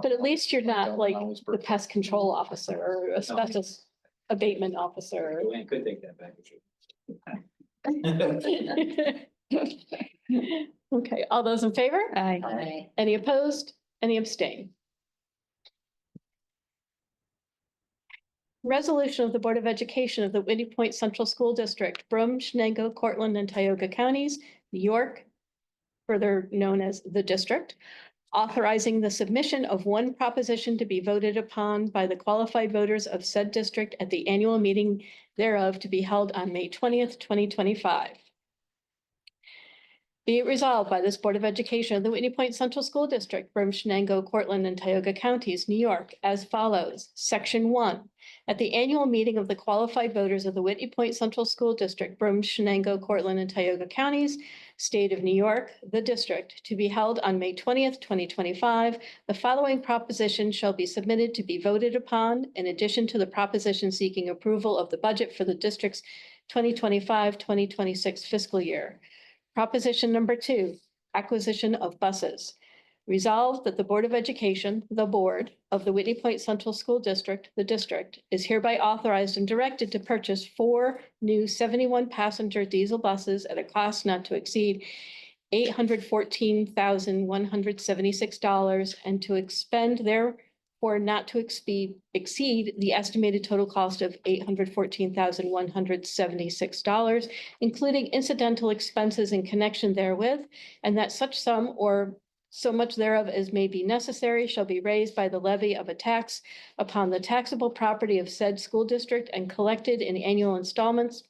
But at least you're not like the pest control officer or asbestos abatement officer. Joanne could take that back. Okay, all those in favor? Aye. Any opposed? Any abstain? Resolution of the Board of Education of the Whitney Point Central School District, Brum, Shenango, Cortland, and Tioga Counties, New York, further known as the district, authorizing the submission of one proposition to be voted upon by the qualified voters of said district at the annual meeting thereof to be held on May 20th, 2025. Be it resolved by this Board of Education of the Whitney Point Central School District, Brum, Shenango, Cortland, and Tioga Counties, New York, as follows. Section 1. At the annual meeting of the qualified voters of the Whitney Point Central School District, Brum, Shenango, Cortland, and Tioga Counties, State of New York, the district, to be held on May 20th, 2025, the following proposition shall be submitted to be voted upon in addition to the proposition seeking approval of the budget for the district's 2025-2026 fiscal year. Proposition number 2, acquisition of buses. Resolved that the Board of Education, the Board of the Whitney Point Central School District, the district, is hereby authorized and directed to purchase 4 new 71-passenger diesel buses at a cost not to exceed $814,176 and to expend therefore not to exceed the estimated total cost of $814,176, including incidental expenses in connection therewith, and that such sum or so much thereof as may be necessary shall be raised by the levy of a tax upon the taxable property of said school district and collected in annual installments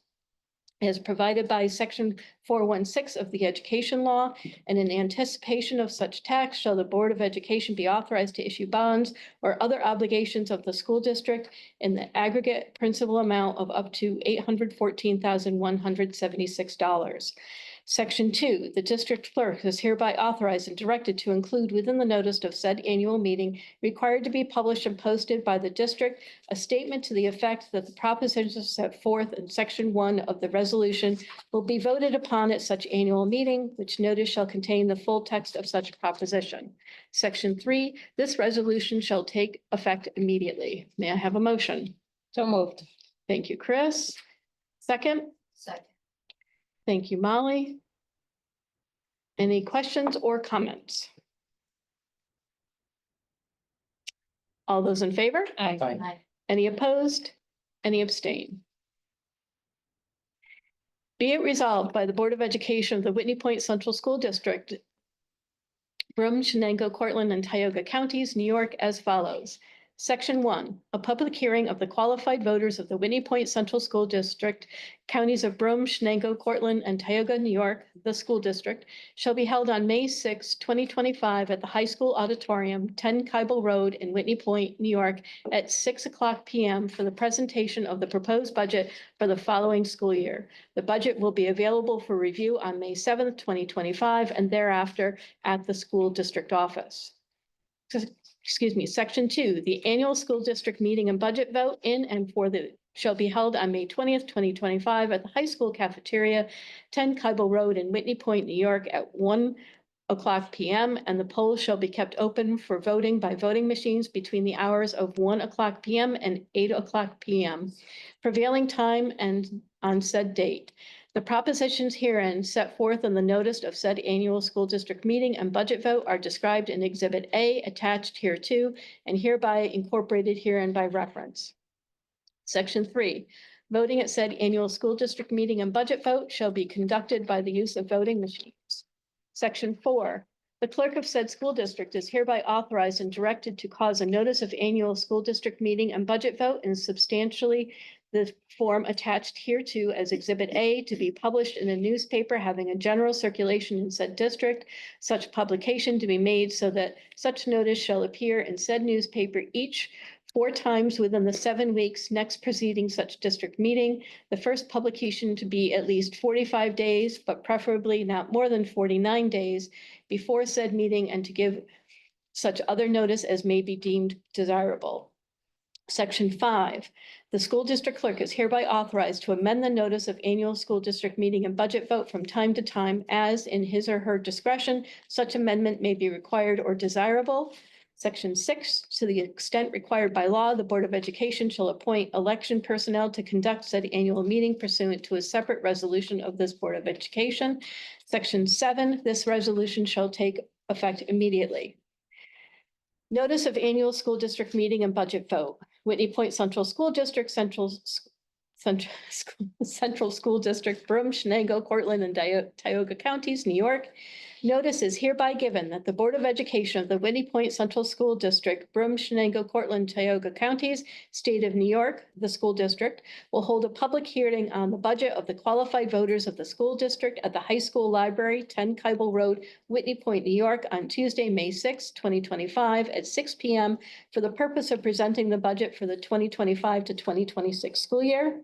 as provided by Section 416 of the Education Law, and in anticipation of such tax shall the Board of Education be authorized to issue bonds or other obligations of the school district in the aggregate principal amount of up to $814,176. Section 2, the district clerk is hereby authorized and directed to include within the notice of said annual meeting required to be published and posted by the district a statement to the effect that the propositions set forth in Section 1 of the resolution will be voted upon at such annual meeting, which notice shall contain the full text of such proposition. Section 3, this resolution shall take effect immediately. May I have a motion? So moved. Thank you, Chris. Second? Second. Thank you, Molly. Any questions or comments? All those in favor? Aye. Any opposed? Any abstain? Be it resolved by the Board of Education of the Whitney Point Central School District, Brum, Shenango, Cortland, and Tioga Counties, New York, as follows. Section 1, a public hearing of the qualified voters of the Whitney Point Central School District, counties of Brum, Shenango, Cortland, and Tioga, New York, the school district, shall be held on May 6, 2025 at the High School Auditorium, 10 Kybel Road in Whitney Point, New York, at 6:00 p.m. for the presentation of the proposed budget for the following school year. The budget will be available for review on May 7th, 2025, and thereafter at the school district office. Section 2, the annual school district meeting and budget vote in and for the shall be held on May 20th, 2025 at the high school cafeteria, 10 Kybel Road in Whitney Point, New York at 1:00 p.m. and the polls shall be kept open for voting by voting machines between the hours of 1:00 p.m. and 8:00 p.m. prevailing time and on said date. The propositions herein set forth in the notice of said annual school district meeting and budget vote are described in Exhibit A attached hereto and hereby incorporated herein by reference. Section 3, voting at said annual school district meeting and budget vote shall be conducted by the use of voting machines. Section 4, the clerk of said school district is hereby authorized and directed to cause a notice of annual school district meeting and budget vote in substantially the form attached hereto as Exhibit A to be published in a newspaper having a general circulation in said district, such publication to be made so that such notice shall appear in said newspaper each 4 times within the 7 weeks next preceding such district meeting. The first publication to be at least 45 days, but preferably not more than 49 days before said meeting, and to give such other notice as may be deemed desirable. Section 5, the school district clerk is hereby authorized to amend the notice of annual school district meeting and budget vote from time to time as in his or her discretion such amendment may be required or desirable. Section 6, to the extent required by law, the Board of Education shall appoint election personnel to conduct said annual meeting pursuant to a separate resolution of this Board of Education. Section 7, this resolution shall take effect immediately. Notice of annual school district meeting and budget vote. Whitney Point Central School District, Central School District, Broome, Shenango, Cortland, and Tioga Counties, New York. Notice is hereby given that the Board of Education of the Whitney Point Central School District, Broome, Shenango, Cortland, Tioga Counties, State of New York, the school district, will hold a public hearing on the budget of the qualified voters of the school district at the high school library, 10 Kybel Road, Whitney Point, New York, on Tuesday, May 6, 2025, at 6 p.m. for the purpose of presenting the budget for the 2025 to 2026 school year.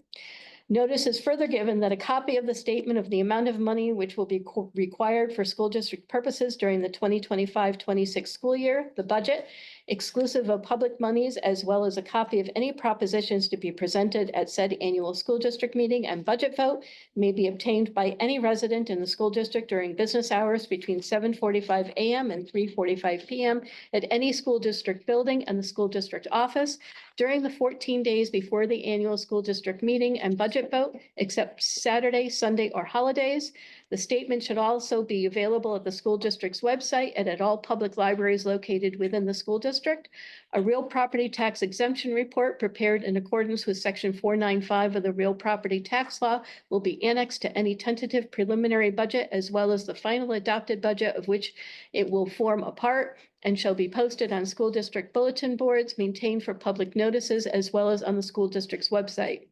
Notice is further given that a copy of the statement of the amount of money which will be required for school district purposes during the 2025-26 school year, the budget, exclusive of public monies, as well as a copy of any propositions to be presented at said annual school district meeting and budget vote, may be obtained by any resident in the school district during business hours between 7:45 a.m. and 3:45 p.m. at any school district building and the school district office during the 14 days before the annual school district meeting and budget vote, except Saturday, Sunday, or holidays. The statement should also be available at the school district's website and at all public libraries located within the school district. A real property tax exemption report prepared in accordance with Section 495 of the Real Property Tax Law will be annexed to any tentative preliminary budget as well as the final adopted budget of which it will form a part, and shall be posted on school district bulletin boards maintained for public notices as well as on the school district's website.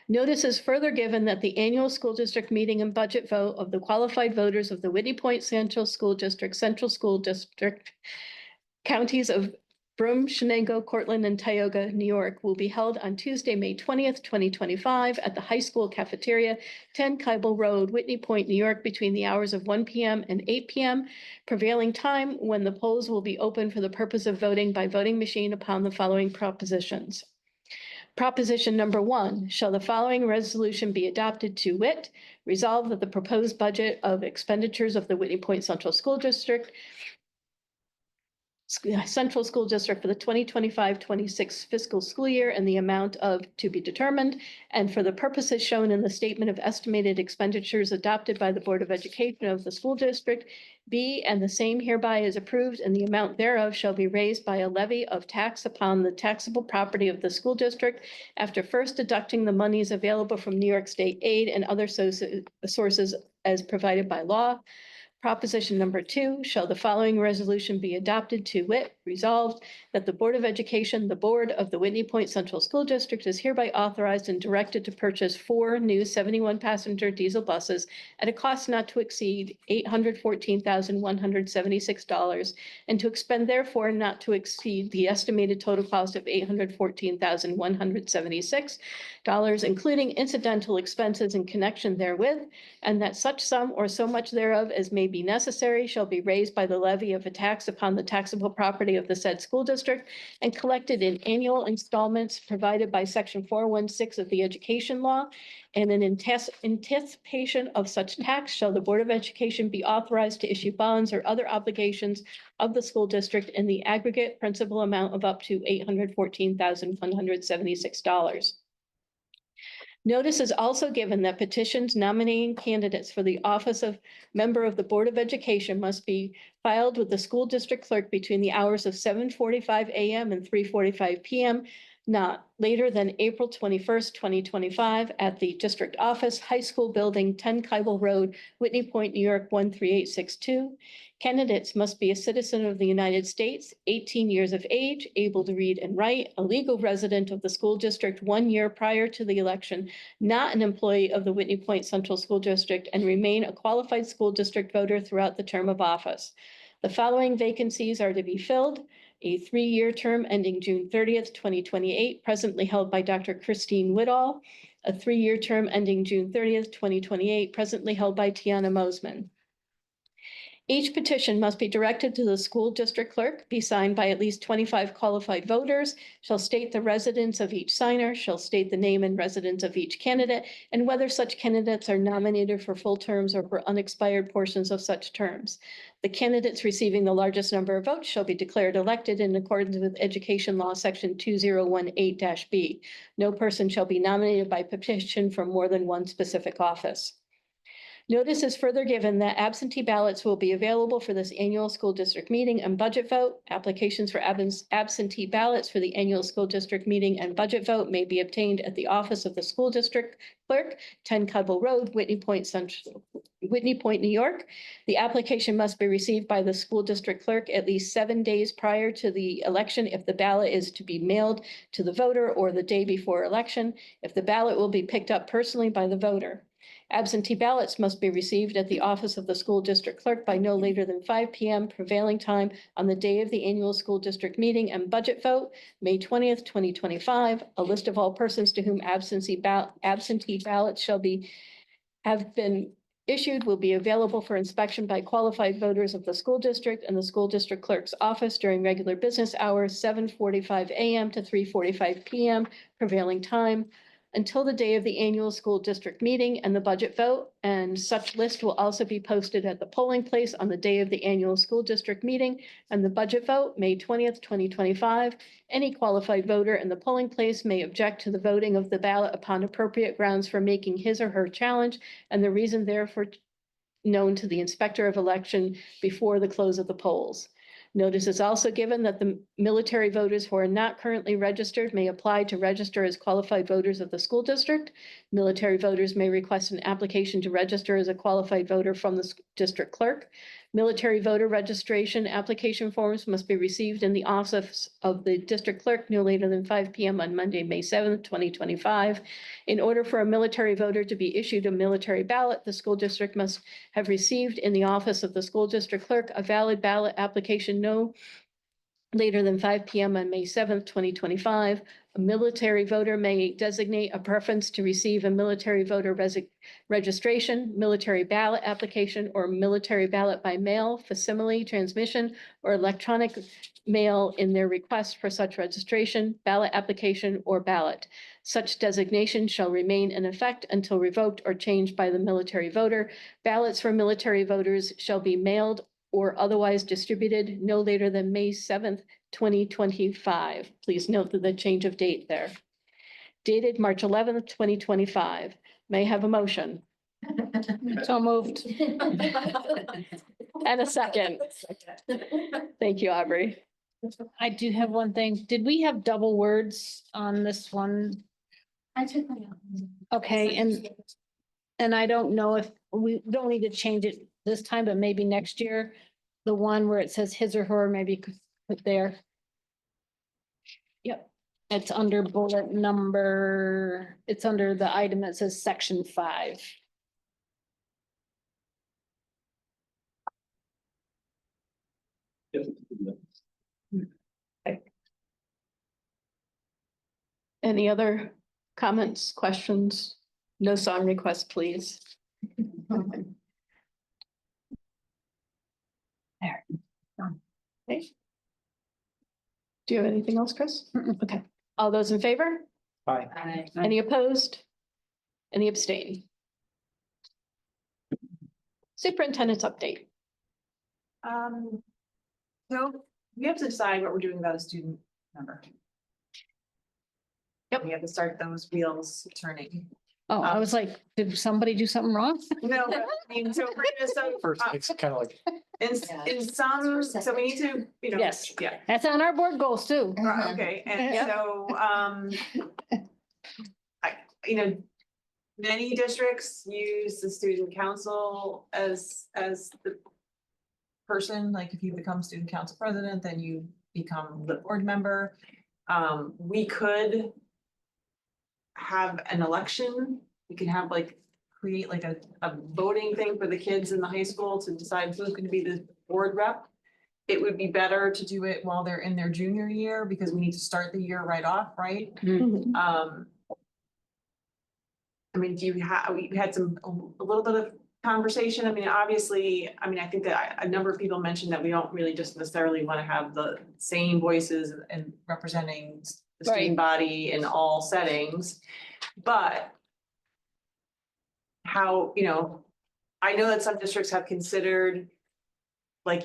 Notice is further given that the annual school district meeting and budget vote of the qualified voters of the Whitney Point Central School District, Central School District, counties of Broome, Shenango, Cortland, and Tioga, New York, will be held on Tuesday, May 20th, 2025, at the high school cafeteria, 10 Kybel Road, Whitney Point, New York, between the hours of 1 p.m. and 8 p.m. Prevailing time when the polls will be open for the purpose of voting by voting machine upon the following propositions. Proposition number 1, shall the following resolution be adopted to wit, resolve that the proposed budget of expenditures of the Whitney Point Central School District for the 2025-26 fiscal school year and the amount of to be determined, and for the purposes shown in the statement of estimated expenditures adopted by the Board of Education of the school district, be and the same hereby is approved, and the amount thereof shall be raised by a levy of tax upon the taxable property of the school district after first deducting the monies available from New York State aid and other sources as provided by law. Proposition number 2, shall the following resolution be adopted to wit, resolved that the Board of Education, the Board of the Whitney Point Central School District is hereby authorized and directed to purchase 4 new 71-passenger diesel buses at a cost not to exceed $814,176 and to expend therefore not to exceed the estimated total cost of $814,176, including incidental expenses in connection therewith, and that such sum or so much thereof as may be necessary shall be raised by the levy of a tax upon the taxable property of the said school district and collected in annual installments provided by Section 416 of the Education Law. And in anticipation of such tax shall the Board of Education be authorized to issue bonds or other obligations of the school district in the aggregate principal amount of up to $814,176. Notice is also given that petitions nominating candidates for the office of member of the Board of Education must be filed with the school district clerk between the hours of 7:45 a.m. and 3:45 p.m. not later than April 21st, 2025, at the district office, High School Building, 10 Kybel Road, Whitney Point, New York, 13862. Candidates must be a citizen of the United States, 18 years of age, able to read and write, a legal resident of the school district 1 year prior to the election, not an employee of the Whitney Point Central School District, and remain a qualified school district voter throughout the term of office. The following vacancies are to be filled: a 3-year term ending June 30th, 2028, presently held by Dr. Christine Whitall, a 3-year term ending June 30th, 2028, presently held by Tiana Mosman. Each petition must be directed to the school district clerk, be signed by at least 25 qualified voters, shall state the residence of each signer, shall state the name and residence of each candidate, and whether such candidates are nominated for full terms or for unexpired portions of such terms. The candidates receiving the largest number of votes shall be declared elected in accordance with Education Law, Section 2018-B. No person shall be nominated by petition for more than one specific office. Notice is further given that absentee ballots will be available for this annual school district meeting and budget vote. Applications for absentee ballots for the annual school district meeting and budget vote may be obtained at the office of the school district clerk, 10 Cudwell Road, Whitney Point, New York. The application must be received by the school district clerk at least 7 days prior to the election if the ballot is to be mailed to the voter, or the day before election if the ballot will be picked up personally by the voter. Absentee ballots must be received at the office of the school district clerk by no later than 5 p.m. prevailing time on the day of the annual school district meeting and budget vote, May 20th, 2025. A list of all persons to whom absentee ballots have been issued will be available for inspection by qualified voters of the school district and the school district clerk's office during regular business hours, 7:45 a.m. to 3:45 p.m. prevailing time, until the day of the annual school district meeting and the budget vote, and such list will also be posted at the polling place on the day of the annual school district meeting and the budget vote, May 20th, 2025. Any qualified voter in the polling place may object to the voting of the ballot upon appropriate grounds for making his or her challenge, and the reason therefore known to the inspector of election before the close of the polls. Notice is also given that the military voters who are not currently registered may apply to register as qualified voters of the school district. Military voters may request an application to register as a qualified voter from the district clerk. Military voter registration application forms must be received in the office of the district clerk no later than 5 p.m. on Monday, May 7th, 2025. In order for a military voter to be issued a military ballot, the school district must have received in the office of the school district clerk a valid ballot application no later than 5 p.m. on May 7th, 2025. A military voter may designate a preference to receive a military voter registration, military ballot application, or military ballot by mail, facsimile, transmission, or electronic mail in their request for such registration, ballot application, or ballot. Such designation shall remain in effect until revoked or changed by the military voter. Ballots for military voters shall be mailed or otherwise distributed no later than May 7th, 2025. Please note that the change of date there. Dated March 11th, 2025. May I have a motion? So moved. And a second. Thank you, Aubrey. I do have one thing. Did we have double words on this one? I took my own. Okay, and I don't know if we don't need to change it this time, but maybe next year. The one where it says his or her, maybe could put there. Yep, it's under bullet number, it's under the item that says section 5. Any other comments, questions? No song request, please. There. Okay. Do you have anything else, Chris? Okay. All those in favor? Aye. Any opposed? Any abstain? Superintendent's update. So we have to decide what we're doing about a student member. Yep. We have to start those wheels turning. Oh, I was like, did somebody do something wrong? No, but I mean, so we're gonna, so. First, it's kind of like, in some, so we need to, Yes. Yeah. That's on our board goals too. Okay, and Yep. so, many districts use the student council as the person, like if you become student council president, then you become the board member. We could have an election, we could have create like a voting thing for the kids in the high school to decide who's gonna be the board rep. It would be better to do it while they're in their junior year, because we need to start the year right off, right? I mean, we had a little bit of conversation. I mean, obviously, I think that a number of people mentioned that we don't really just necessarily want to have the same voices and representing the student body in all settings. But how, I know that some districts have considered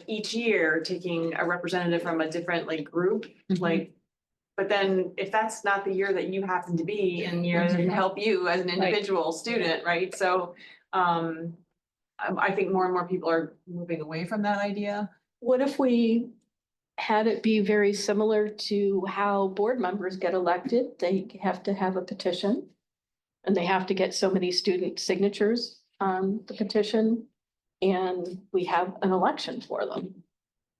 each year taking a representative from a different group, but then if that's not the year that you happen to be in, year to help you as an individual student, right? So I think more and more people are moving away from that idea. What if we had it be very similar to how board members get elected? They have to have a petition. And they have to get so many student signatures on the petition. And we have an election for them.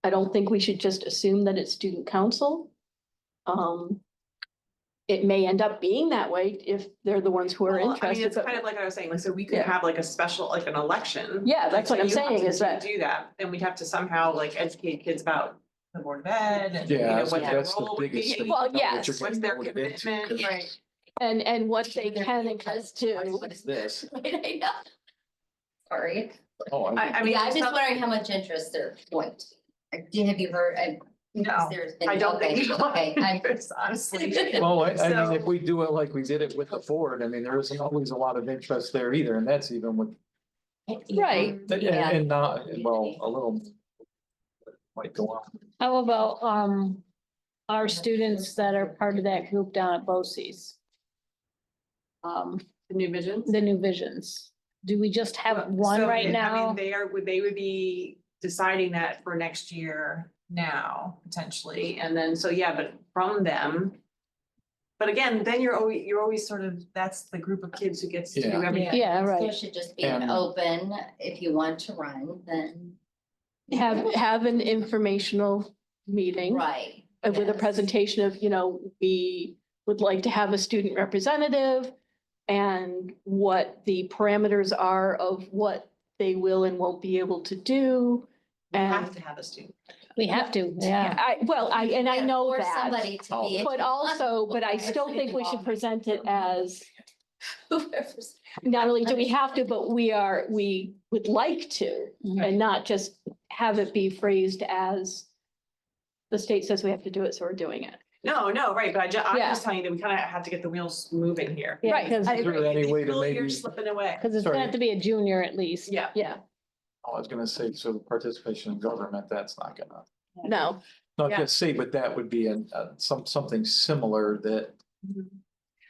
I don't think we should just assume that it's student council. It may end up being that way if they're the ones who are Well, interested. it's kind of like I was saying, so we could have a special, an election. Yeah, that's what I'm saying is that. Do that, and we'd have to somehow educate kids about the board of ed and what their that's the role would biggest be. thing. Well, What you're yes. getting What's their voted into, commitment, 'cause right? And what they can and can't do. What is this? I know. Sorry. Oh, I mean, Yeah, I'm it's just not- wondering how much interest there point. Have you heard? No, There's been- I don't think. Okay, Honestly. Well, I mean, So- if we do it like we did it with the Ford, there isn't always a lot of interest there either, and that's even with. Right. And not, well, a little. Might go on. How about, our students that are part of that group down at BOCES? The New Visions. The New Visions. Do we just have one So, right I now? mean, they would be deciding that for next year now, potentially, and then, so yeah, but from them. But again, then you're always sort of, that's the group of kids who gets to do Yeah. everything. Yeah, So it right. should just be an And- open, if you want to run, then. Have an informational meeting. Right. With a yes. presentation of, we would like to have a student representative. And what the parameters are of what they will and won't be able to do. Have And to have a student. we have to, yeah. I know Or that. somebody to be. But also, but I still think we should present it as, Whoever's. not only do we have to, but we would like to. And not just have it be phrased as the state says we have to do it, so we're doing it. No, right, but I'm Yeah. just telling you that we kind of have to get the wheels moving here. Yeah, because I Is there agree. any way to School year's maybe- Slipping away. it's Sorry. gonna have to be a junior at least. Yeah. Yeah, I was gonna say, so participation in government, that's not gonna, no, not Yeah. just say, but that would be something similar that.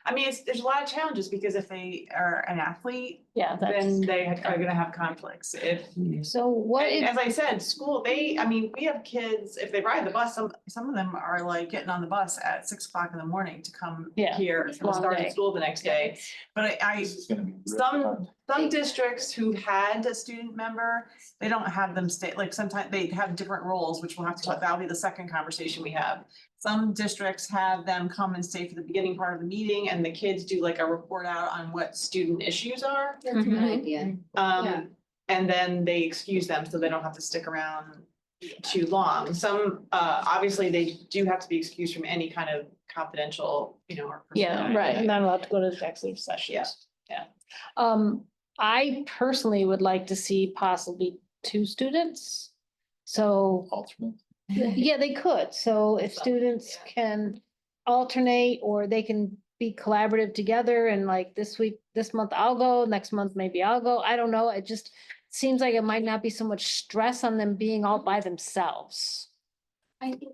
I mean, there's a lot of challenges because if they are an athlete, yeah, then that's, they are gonna have conflicts. If, so what and is, as I said, school, we have kids, if they ride the bus, some of them are getting on the bus at 6 o'clock in the morning to come Yeah, here it's a and long start day. school the next day. But This is gonna be real some districts who had a student member, they don't have them stay, sometimes they have different roles, which we'll have to, that'll be the second conversation we have. Some districts have them come and stay for the beginning part of the meeting and the kids do a report out on what student issues are. That's a good idea. And then they excuse them so they don't have to stick around too long. Some, obviously, they do have to be excused from any kind of confidential, or. yeah, personal- right, not allowed to go to executive sessions. Yeah. I personally would like to see possibly 2 students. So, alternate. yeah, they could. So if students can alternate or they can be collaborative together and this month I'll go, next month maybe I'll go. I don't know. It just seems like it might not be so much stress on them being all by themselves. I think,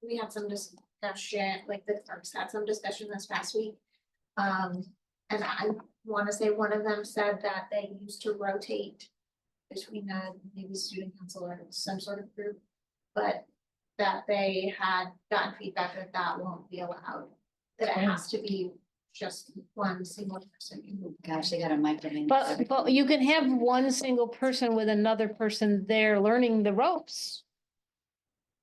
we had some discussion, the clerks had some discussion this past week. And I want to say one of them said that they used to rotate which we had maybe student council or some sort of group. But that they had gotten feedback that that won't be allowed, that it has to be just one single person. Gosh, they got a micromanage. But you can have one single person with another person there learning the ropes.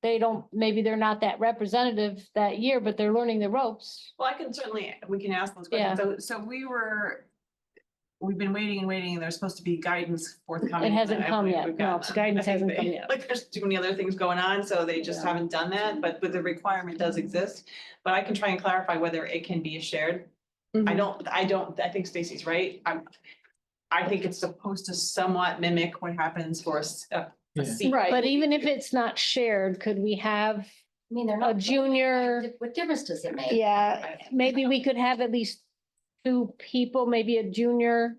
They don't, maybe they're not that representative that year, but they're learning the ropes. Well, we can ask those questions. So we've been waiting and waiting, and there's supposed to be guidance forthcoming. It hasn't come yet. We've No, gotten it's them. guidance I think hasn't come yet. Like there's too many other things going on, so they just haven't done that, but the requirement does exist. But I can try and clarify whether it can be shared. I think Stacy's right. I think it's supposed to somewhat mimic what happens for a seat. Right. But even if it's not shared, could we have I mean, they're a not. junior? What difference does it make? Yeah, maybe we could have at least two people, maybe a junior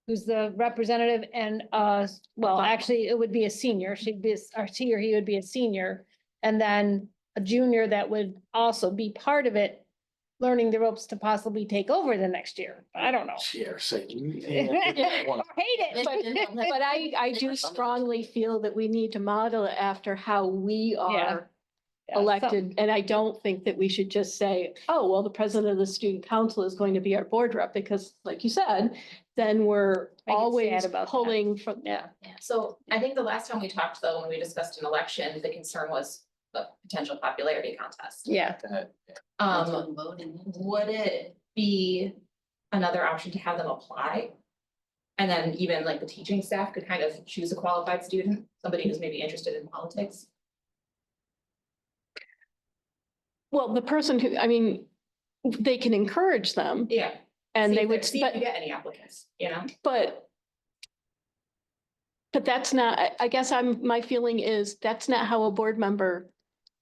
who's the representative and well, actually, it would be a senior. She'd be, or she or he would be a senior. And then a junior that would also be part of it, learning the ropes to possibly take over the next year. I don't know. Share, say. I hate it, But I do strongly feel that we need to model it after how we are elected. And I don't think that we should just say, oh, well, the president of the student council is going to be our board rep, because like you said, then we're I get sad always about that. pulling from, Yeah, so I think the last time we talked though, when we discussed an election, the concern was a potential popularity contest. Yeah. Would it be another option to have them apply? And then even like the teaching staff could kind of choose a qualified student, somebody who's maybe interested in politics? well, the person who, I mean, they can encourage them. Yeah. And See they if would, see if you get any applicants, you know? But that's not, I guess my feeling is that's not how a board member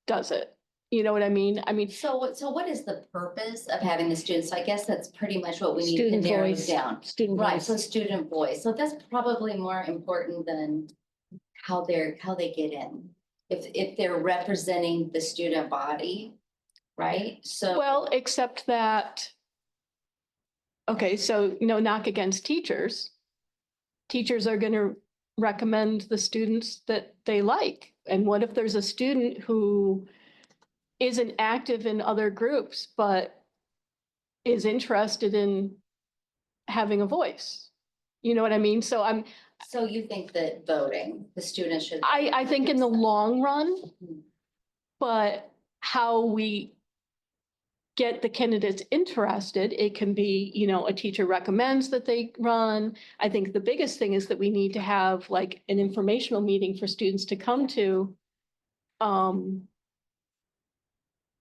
does it. You know what I mean? I mean, So what is the purpose of having the students? So I guess that's pretty much what we need to Student narrow voice. down. Student Right, voice. so student voice. So that's probably more important than how they get in. If they're representing the student body, right? So. well, except that, okay, so no knock against teachers. Teachers are gonna recommend the students that they like. And what if there's a student who isn't active in other groups, but is interested in having a voice? You know what I mean? So So you think that voting, the students should. I think in the long run, but how we get the candidates interested, it can be, you know, a teacher recommends that they run. I think the biggest thing is that we need to have like an informational meeting for students to come to.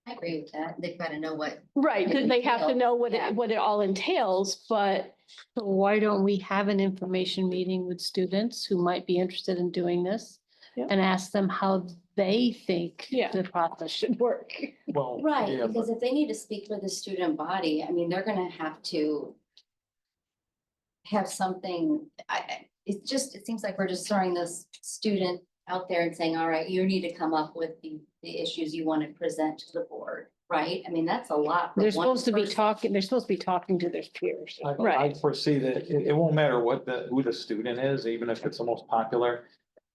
I agree with that. They've got to know what. Right, it they have to entails. know what Yeah. what it all entails, but So why don't we have an information meeting with students who might be interested in doing this? Yeah. And ask them how they think Yeah. the process should work. Well, Right, yeah, because if they need to speak for the student body, I mean, they're gonna have to have something, it seems like we're just throwing this student out there and saying, all right, you need to come up with the issues you want to present to the board, right? I mean, that's a lot. for They're one supposed to be person. talking, they're supposed to be talking to their peers. I foresee that it won't matter who the student is, even if it's the most popular.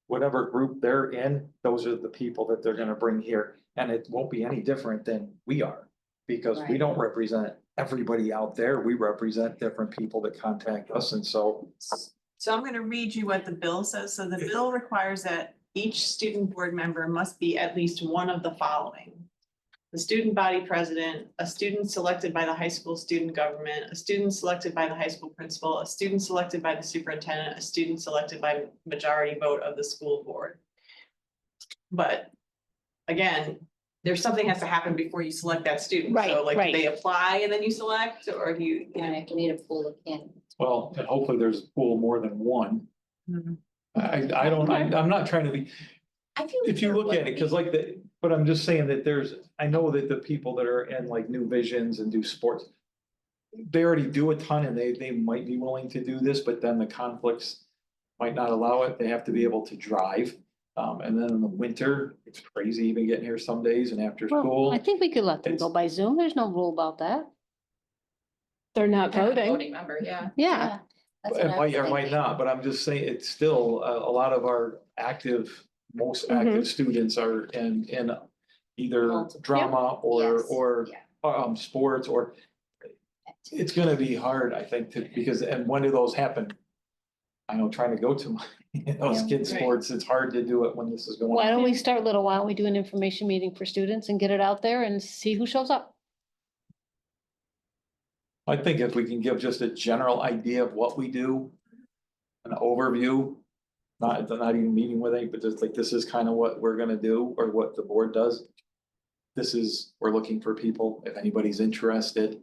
Whatever group they're in, those are the people that they're gonna bring here, and it won't be any different than we are. Because we Right. don't represent everybody out there, we represent different people that contact us, and so. So I'm gonna read you what the bill says. So the bill requires that each student board member must be at least one of the following: the student body president, a student selected by the high school student government, a student selected by the high school principal, a student selected by the superintendent, a student selected by majority vote of the school board. But again, there's something has to happen before you select that student. Right, So like, right. do they apply and then you select, or do you? Right, you need a pool of candidates. Well, and hopefully there's a pool more than one. I'm not trying to be, I feel. if you look at it, cause like but I'm just saying that I know that the people that are in like New Visions and do sports. They already do a ton and they might be willing to do this, but then the conflicts might not allow it. They have to be able to drive. And then in the winter, it's crazy even getting here some days and after Well, school. I think we could let them go by Zoom. There's no rule about that. They're not They're not a voting. Voting member, yeah. Yeah, It might or might not, but I'm just saying, it's still, a lot of our most active students are in either drama or sports or. It's gonna be hard, I think, because, and when do those happen? I know, trying to go to those kids' sports, it's hard to do it when this is going on. Why don't we start little while, we do an information meeting for students and get it out there and see who shows up. I think if we can give just a general idea of what we do, an overview, not even meeting with any, but just like, this is kind of what we're gonna do, or what the board does. This is, we're looking for people, if anybody's interested,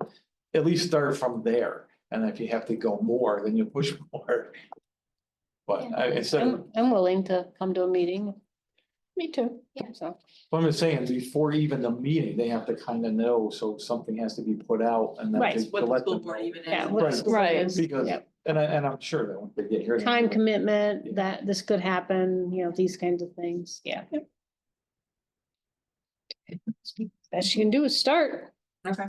at least start from there, and if you have to go more, then you push more. But instead of, I'm willing to come to a meeting. Me too. Yeah, so. I'm just saying, before even the meeting, they have to kind of know, so something has to be put out and then Right. to What the let school them board know. even is. Yeah, and what what the the school school board is. is. Because, Yep. and I'm sure that when they get here. Time commitment, that this could happen, these kinds of things, yeah. Best you can do is start. Okay.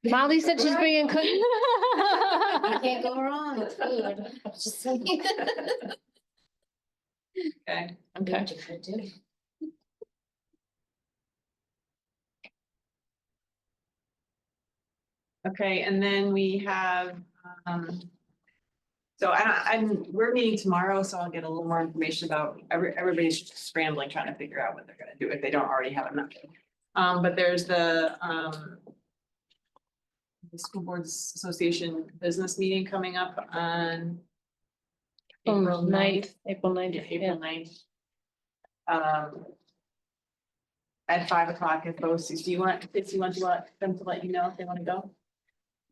Molly said she's bringing cookies. You can't go wrong with food. Just saying. Okay. Okay. Okay, and then we have, so we're meeting tomorrow, so I'll get a little more information about, everybody's just scrambling, trying to figure out what they're gonna do if they don't already have enough. But there's the School Boards Association business meeting coming up on April 9th. April 9th, Yeah, yeah. April 9th. At 5:00, if those, do you want them to let you know if they want to go?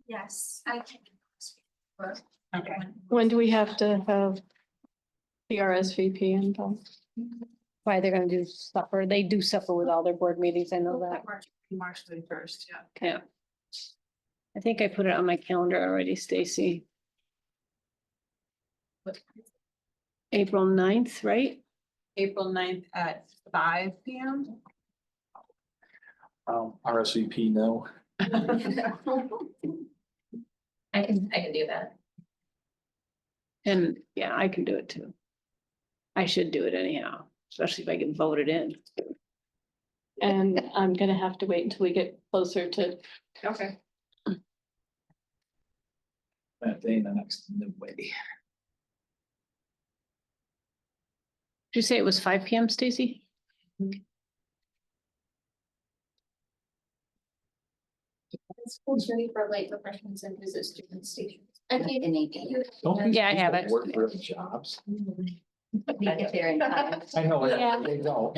Yes, I can. Okay. When do we have to have the RSVP info? Why they're gonna do supper, they do supper with all their board meetings, I know that. March 31st, yeah. Yeah. I think I put it on my calendar already, Stacy. April 9th, right? April 9th at 5 p.m. RSVP, no. I can do that. And yeah, I can do it too. I should do it anyhow, especially if I get voted in. And I'm gonna have to wait until we get closer to. Okay. That day, the next, no way. Did you say it was 5 PM, Stacy? School's ready for late refreshments and visit student stations. I mean, Don't these Yeah, I have people it. work real jobs? Get there in time. I know, Yeah. they don't.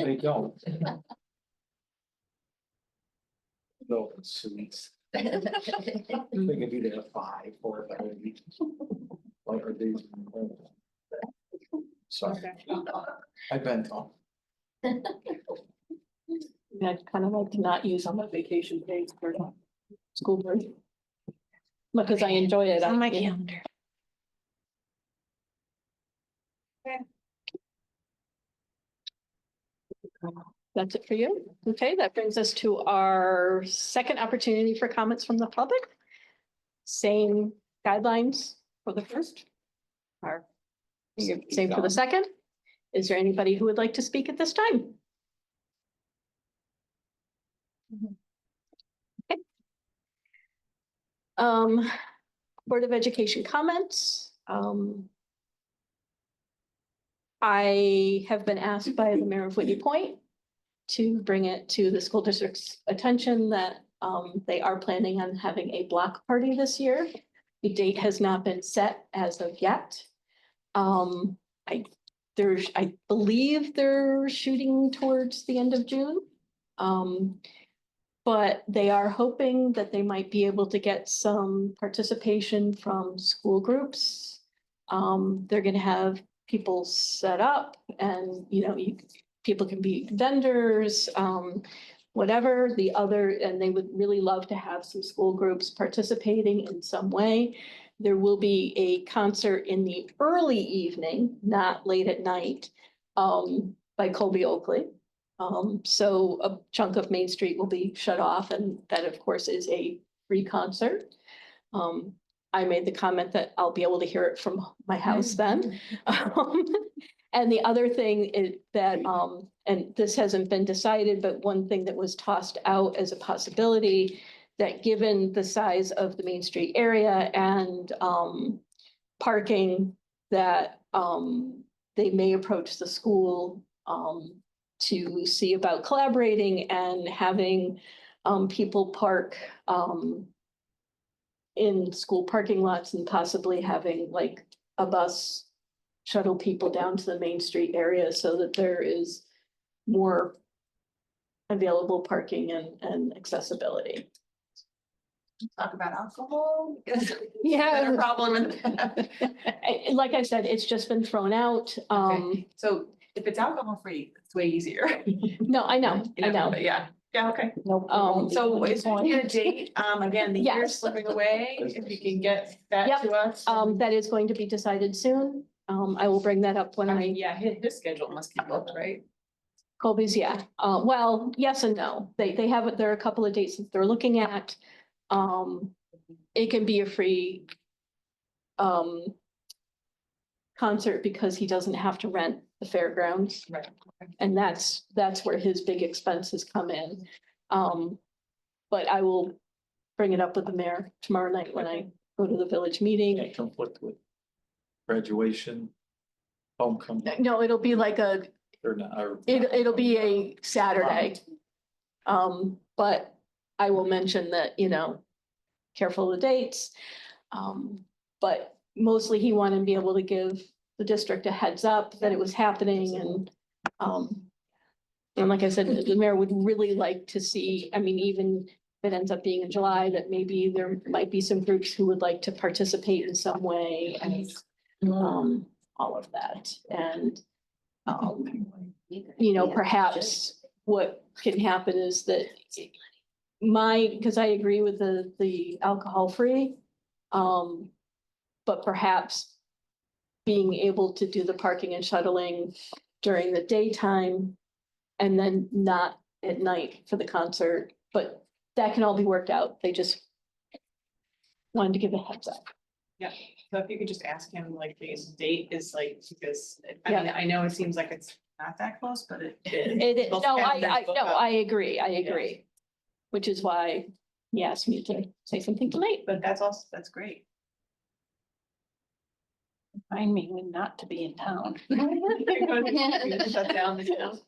No, suits. They can be there at 5 or 5:30. Like, are they? Sorry, I've been told. I'd kind of like to not use all my vacation days for school board. Because I enjoy it. It's on my I- calendar. That's it for you. Okay, that brings us to our second opportunity for comments from the public. Same guidelines for the first. Or same for the second. Is there anybody who would like to speak at this time? Okay. Board of Education comments. I have been asked by the mayor of Whitney Point to bring it to the school district's attention that they are planning on having a block party this year. The date has not been set as of yet. I believe they're shooting towards the end of June. But they are hoping that they might be able to get some participation from school groups. They're gonna have people set up and, people can be vendors, whatever and they would really love to have some school groups participating in some way. There will be a concert in the early evening, not late at night, by Colby Oakley. So a chunk of Main Street will be shut off, and that, of course, is a free concert. I made the comment that I'll be able to hear it from my house then. And the other thing is that, and this hasn't been decided, but one thing that was tossed out as a possibility, that given the size of the Main Street area and parking, that they may approach the school to see about collaborating and having people park in school parking lots and possibly having like a bus shuttle people down to the Main Street area so that there is more available parking and accessibility. Talk about alcohol, because Yeah. been a problem in Like I said, it's just been thrown out. So if it's alcohol free, it's way easier. No, I know, I know. But yeah, okay. Nope. So is there a date? Again, the year's Yes. slipping away, if you can get that Yep. to us. That is going to be decided soon. I will bring that up when I mean, yeah, his schedule must be booked, right? Colby's, yeah. Well, yes and no. They have, there are a couple of dates that they're looking at. It can be a free concert because he doesn't have to rent the fairgrounds. Right. And that's where his big expenses come in. But I will bring it up with the mayor tomorrow night when I go to the village meeting. Can't conflict with graduation, homecoming, No, it'll be like a, or not, or. it'll be a Saturday. But I will mention that, careful of the dates. But mostly he wanted to be able to give the district a heads up that it was happening and like I said, the mayor would really like to see, I mean, even if it ends up being in July, that maybe there might be some groups who would like to participate in some way and all of that. And perhaps what can happen is that because I agree with the alcohol free, but perhaps being able to do the parking and shuttling during the daytime and then not at night for the concert, but that can all be worked out. They just wanted to give a heads up. Yeah, so if you could just ask him like the date is like, because I mean, I know it seems like it's not that close, but it is. It is, Both no, calendars book up. I agree. Which is why he asked me to say something tonight. But that's great. Remind me when not to be in town. Shut down the town.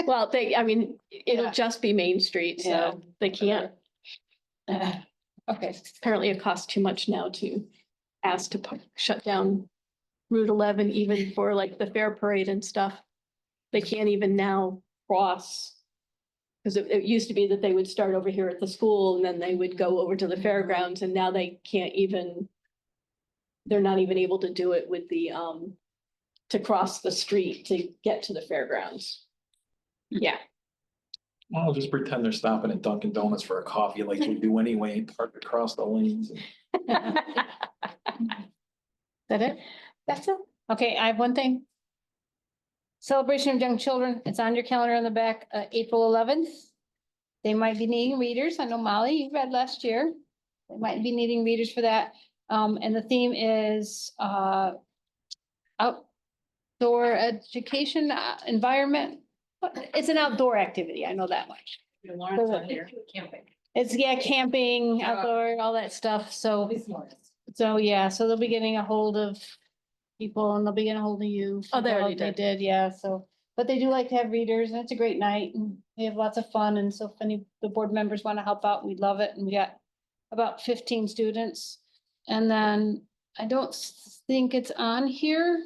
Well, it'll just be Main Street, Yeah. so they can't. Okay. Apparently it costs too much now to ask to shut down Route 11, even for like the fair parade and stuff. They can't even now cross. Because it used to be that they would start over here at the school and then they would go over to the fairgrounds and now they can't even. They're not even able to do it with the, to cross the street to get to the fairgrounds. Yeah. I'll just pretend they're stopping at Dunkin' Donuts for a coffee like we do anyway, and park across the lanes. That it? That's it. Okay, I have one thing. Celebration of Young Children. It's on your calendar on the back, April 11th. They might be needing readers. I know Molly, you read last year. They might be needing readers for that. And the theme is outdoor education environment. It's an outdoor activity. I know that much. Camping. It's, camping, outdoor, all that stuff. So they'll be getting a hold of people and they'll be getting a hold of you. Oh, they already They did, yeah. So, but they do like to have readers and it's a great night and they have lots of fun. And so if any of the board members want to help out, we'd love it. And we got about 15 students. And then I don't think it's on here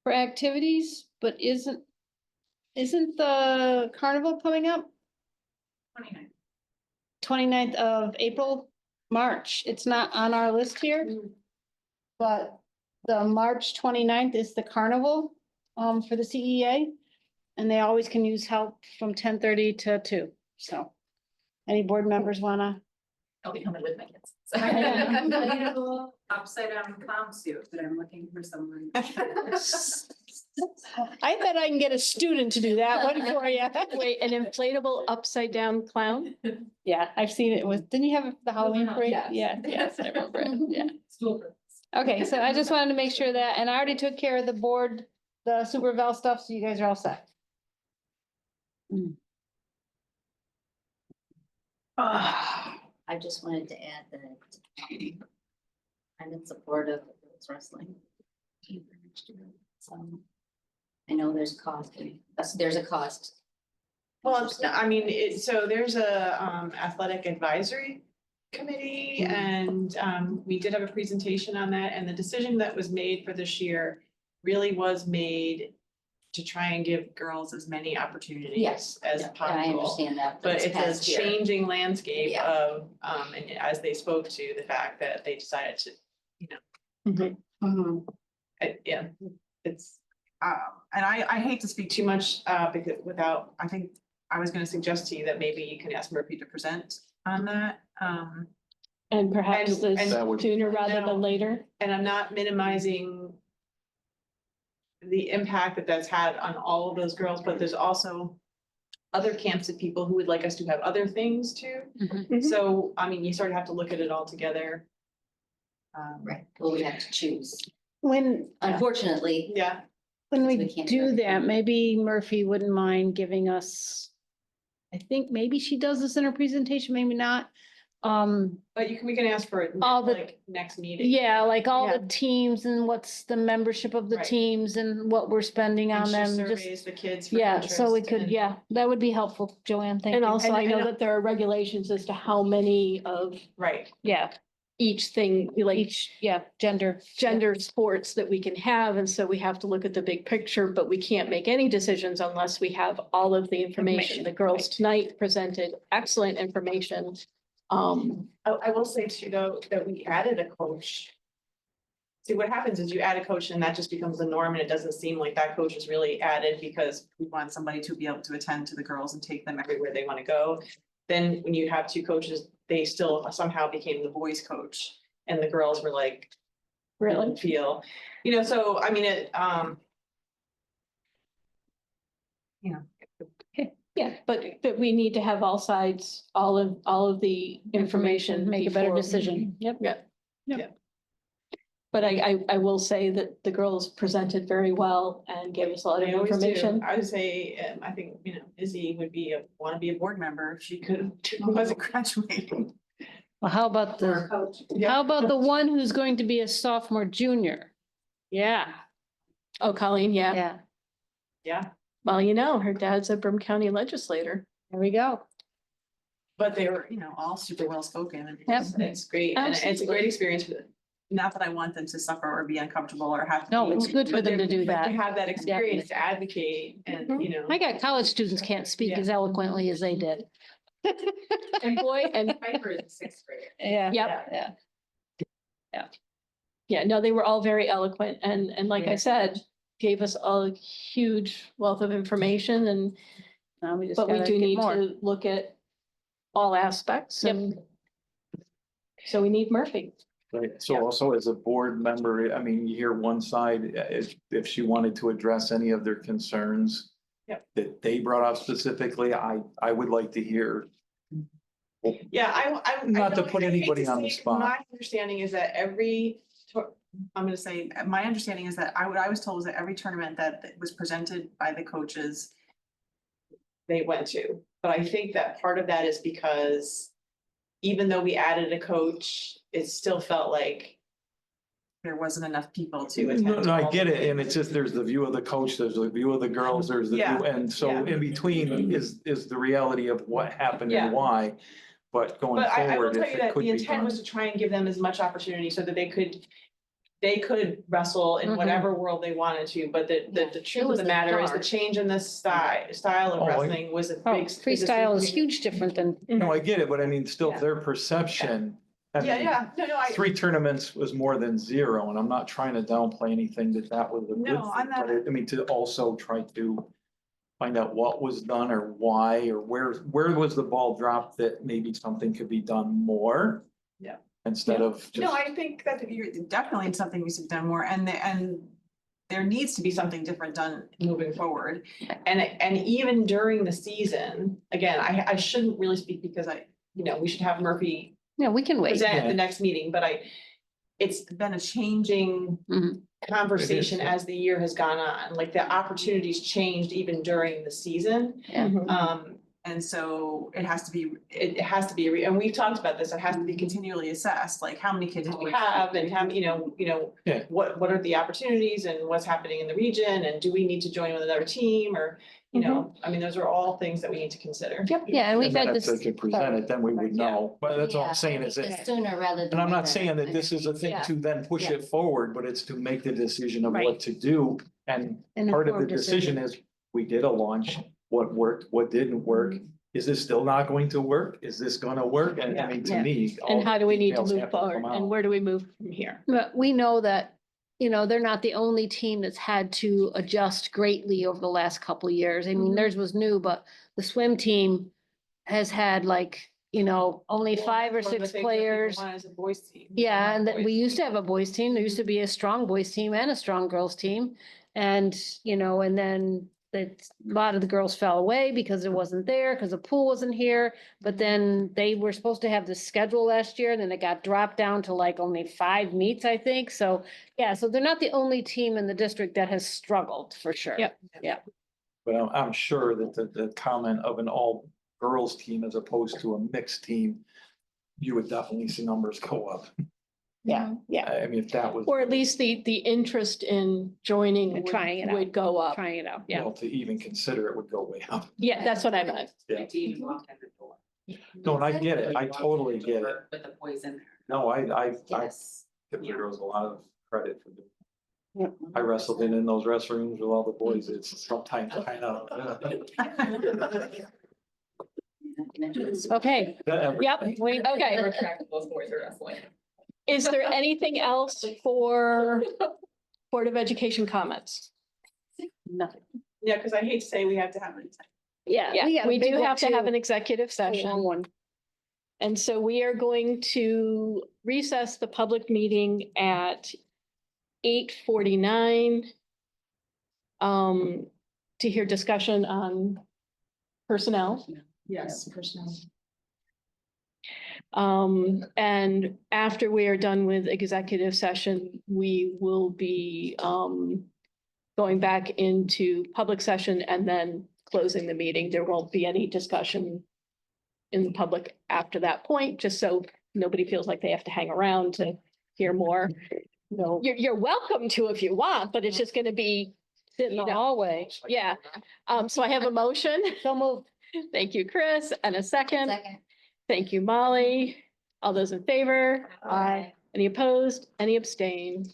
for activities, but isn't the carnival coming up? 29th of April, March. It's not on our list here. But the March 29th is the carnival for the CEA. And they always can use help from 10:30 to 2. So any board members wanna I'll be coming with my kids. I have a little upside down clown suit, but I'm looking for someone. I bet I can get a student to do that one for you. Wait, an inflatable upside down clown? Yeah, I've seen it with, didn't you have it for the Halloween parade? Yes. Yeah, yes, I remember it, yeah. Okay, so I just wanted to make sure that, and I already took care of the board, the Super Val stuff, so you guys are all set. I just wanted to add that I'm in support of girls wrestling. So I know there's cost, there's a cost. Well, I mean, so there's a athletic advisory committee and we did have a presentation on that, and the decision that was made for this year really was made to try and give girls as many opportunities Yes, as yeah, possible. I understand that. But it's a past year. changing landscape Yeah. of, and as they spoke to the fact that they decided to, you know. Yeah, it's, and I hate to speak too much, because without, I think I was gonna suggest to you that maybe you can ask Murphy to present on that. And perhaps And- this That would- sooner rather than later. And I'm not minimizing the impact that that's had on all of those girls, but there's also other camps of people who would like us to have other things too. So, I mean, you sort of have to look at it all together. Right, well, we have to choose, When, unfortunately. Yeah. when we We can't do do that, maybe Murphy wouldn't mind giving us, I think maybe she does this in her presentation, maybe not. But we can ask for it All the- like next meeting. Yeah, like all Yeah. the teams and what's the membership of the Right. teams and what we're spending And on she them, surveys just, the kids for yeah, so we interest could, and- yeah, that would be helpful, Joanne, thank you. And also, I know and- that there are regulations as to how many of Right. Yeah, each thing, like each, yeah, gender. gender sports that we can have, and so we have to look at the big picture, but we can't make any decisions unless we have all of the information. The girls tonight presented excellent information. I will say too, though, that we added a coach. See, what happens is you add a coach and that just becomes the norm, and it doesn't seem like that coach is really added because we want somebody to be able to attend to the girls and take them everywhere they want to go. Then when you have two coaches, they still somehow became the boys coach, and the girls were like, Really? feel, you know, so I mean, it, you know. Yeah, but we need to have all sides, all of the information. Make a better before- decision. Yep. Yeah. Yep. But I will say that the girls presented very well and gave us a lot of They always do. information. I would say, I think, you know, Izzy would want to be a board member if she could, wasn't graduating. Well, how about the, how about the one who's going to be a sophomore, junior? Yeah. Oh, Colleen, yeah. Yeah, Yeah, Well, you know, her dad's a Brim County legislator. there we go. but they were, you know, all super well spoken and Yep. it's great. And it's a Absolutely. great experience for them. Not that I want them to suffer or be uncomfortable or have. to No, be, it's good for but them to they- do but that. To have that experience to advocate and, you know. I got college students can't speak Yeah. as eloquently as they did. And boy, and Piper is 6th grade. Yeah. Yep. Yeah. yeah, no, they were all very eloquent and like I Yeah. said, gave us a huge wealth of information and Now we just but we gotta do get need more. to look at all aspects Yep. and so we need Murphy. Right, so also as a board member, I mean, you hear one side, if she wanted to address any of their concerns. Yep. That they brought up specifically, I would like to hear. Yeah, I. Not to know, put I hate anybody to on the say, spot. My understanding is that I'm gonna say, my understanding is that what I was told was that every tournament that was presented by the coaches. They went to, but I think that part of that is because. Even though we added a coach, it still felt like. There wasn't enough people to attend. No, I all get the it, and things. it's just, there's the view of the coach, there's the view of the girls, there's the Yeah, view, and so yeah. in between is the reality of what happened Yeah. and why. But going But I will forward, tell if you it that could the be intent done. was to try and give them as much opportunity so that they could wrestle in Mhm. whatever world they wanted to, but the truth of was the the matter is the dark. change in the style of Oh, I- wrestling was a Oh, big. freestyle is huge different than, No, I get it, but I mean, still Yeah. their perception. I Yeah, mean, yeah, no, I. 3 tournaments was more than 0, and I'm not trying to downplay anything that was a good No, I'm thing, but not. I mean, to also try to find out what was done or why, or where was the ball dropped that maybe something could be done more. Yeah. Instead of No, just, I think that you're definitely something we should have done more and there needs to be something different done moving forward. And even during the season, again, I shouldn't really speak because we should have Murphy Yeah, we can wait. present at Yeah. the next meeting, but it's been a changing conversation It is, yeah. as the year has gone on, like the opportunities changed even during the season. Yeah. And so it has to be, and we've talked about this, it has to be continually assessed, like how many kids do we have and how, Yeah. what are the opportunities and what's happening in the region and do we need to join with another team or, I mean, those are all things that we need to consider. Yep, yeah, and we've and then had if this. they could present it, then we would know, but that's all Yeah, I'm saying I is think that. the Sooner rather than. And I'm not later. saying that this is a thing Yeah. to then push Yeah. it forward, but it's to make the decision of Right. what to do. And An part of the informed decision is, we did a launch, what worked, what didn't work. Is this still not going to work? Is this gonna work? And I mean, to Yeah. me. all And how do we need to details move have come forward and out. where do we move from here? But we know that, they're not the only team that's had to adjust greatly over the last couple of years. I mean, theirs was new, but the swim team has had only 5 or 6 players. One is a boys team. Yeah, and that we used to have a boys team. There used to be a strong boys team and a strong girls team. And, and then a lot of the girls fell away because it wasn't there, because the pool wasn't here. But then they were supposed to have the schedule last year, and then it got dropped down to like only 5 meets, I think. So, yeah, so they're not the only team in the district that has struggled, for sure. Yep. Yeah. But I'm sure that the comment of an all girls team as opposed to a mixed team, you would definitely see numbers go up. Yeah, yeah. I mean, if that was. Or at least the interest in joining And trying it out. would go up. Trying it out. You Yeah, know, to even consider it would go way up. yeah, that's what I meant. Yeah. No, and I get it. I totally get it. With the boys in there. No, I Yes. give the girls a lot of credit for doing. I wrestled in those restrooms with all the boys. It's sometimes I know. Okay, yep, okay. Those boys are wrestling. Is there anything else for Board of Education comments? Nothing. Yeah, because I hate to say we have to have it. Yeah, we do have to have an executive executive session. And so we are going to recess the public meeting at 8:49 to hear discussion on personnel. Yes, personnel. And after we are done with executive session, we will be going back into public session and then closing the meeting. There won't be any discussion in the public after that point, just so nobody feels like they have to hang around to hear more. No, you're welcome to if you want, but it's just gonna be Sit in the hallway. yeah. So I have a motion. So moved. Thank you, Chris, and a second. Second. Thank you, Molly. All those in favor? Aye. Any opposed? Any abstain?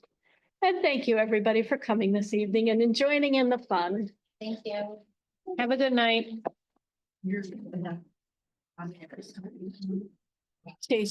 And thank you, everybody, for coming this evening and joining in the fun. Thank you. Have a good night. Stay